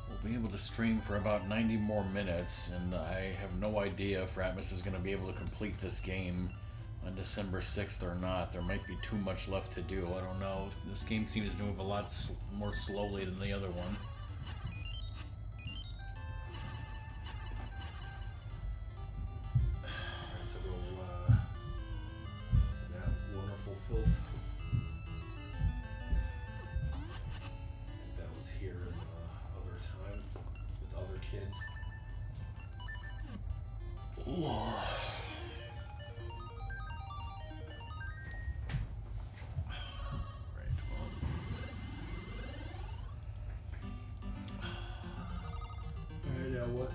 We'll be able to stream for about 90 more minutes, and I have no idea if Ratmus is going to be able to complete this game on December 6th or not. There might be too much left to do. I don't know. This game seems to move a lot more slowly than the other one. Alright, so we'll that wonderful filth. That was here in the other time with other kids. Ooh. What?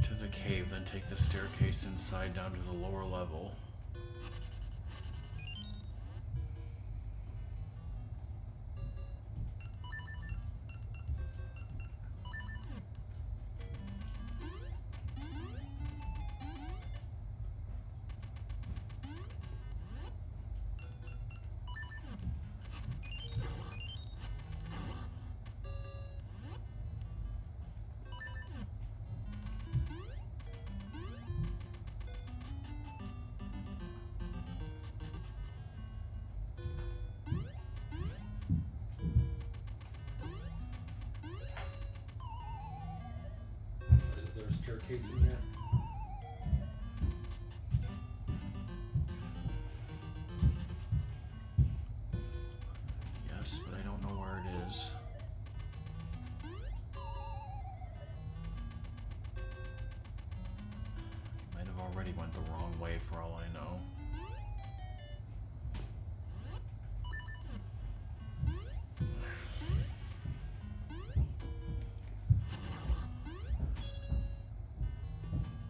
To the cave, then take the staircase inside down to the lower level. Is there a staircase in here? Yes, but I don't know where it is. Might have already went the wrong way for all I know.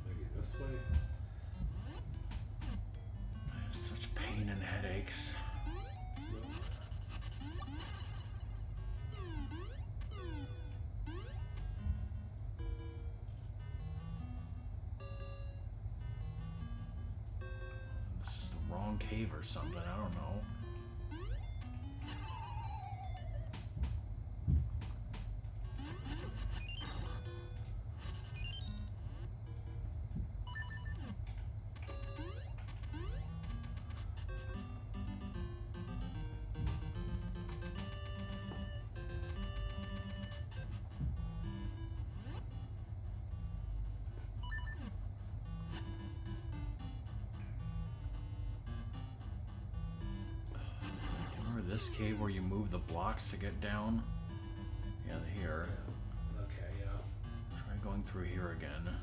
Maybe this way? I have such pain and headaches. This is the wrong cave or something, I don't know. Remember this cave where you move the blocks to get down? Yeah, here. Okay, yeah. Try going through here again.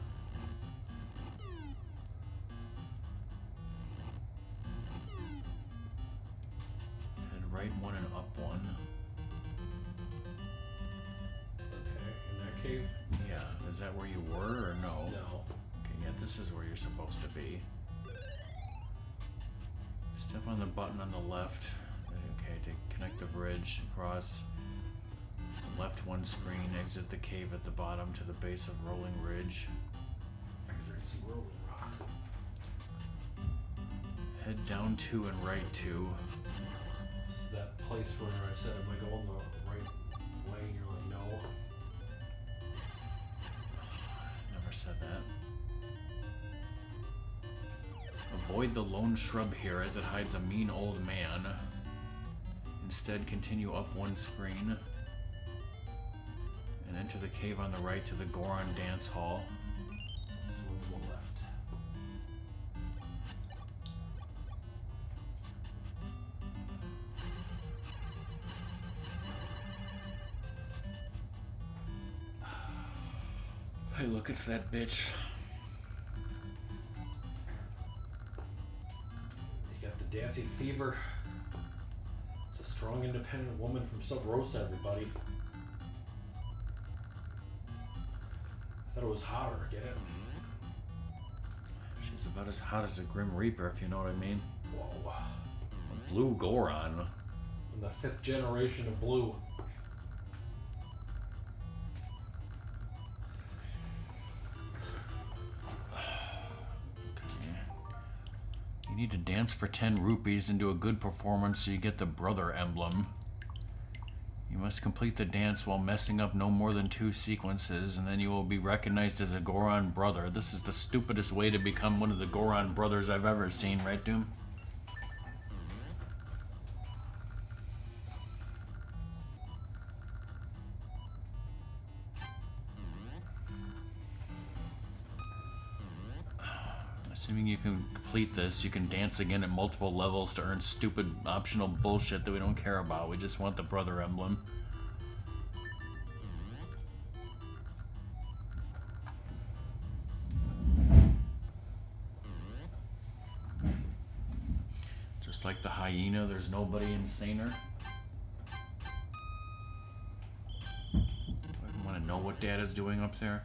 Head right one and up one. Okay, in that cave? Yeah, is that where you were or no? No. Okay, yeah, this is where you're supposed to be. Step on the button on the left. Okay, to connect the bridge across. Left one screen, exit the cave at the bottom to the base of Rolling Ridge. There's some rolling rock. Head down 2 and right 2. This is that place where I said, am I going the right way? And you're like, no. Never said that. Avoid the lone shrub here as it hides a mean old man. Instead, continue up one screen and enter the cave on the right to the Goron Dance Hall. This one's on the left. Hey, look, it's that bitch. You got the dancing fever. It's a strong, independent woman from Sub Rosa, everybody. I thought it was hotter, get it? She's about as hot as a Grim Reaper, if you know what I mean. Whoa. A blue Goron. I'm the 5th generation of blue. You need to dance for 10 rupees and do a good performance so you get the brother emblem. You must complete the dance while messing up no more than 2 sequences, and then you will be recognized as a Goron brother. This is the stupidest way to become one of the Goron brothers I've ever seen, right, Doom? Assuming you can complete this, you can dance again at multiple levels to earn stupid optional bullshit that we don't care about. We just want the brother emblem. Just like the hyena, there's nobody insaner. I want to know what Dad is doing up there.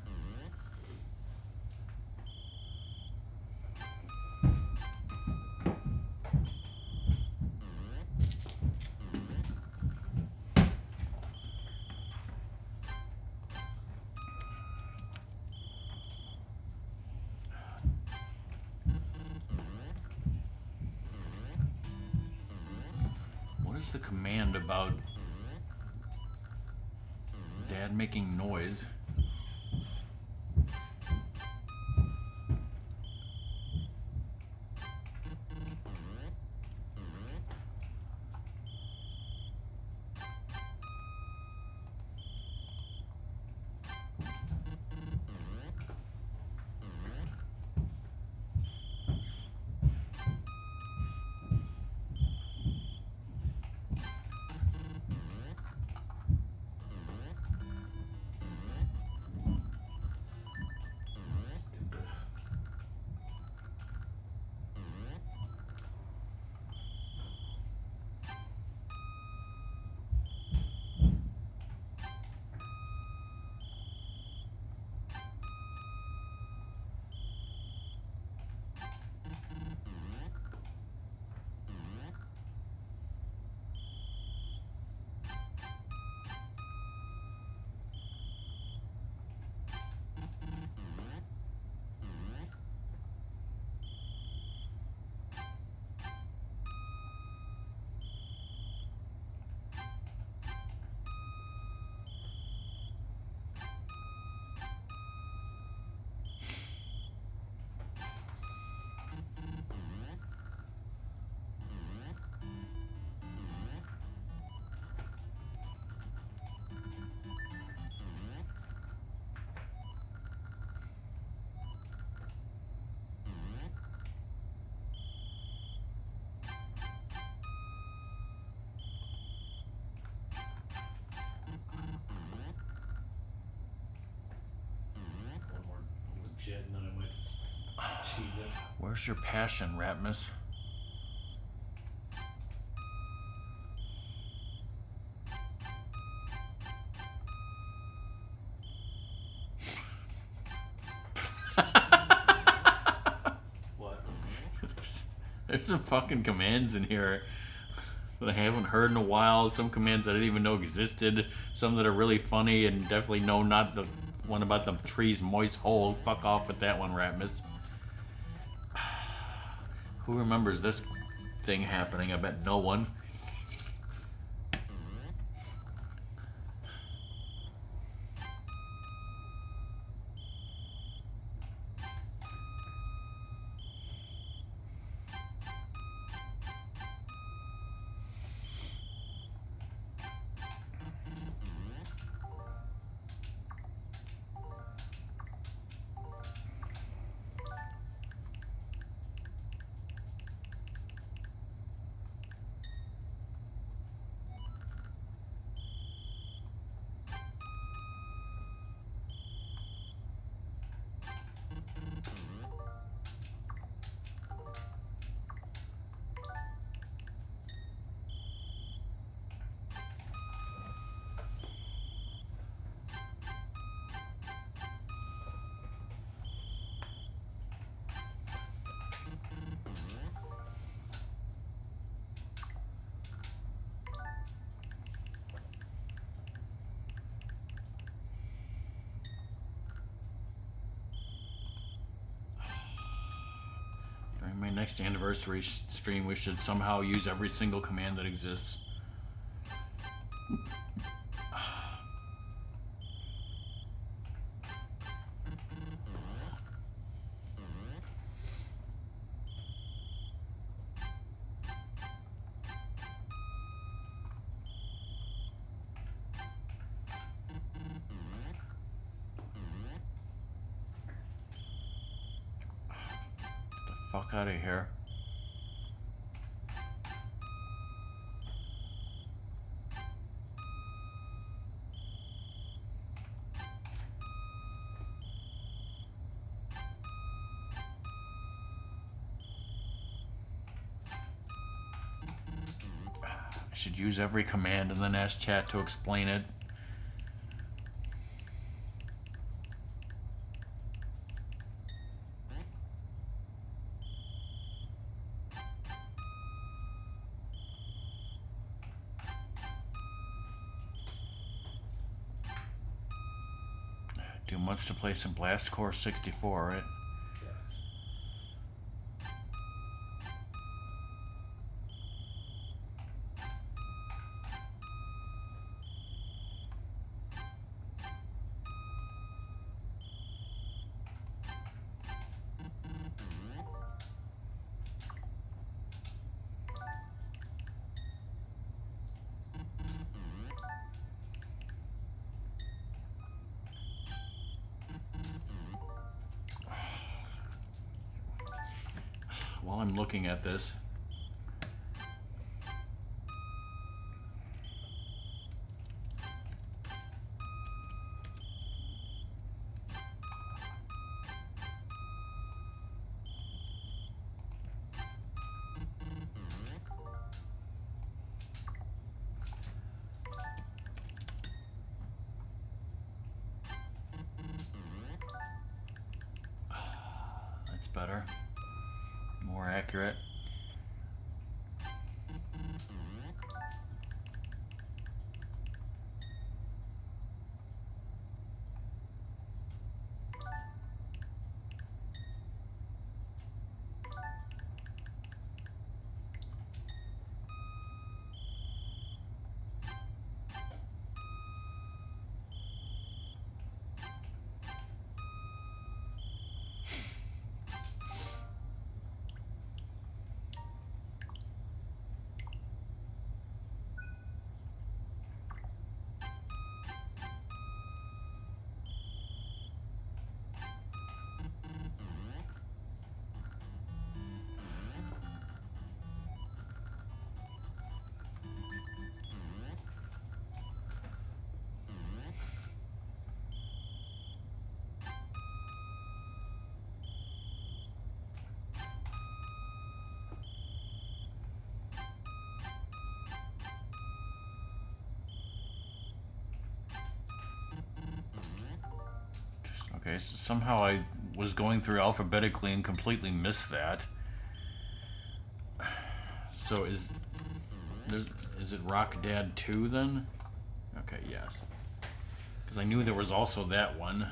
What is the command about Dad making noise? Legit, and then I might just cheese it. Where's your passion, Ratmus? What? There's some fucking commands in here that I haven't heard in a while. Some commands I didn't even know existed. Some that are really funny and definitely no, not the one about the tree's moist hole. Fuck off with that one, Ratmus. Who remembers this thing happening? I bet no one. next anniversary stream, we should somehow use every single command that exists. Fuck out of here. I should use every command and then ask chat to explain it. Do much to play some Blast Core 64, right? While I'm looking at this, that's better, more accurate. Okay, so somehow I was going through alphabetically and completely missed that. So is it Rock Dad 2 then? Okay, yes. Because I knew there was also that one.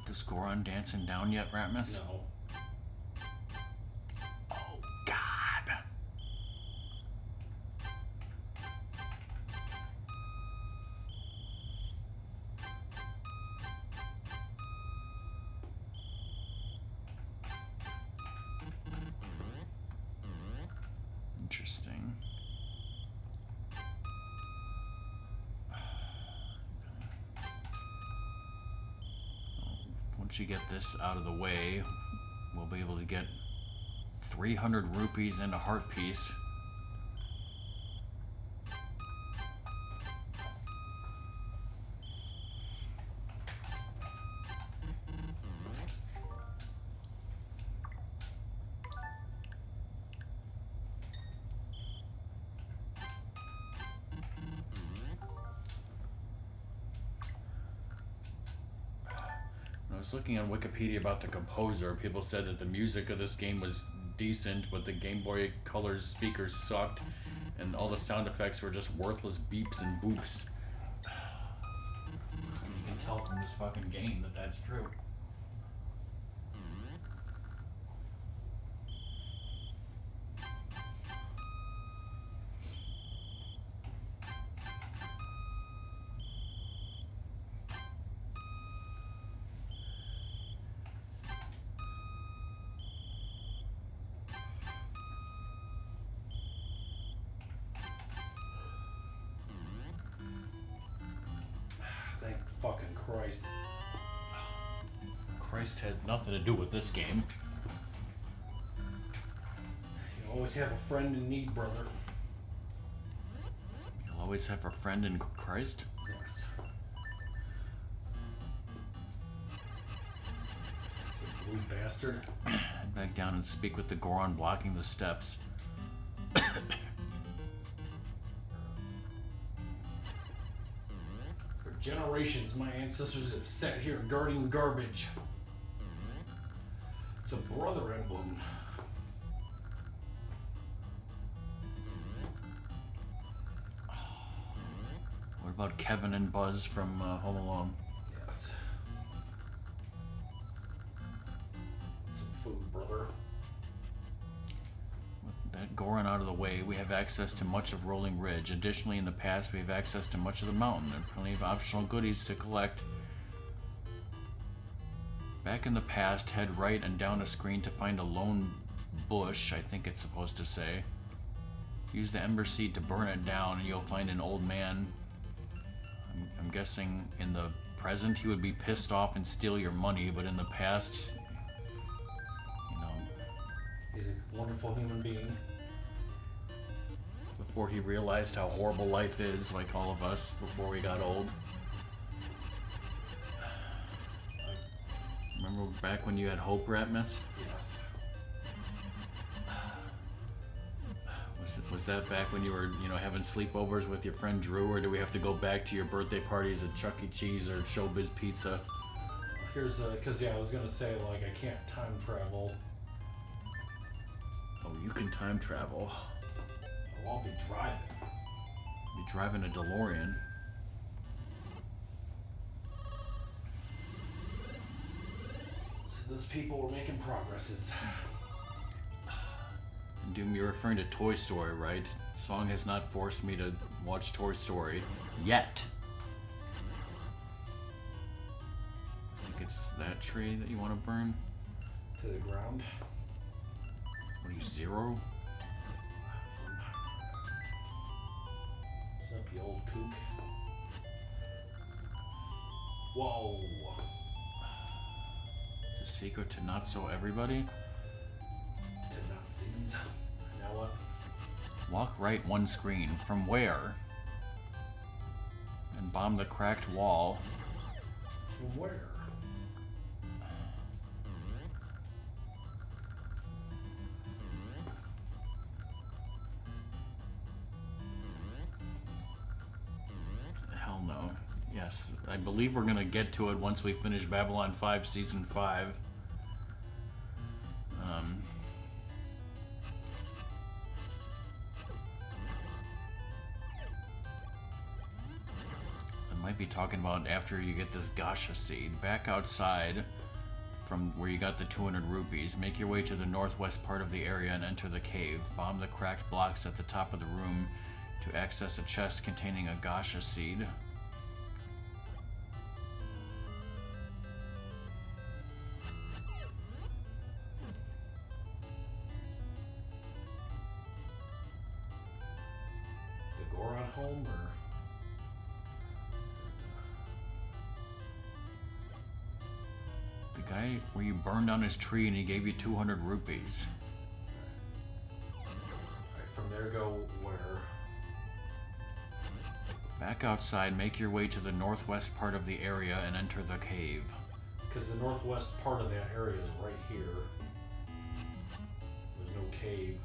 The score on Dancing Down yet, Ratmus? No. Oh, God. Interesting. Once you get this out of the way, we'll be able to get 300 rupees and a heart piece. was looking on Wikipedia about the composer. People said that the music of this game was decent, but the Game Boy Color's speakers sucked, and all the sound effects were just worthless beeps and boops. You can tell from this fucking game that that's true. Thank fucking Christ. Christ had nothing to do with this game. You always have a friend in need, brother. You'll always have a friend in Christ? Yes. You blue bastard. Head back down and speak with the Goron blocking the steps. For generations, my ancestors have sat here guarding garbage. It's a brother emblem. What about Kevin and Buzz from Home Alone? Yes. Some food, brother. With that Goron out of the way, we have access to much of Rolling Ridge. Additionally, in the past, we have access to much of the mountain. There are plenty of optional goodies to collect. Back in the past, head right and down a screen to find a lone bush, I think it's supposed to say. Use the ember seed to burn it down and you'll find an old man. I'm guessing in the present he would be pissed off and steal your money, but in the past, you know, He's a wonderful human being. before he realized how horrible life is, like all of us, before we got old. Remember back when you had hope, Ratmus? Yes. Was that back when you were, having sleepovers with your friend Drew, or do we have to go back to your birthday parties at Chuck E. Cheese or Showbiz Pizza? Here's because I was gonna say like I can't time travel. Oh, you can time travel. Oh, I'll be driving. Be driving a DeLorean. So those people were making progresses. And Doom, you're referring to Toy Story, right? The song has not forced me to watch Toy Story yet. I think it's that tree that you want to burn. To the ground. What are you, 0? Is that the old kook? Whoa. It's a secret to not so everybody. To Nazis. Now what? Walk right one screen. From where? And bomb the cracked wall. From where? Hell no. Yes, I believe we're gonna get to it once we finish Babylon 5 Season 5. I might be talking about after you get this Gasha seed. Back outside from where you got the 200 rupees, make your way to the northwest part of the area and enter the cave. Bomb the cracked blocks at the top of the room to access a chest containing a Gasha seed. The Goron home or? The guy where you burned down his tree and he gave you 200 rupees. Alright, from there go where? Back outside, make your way to the northwest part of the area and enter the cave. Because the northwest part of that area is right here. There's no cave.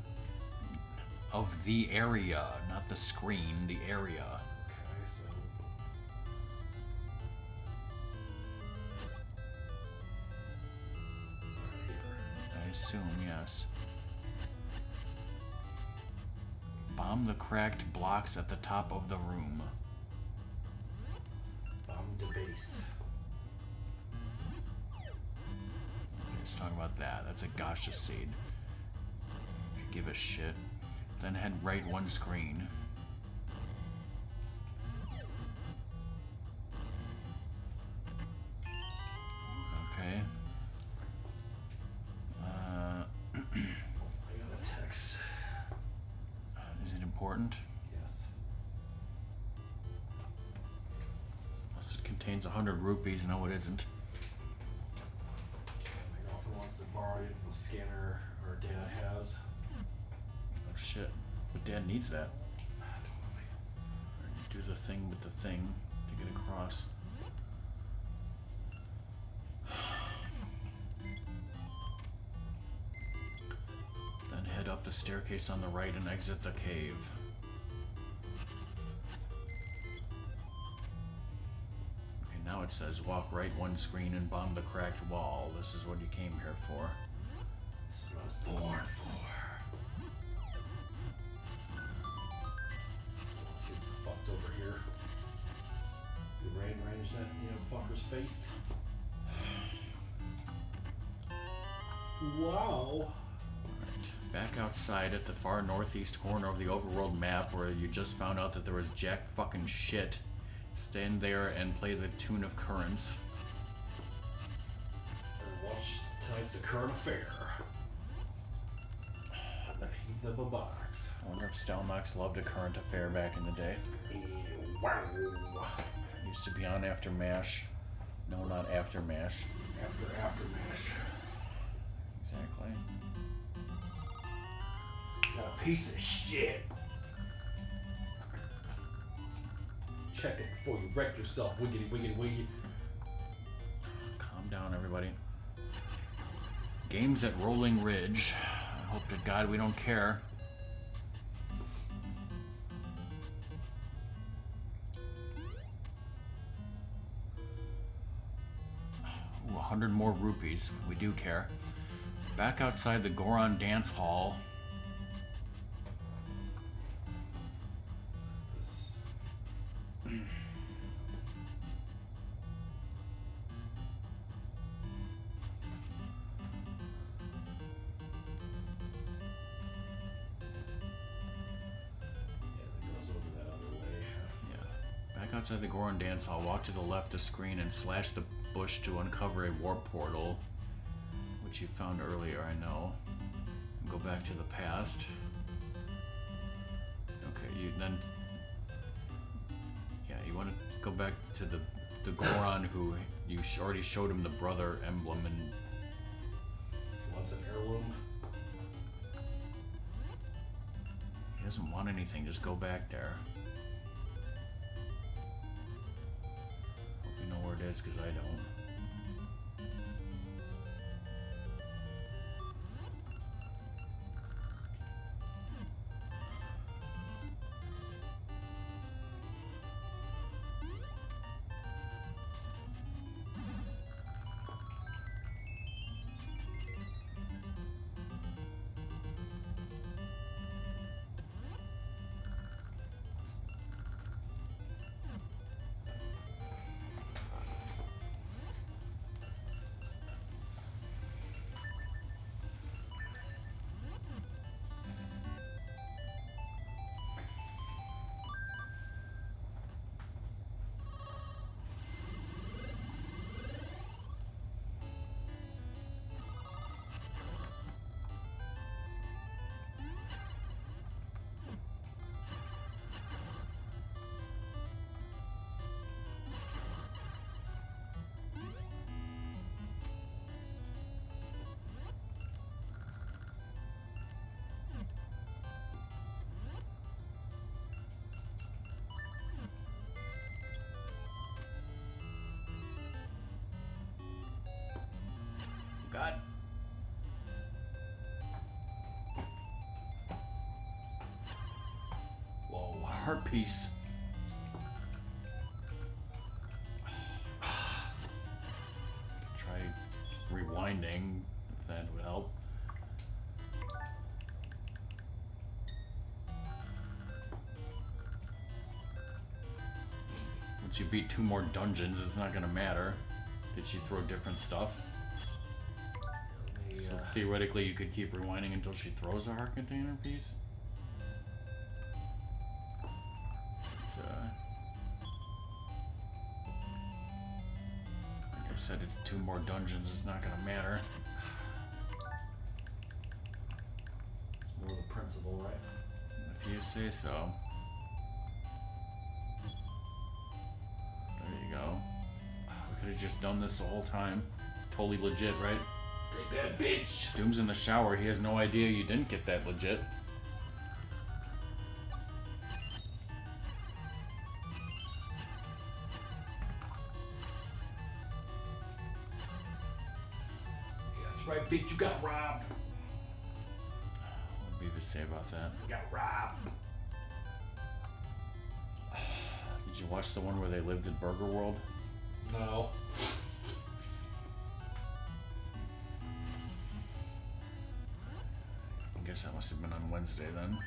Of the area, not the screen, the area. Okay, so ass. Bomb the cracked blocks at the top of the room. Bomb the base. Let's talk about that. That's a Gasha seed. If you give a shit. Then head right one screen. Okay. I got a text. Is it important? Yes. Unless it contains 100 rupees. No, it isn't. My girlfriend wants to borrow the scanner our dad has. Oh shit. But Dad needs that. Do the thing with the thing to get across. Then head up the staircase on the right and exit the cave. Okay, now it says walk right one screen and bomb the cracked wall. This is what you came here for. This is what I was born for. So let's see what the fuck's over here. The rain range that, fucker's face. Wow. Right. Back outside at the far northeast corner of the overworld map where you just found out that there was jack fucking shit. Stand there and play the tune of Currents. Or watch tonight's A Current Affair. The box. I wonder if Stelmax loved A Current Affair back in the day. Wow. Used to be on after MASH. No, not after MASH. After mash. Exactly. Got a piece of shit. Check it before you wreck yourself. Wiggity, wiggity, wiggity. Calm down, everybody. Games at Rolling Ridge. I hope to God we don't care. Ooh, 100 more rupees. We do care. Back outside the Goron Dance Hall. Outside the Goron Dance Hall, walk to the left of screen and slash the bush to uncover a warp portal, which you found earlier, I know. And go back to the past. Okay, you then... Yeah, you want to go back to the Goron who you already showed him the brother emblem and... Wants an heirloom? He doesn't want anything, just go back there. Know where it is because I don't. God. Whoa, heart piece. Try rewinding, if that would help. Once you beat 2 more dungeons, it's not gonna matter. Did she throw different stuff? So theoretically, you could keep rewinding until she throws a heart container piece. Like I said, it's 2 more dungeons. It's not gonna matter. It's more the principle, right? If you say so. There you go. We could have just done this the whole time. Totally legit, right? Take that, bitch! Doom's in the shower. He has no idea you didn't get that legit. Yeah, that's right, bitch. You got robbed. What would Beavis say about that? You got robbed. Did you watch the one where they lived in Burger World? No. I guess that must have been on Wednesday then.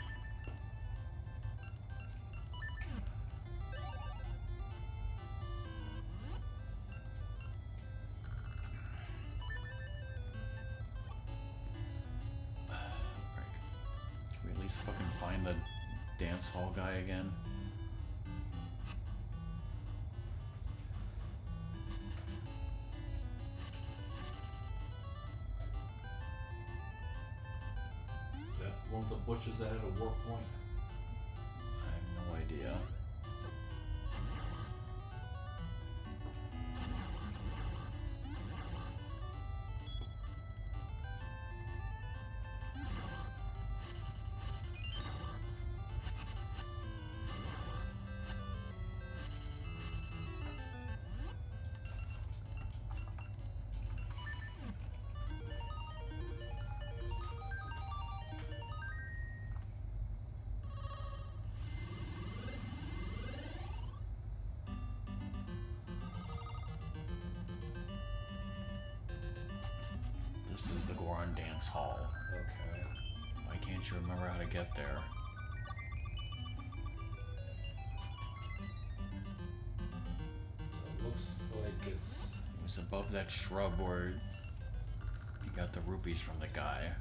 Can we at least fucking find the dance hall guy again? One of the bushes that had a warp point. I have no idea. This is the Goron Dance Hall. Okay. Why can't you remember how to get there? So it looks like it's... It was above that shrub where you got the rupees from the guy.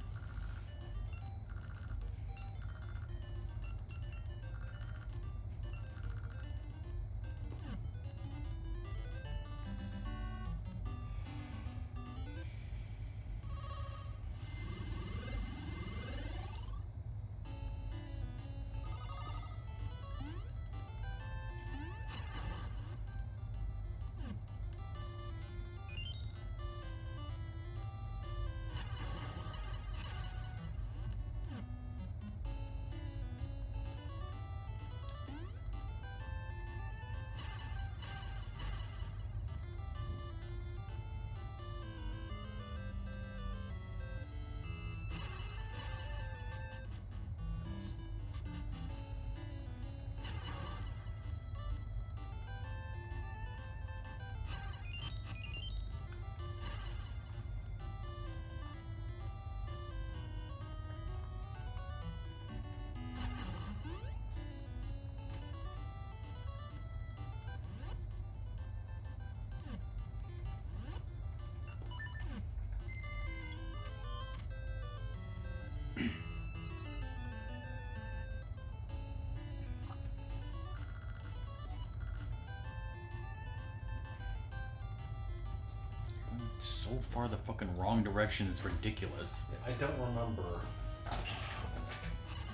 So far the fucking wrong direction, it's ridiculous. I don't remember.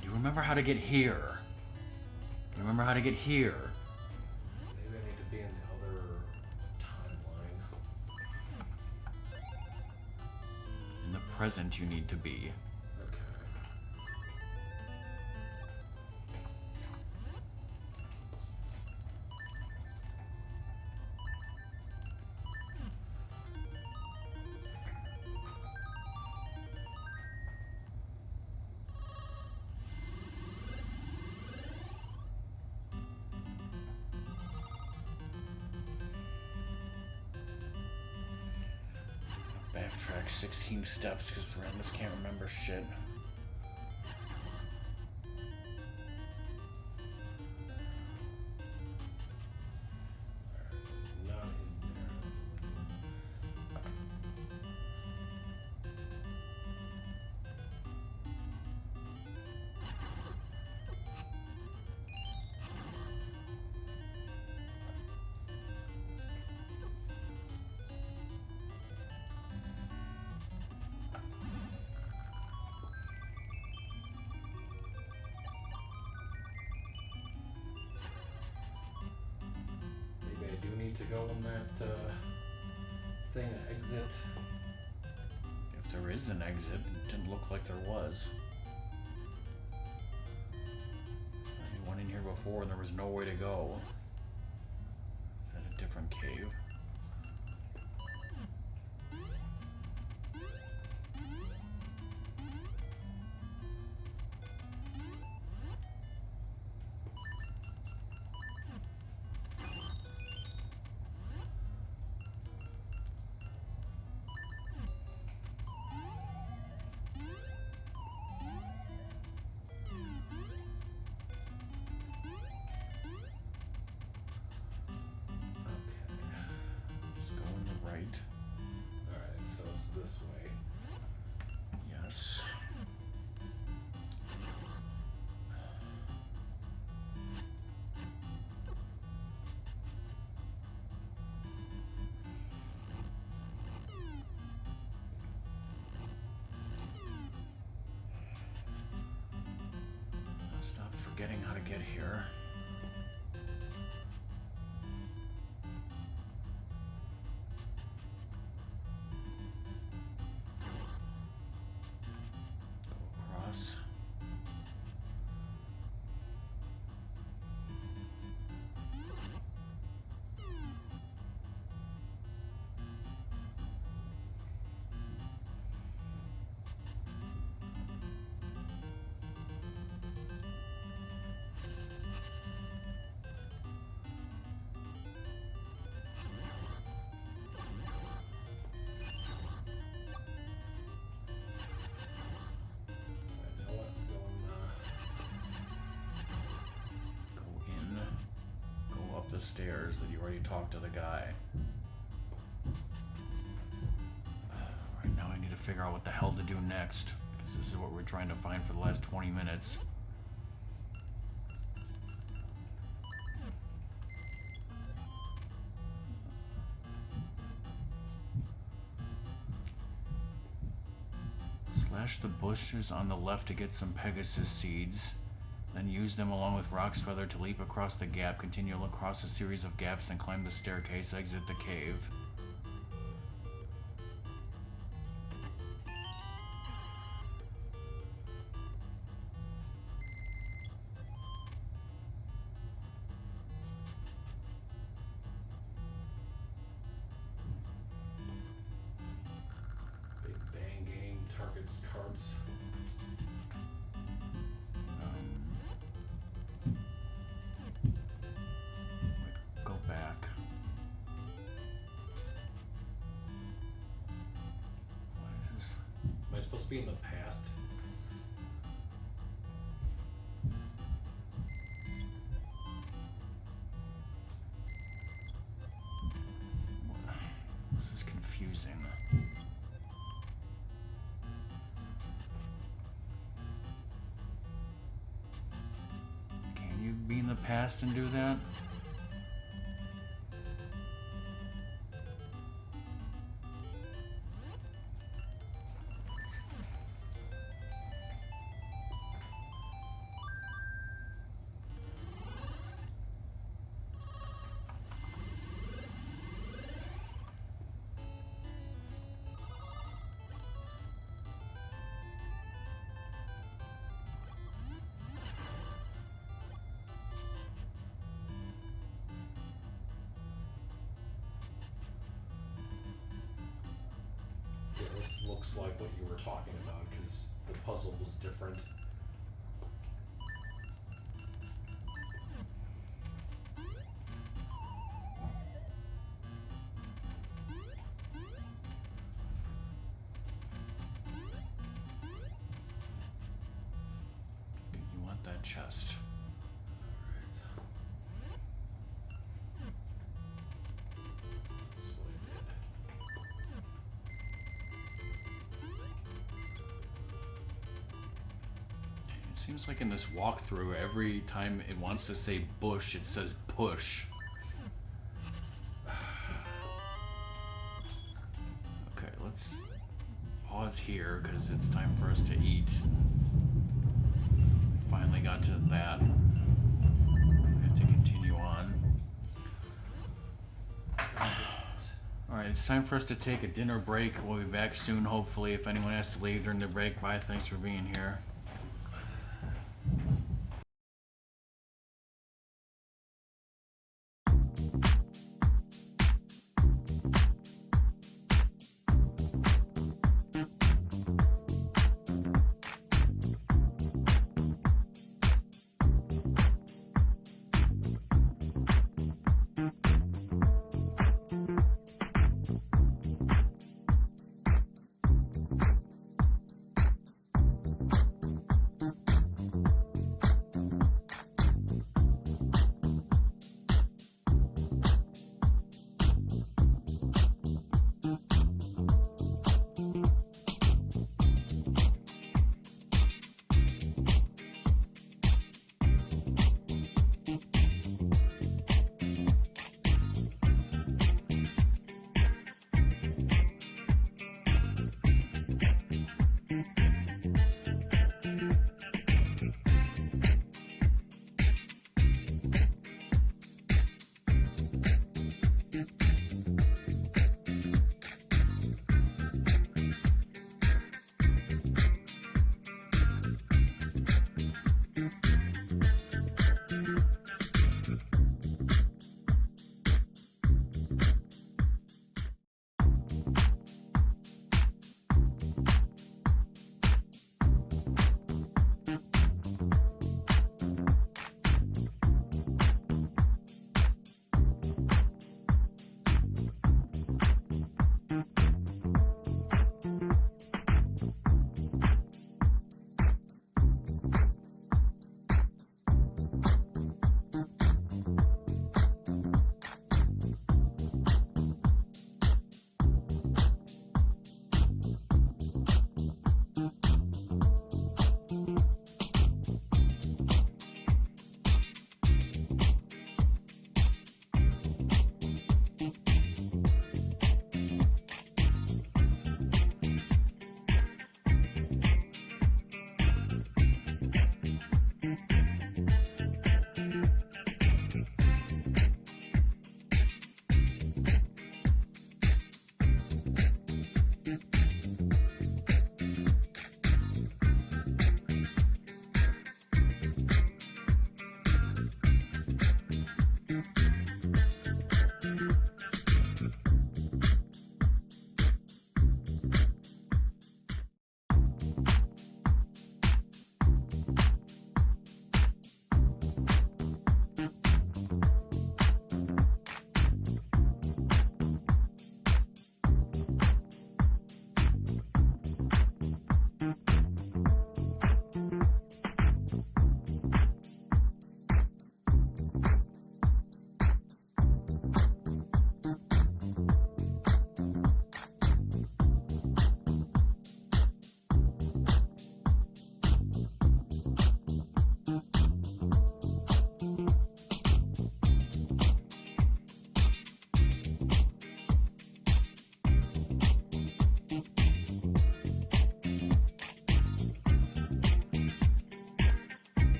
Do you remember how to get here? Do you remember how to get here? Maybe I need to be in the other timeline. In the present you need to be. Okay. Backtrack 16 steps because Ratmus can't remember shit. that thing an exit? If there is an exit, it didn't look like there was. I went in here before and there was no way to go. Is that a different cave? Yes. I'll stop forgetting how to get here. The stairs that you already talked to the guy. Right now I need to figure out what the hell to do next, because this is what we're trying to find for the last 20 minutes. Slash the bushes on the left to get some Pegasus seeds. Then use them along with Rock's Feather to leap across the gap, continue across a series of gaps, and climb the staircase, exit the cave. Big Bang game targets carts. Be in the past. This is confusing. Can you be in the past and do that? This looks like what you were talking about because the puzzle was different. Okay, you want that chest. Seems like in this walkthrough, every time it wants to say bush, it says push. Okay, let's pause here because it's time for us to eat. Finally got to that. We have to continue on. it's time for us to take a dinner break. We'll be back soon, hopefully. If anyone has to leave during the break, bye. Thanks for being here.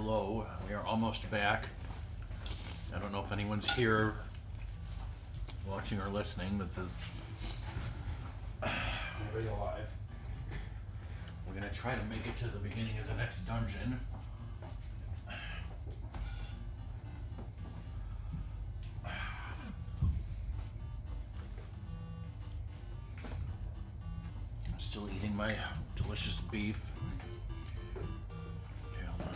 Hello, we are almost back. I don't know if anyone's here watching or listening, but Nobody alive. we're gonna try to make it to the beginning of the next dungeon. I'm still eating my delicious beef. Okay, hold on.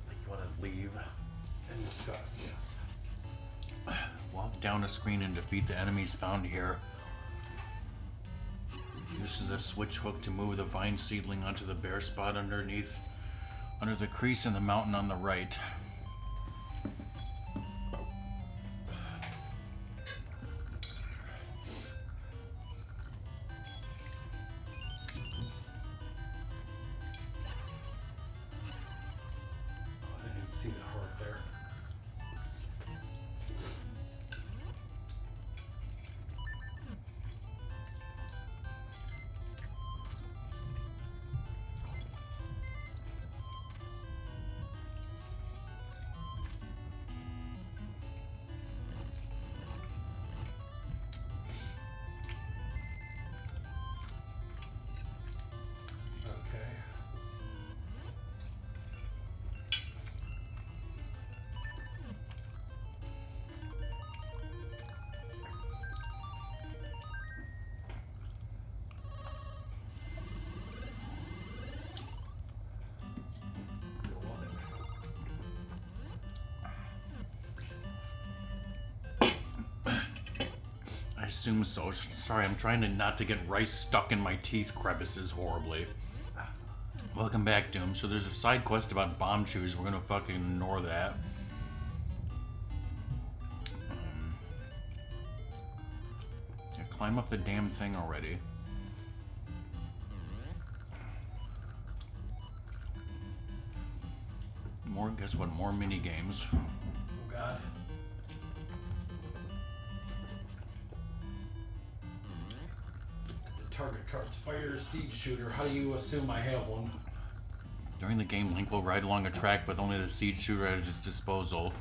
You want to leave? And discuss, yes. Walk down a screen and defeat the enemies found here. Use the switch hook to move the vine seedling onto the bare spot under the crease in the mountain on the right. I didn't see the heart there. Okay. I assume so. Sorry, I'm trying to not to get rice stuck in my teeth crevices horribly. Welcome back, Doom. So there's a side quest about bomb chews. We're gonna fucking ignore that. Yeah, climb up the damn thing already. Guess what? More mini games. Oh God. The target cards fire siege shooter. How do you assume I have one? During the game, Link will ride along a track with only the siege shooter at his disposal.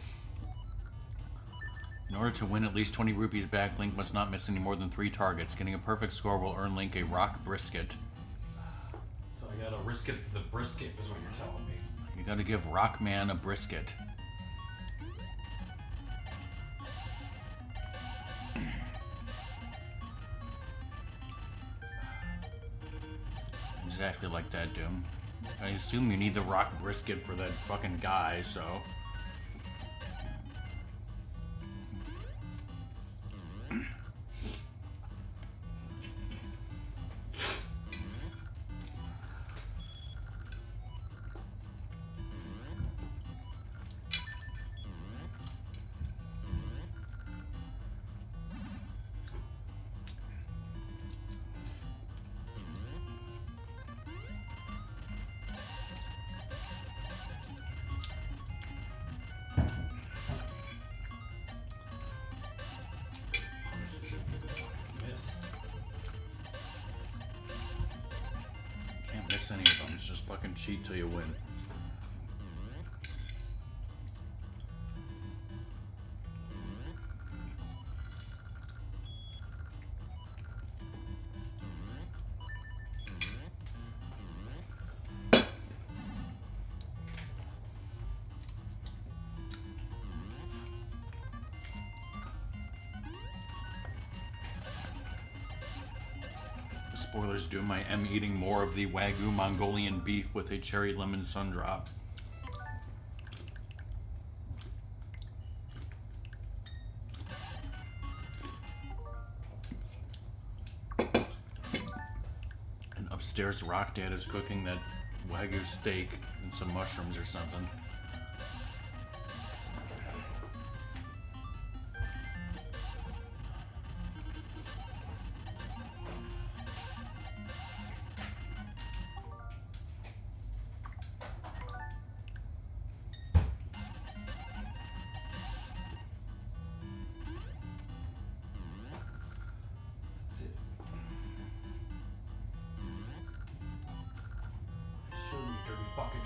In order to win at least 20 rupees back, Link must not miss any more than 3 targets. Getting a perfect score will earn Link a rock brisket. So I gotta risk it for the brisket, is what you're telling me. You gotta give RockMan a brisket. Exactly like that, Doom. I assume you need the rock brisket for that fucking guy, so... Can't miss any of them. It's just fucking cheat till you win. Spoilers, Doom. I am eating more of the Wagyu Mongolian beef with a cherry lemon sundrop. And upstairs, Rock Dad is cooking that Wagyu steak and some mushrooms or something.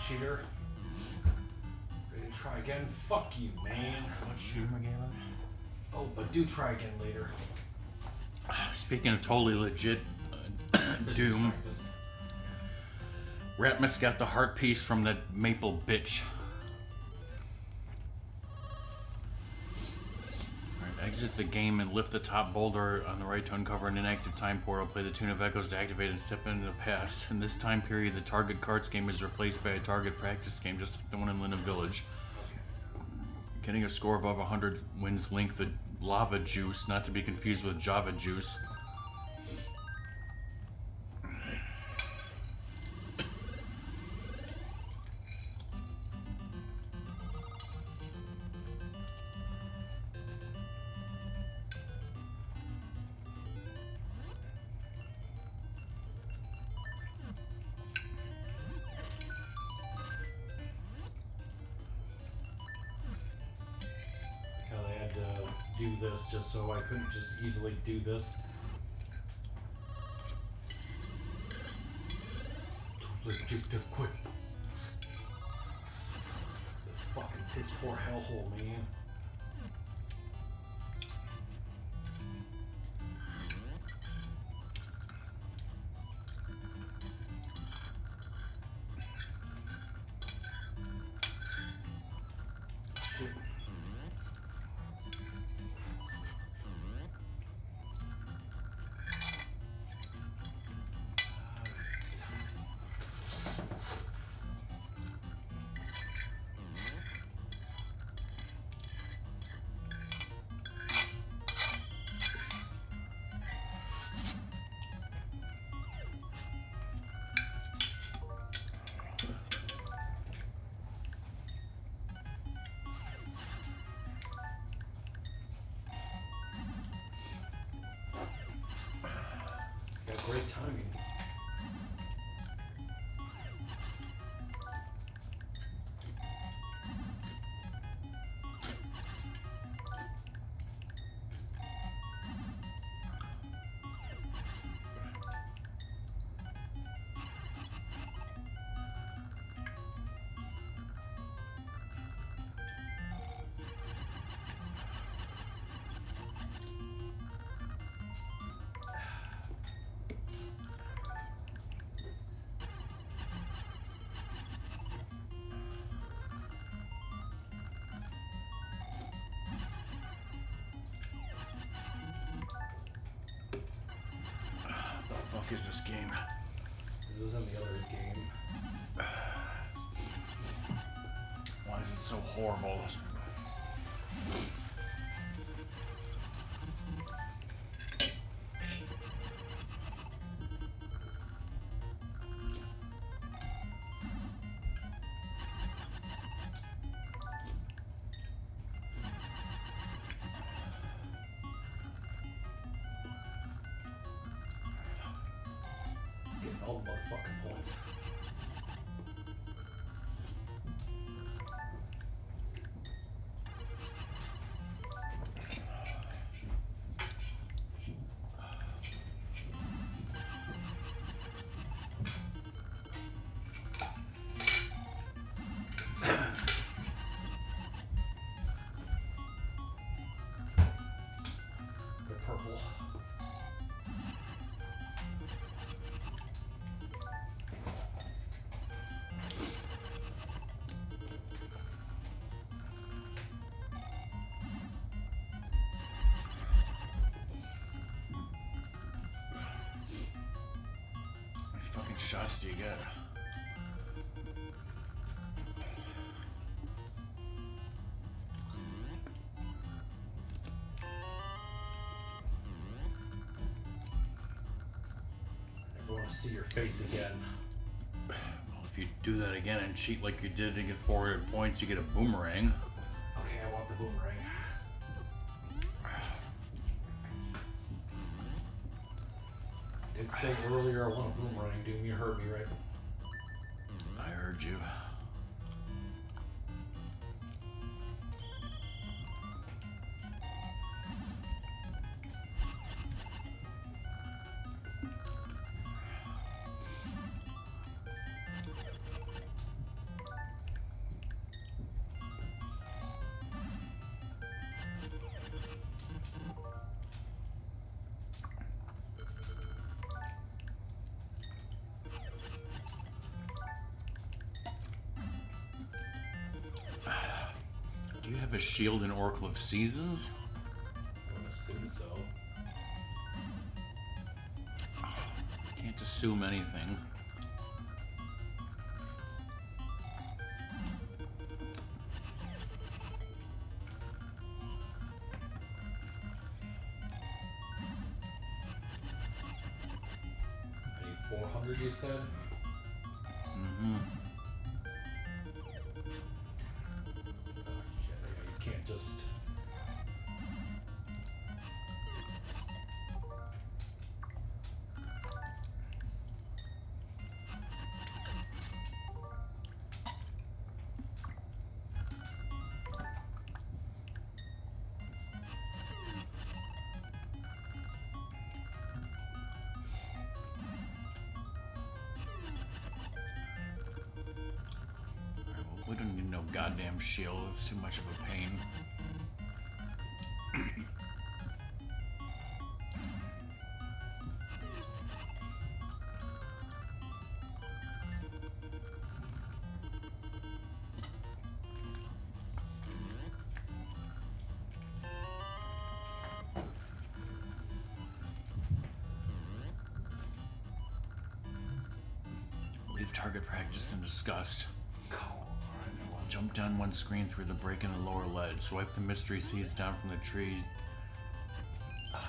cheater. Ready to try again? Fuck you, man. What shooter am I giving? Oh, but do try again later. Speaking of totally legit Doom, Ratmus got the heart piece from that maple bitch. Alright, exit the game and lift the top boulder on the right to uncover an inactive time portal. Play the Tune of Echoes to activate and step into the past. In this time period, the target cards game is replaced by a target practice game, just like the one in Linden Village. Getting a score above 100 wins Link the Lava Juice, not to be confused with Java Juice. Do this just so I couldn't just easily do this. Legit to quit. This fucking piss poor hellhole, man. Great timing. What is this game? It was in the other game. Why is it so horrible? All the motherfucking points. They're purple. Shots do you get? I want to see your face again. Well, if you do that again and cheat like you did to get 400 points, you get a boomerang. Okay, I want the boomerang. I did say earlier I want a boomerang, Doom. You heard me, right? I heard you. Do you have a shield in Oracle of Seasons? I would assume so. Can't assume anything. Any 400 you said? Mm-hmm. You can't just... We don't need no goddamn shield. It's too much of a pain. Leave target practice in disgust. Jump down one screen through the break in the lower ledge. Swipe the mystery seeds down from the tree. Now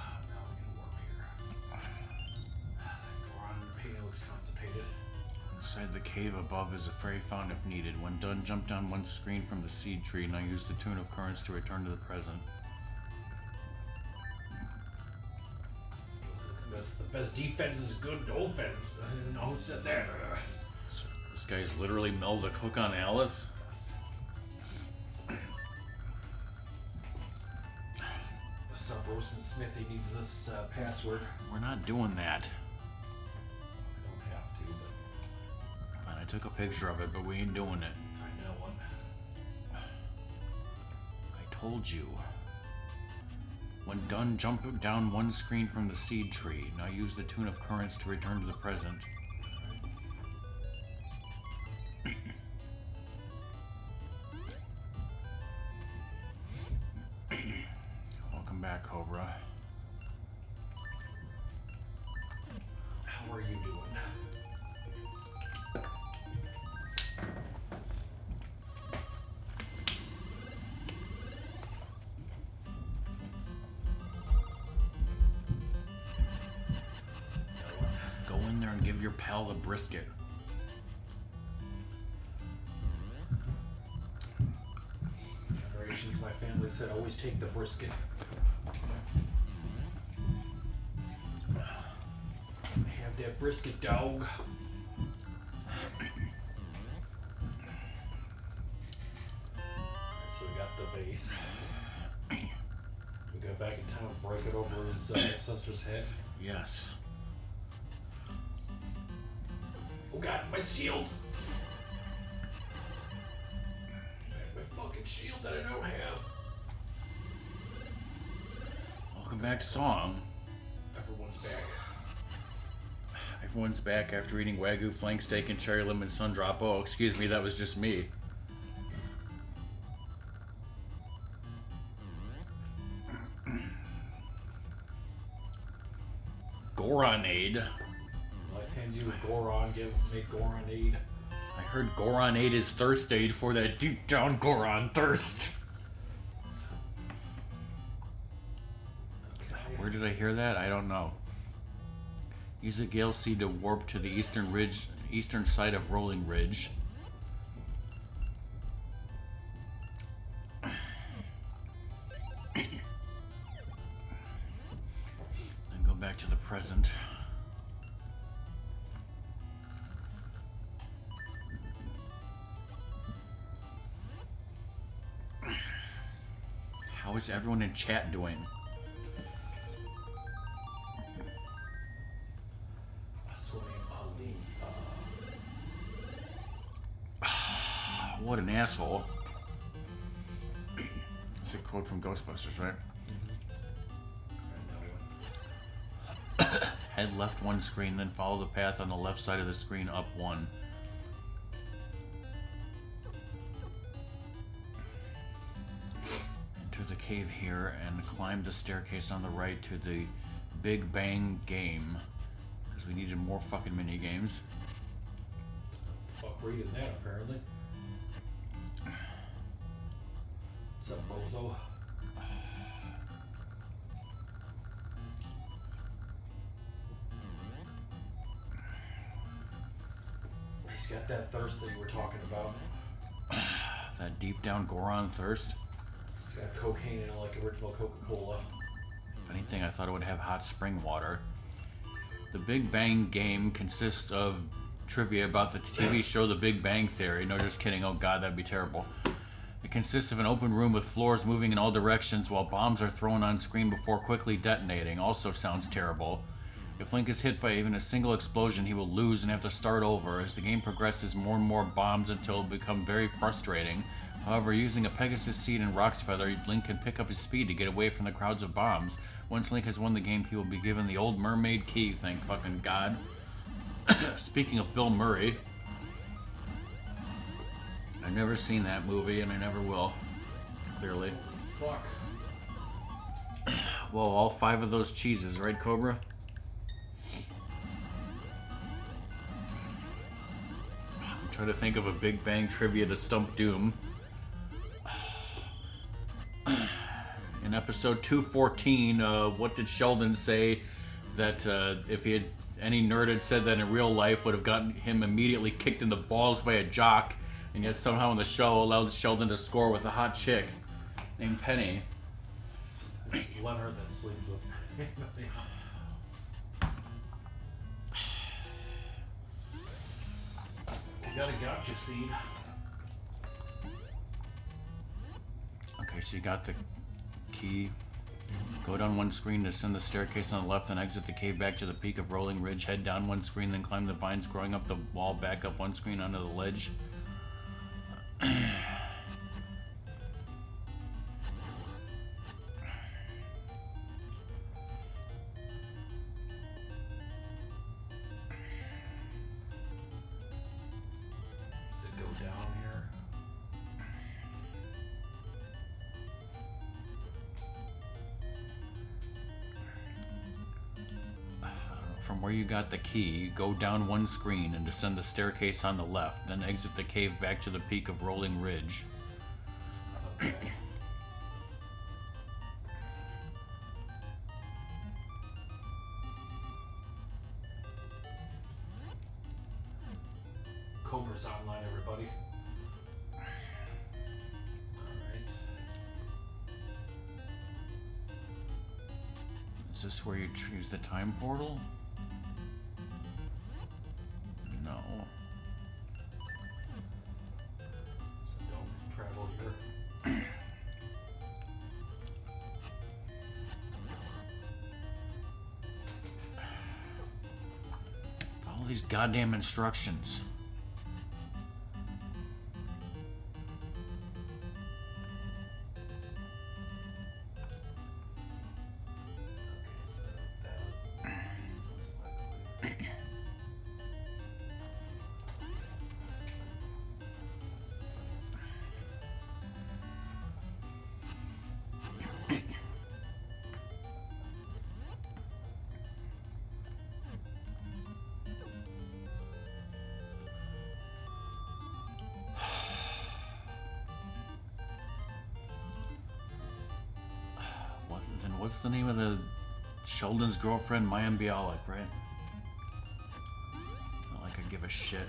we can warp here. Goron Pale looks constipated. Inside the cave above is a fairy fountain if needed. When done, jump down one screen from the seed tree. Now use the Tune of Currents to return to the present. The best defense is good offense. I didn't know who said that. So this guy's literally Mel the Cook on Alice. Rosen Smithy needs this password. We're not doing that. I don't have to, but... Fine, I took a picture of it, but we ain't doing it. I know one. I told you. When done, jump down one screen from the seed tree. Now use the Tune of Currents to return to the present. Welcome back, Cobra. How are you doing? Go in there and give your pal the brisket. Generations, my family said always take the brisket. Have that brisket, dog. So we got the base. We go back in time and break it over his ancestor's head. Yes. Oh god, my shield! My fucking shield that I don't have. Welcome back, Song. Everyone's back. Everyone's back after eating Wagyu flank steak and cherry lemon sundrop. Oh, excuse me, that was just me. Goronade. Life hands you a Goron, make Goronade. I heard Goronade is thirst aid for that deep down Goron thirst. Okay. Where did I hear that? I don't know. Use a Gale Seed to warp to the eastern side of Rolling Ridge. Then go back to the present. How is everyone in chat doing? What an asshole. It's a quote from Ghostbusters, right? Head left one screen, then follow the path on the left side of the screen up one. cave here and climb the staircase on the right to the Big Bang game. Because we needed more fucking mini games. Fuck reading that apparently. What's up, bozo? He's got that thirst that you were talking about. That deep down Goron thirst. It's got cocaine in it like original Coca-Cola. If anything, I thought it would have hot spring water. The Big Bang game consists of trivia about the TV show The Big Bang Theory. No, just kidding. Oh god, that'd be terrible. It consists of an open room with floors moving in all directions while bombs are thrown on screen before quickly detonating. Also sounds terrible. If Link is hit by even a single explosion, he will lose and have to start over. As the game progresses, more and more bombs until it becomes very frustrating. However, using a Pegasus seed and Rock's Feather, Link can pick up his speed to get away from the crowds of bombs. Once Link has won the game, he will be given the old mermaid key, thank fucking God. Speaking of Bill Murray, I've never seen that movie and I never will, clearly. Fuck. Well, all 5 of those cheeses, right, Cobra? I'm trying to think of a Big Bang trivia to stump Doom. In episode 214, what did Sheldon say that if he had any nerd had said that in real life would have gotten him immediately kicked in the balls by a jock, and yet somehow in the show allowed Sheldon to score with a hot chick named Penny. It's Leonard that sleeps with You got a gotcha seed. Okay, so you got the key. Go down one screen to ascend the staircase on the left, then exit the cave back to the peak of Rolling Ridge. Head down one screen, then climb the vines growing up the wall, back up one screen onto the ledge. Go down here. From where you got the key, go down one screen and descend the staircase on the left, then exit the cave back to the peak of Rolling Ridge. Okay. Cobra's online, everybody. Alright. Is this where you choose the time portal? No. So don't travel here. Follow these goddamn instructions. What's the name of the Sheldon's girlfriend? Maya Bialik, right? Not like I give a shit.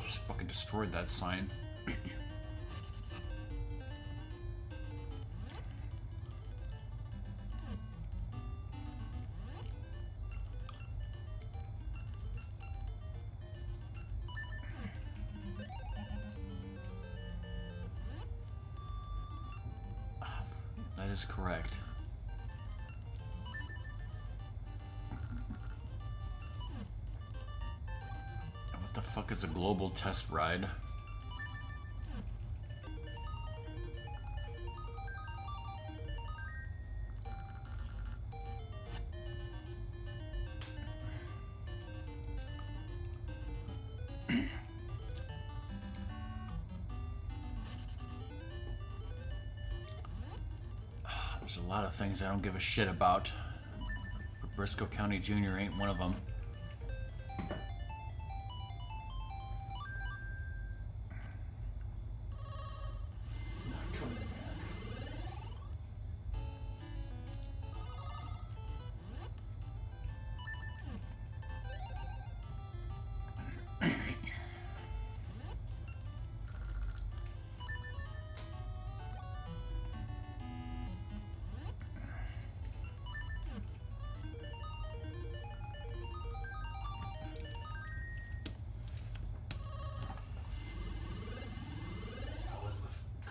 Just fucking destroyed that sign. That is correct. What the fuck is a global test ride? There's a lot of things I don't give a shit about, but Briscoe County Jr. ain't one of them.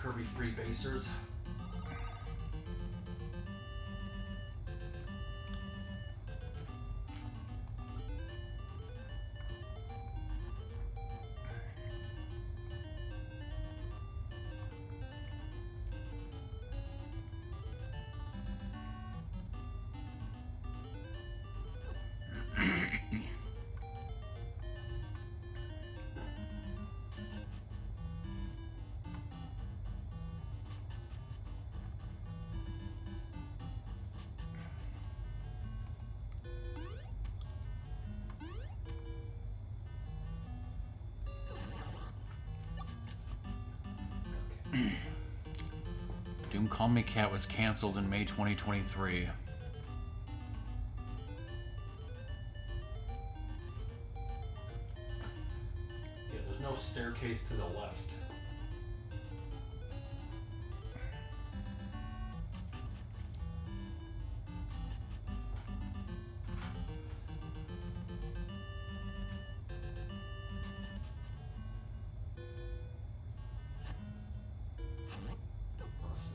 Kirby free basers. Doom Call Me Cat was canceled in May 2023. Yeah, there's no staircase to the left.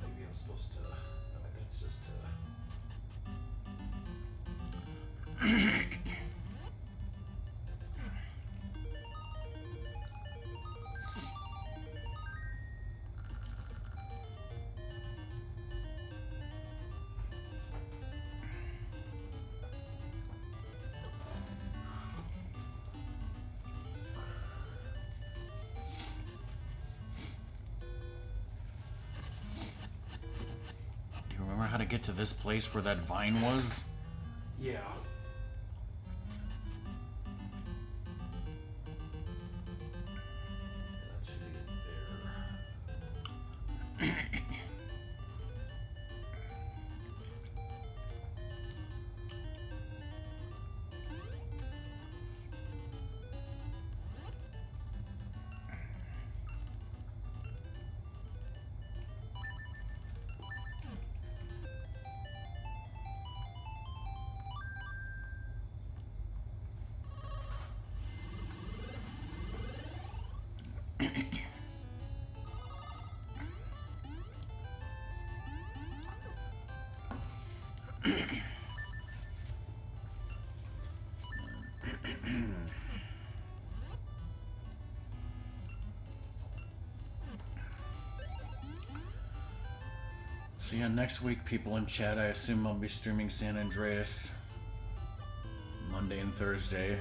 Maybe I'm supposed to. No, that's just. Do you remember how to get to this place where that vine was? Yeah. That should be there. So yeah, next week, people in chat, I assume I'll be streaming San Andreas Monday and Thursday.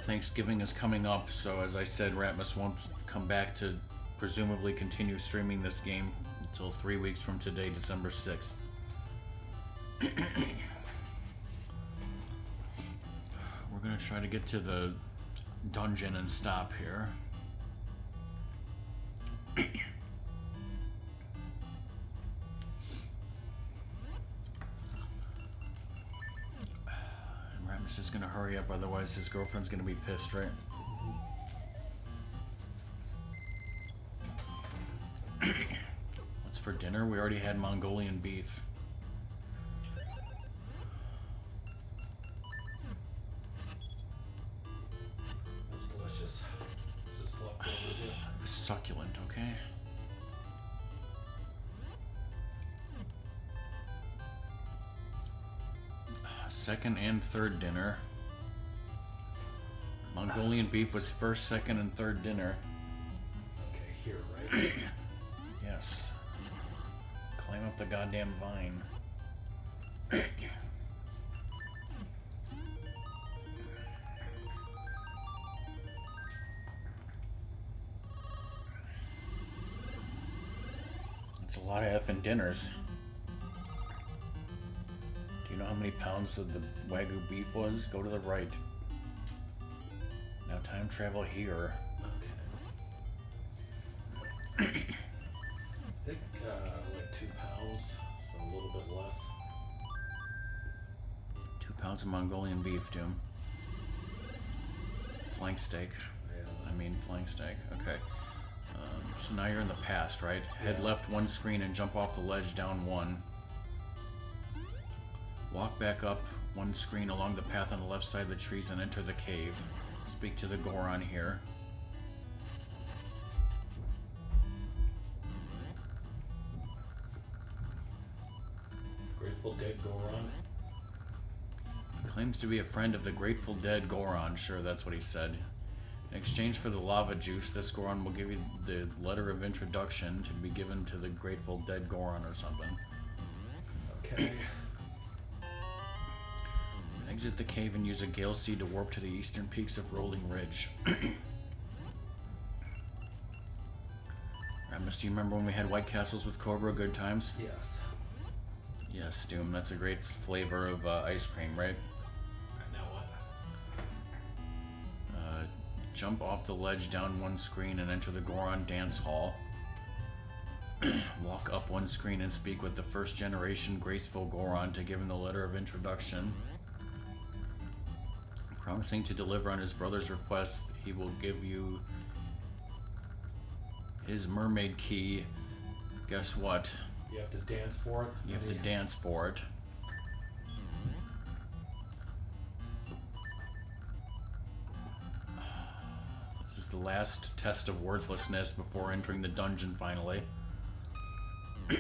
Thanksgiving is coming up, so as I said, Ratmus won't come back to presumably continue streaming this game until 3 weeks from today, December 6th. We're gonna try to get to the dungeon and stop here. Ratmus is gonna hurry up, otherwise his girlfriend's gonna be pissed, right? What's for dinner? We already had Mongolian beef. That's delicious. Just left over here. Succulent, okay? Second and third dinner. Mongolian beef was first, second, and third dinner. Okay, here, right? Yes. Climb up the goddamn vine. lot of effing dinners. Do you know how many pounds of the Wagyu beef was? Go to the right. Now time travel here. Okay. I think like 2 pounds, so a little bit less. 2 pounds of Mongolian beef, Doom. Flank steak. Yeah. I mean flank steak. Okay. So now you're in the past, right? Head Yeah. left 1 screen and jump off the ledge down 1. Walk back up 1 screen along the path on the left side of the trees and enter the cave. Speak to the Goron here. Grateful Dead Goron. He claims to be a friend of the Grateful Dead Goron. Sure, that's what he said. In exchange for the lava juice, this Goron will give you the letter of introduction to be given to the Grateful Dead Goron or something. Okay. Exit the cave and use a gale seed to warp to the eastern peaks of Rolling Ridge. Ratmus, do you remember when we had White Castles with Cobra? Good times? Yes. Yes, Doom. That's a great flavor of ice cream, right? Now what? Jump off the ledge down 1 screen and enter the Goron Dance Hall. Walk up 1 screen and speak with the first generation graceful Goron to give him the letter of introduction. Promising to deliver on his brother's request, he will give you his mermaid key. Guess what? You have to dance for it? You have to dance for it. This is the last test of worthlessness before entering the dungeon finally. I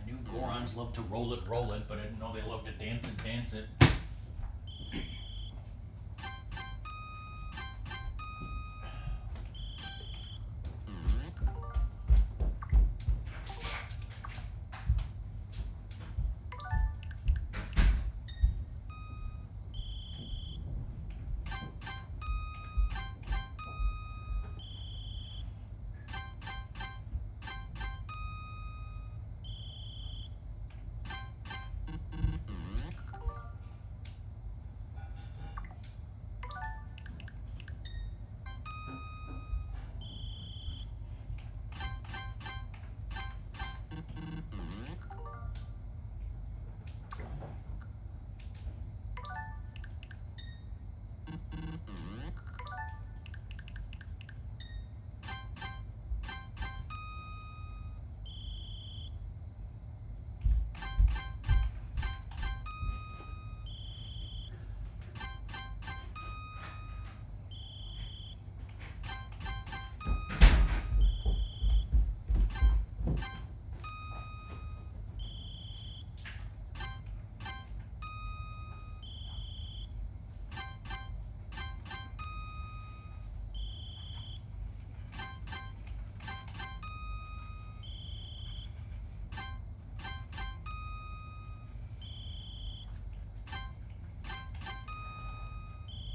knew Gorons loved to roll it, but I didn't know they loved to dance it.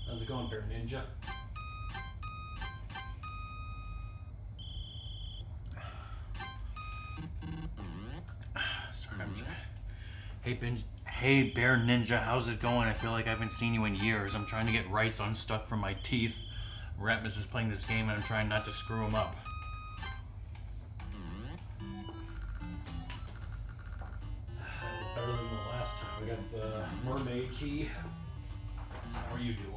How's it going, Bear Ninja? Sorry, Hey, Bear Ninja, how's it going? I feel like I haven't seen you in years. I'm trying to get rice unstuck from my teeth. Ratmus is playing this game and I'm trying not to screw him up. Better than the last time. We got the mermaid key. So how are you doing?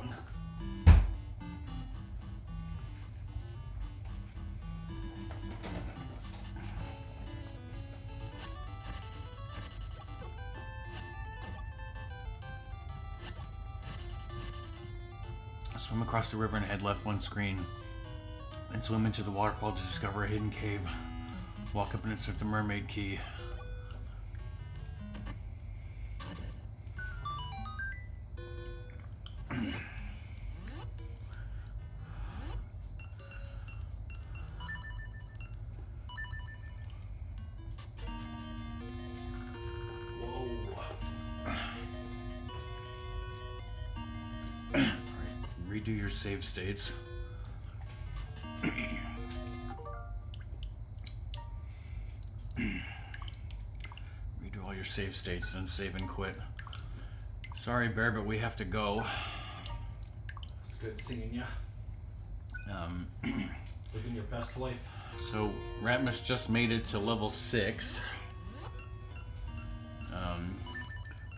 Swim across the river and head left 1 screen. Then swim into the waterfall to discover a hidden cave. Walk up and insert the mermaid key. Whoa. Alright, redo your save states. Redo all your save states, then save and quit. Sorry, Bear, but we have to go. It's good seeing you. Living your best life. So, Ratmus just made it to level 6.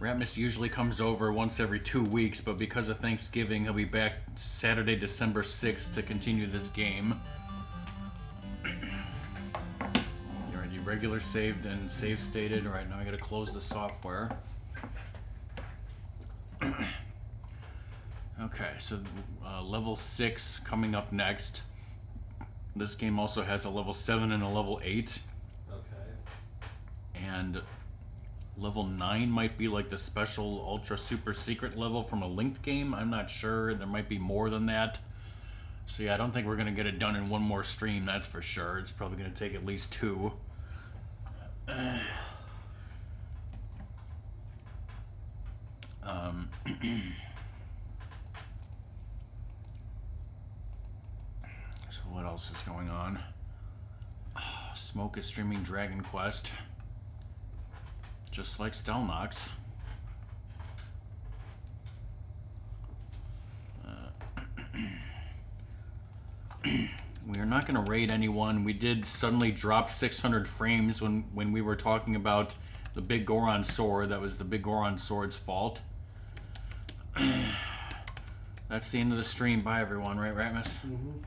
Ratmus usually comes over once every 2 weeks, but because of Thanksgiving, he'll be back Saturday, December 6th to continue this game. You already regular saved and save stated. Alright, now I gotta close the software. Okay, so level 6 coming up next. This game also has a level 7 and a level 8. Okay. And level 9 might be like the special ultra super secret level from a linked game. I'm not sure. There might be more than that. So yeah, I don't think we're going to get it done in one more stream, that's for sure. It's probably going to take at least 2. So what else is going on? Smoke is streaming Dragon Quest. Just like Stelnox. We are not going to raid anyone. We did suddenly drop 600 frames when we were talking about the Big Goron Sword. That was the Big Goron Sword's fault. That's the end of the stream. Bye, everyone. Right, Ratmus? Mm-hmm.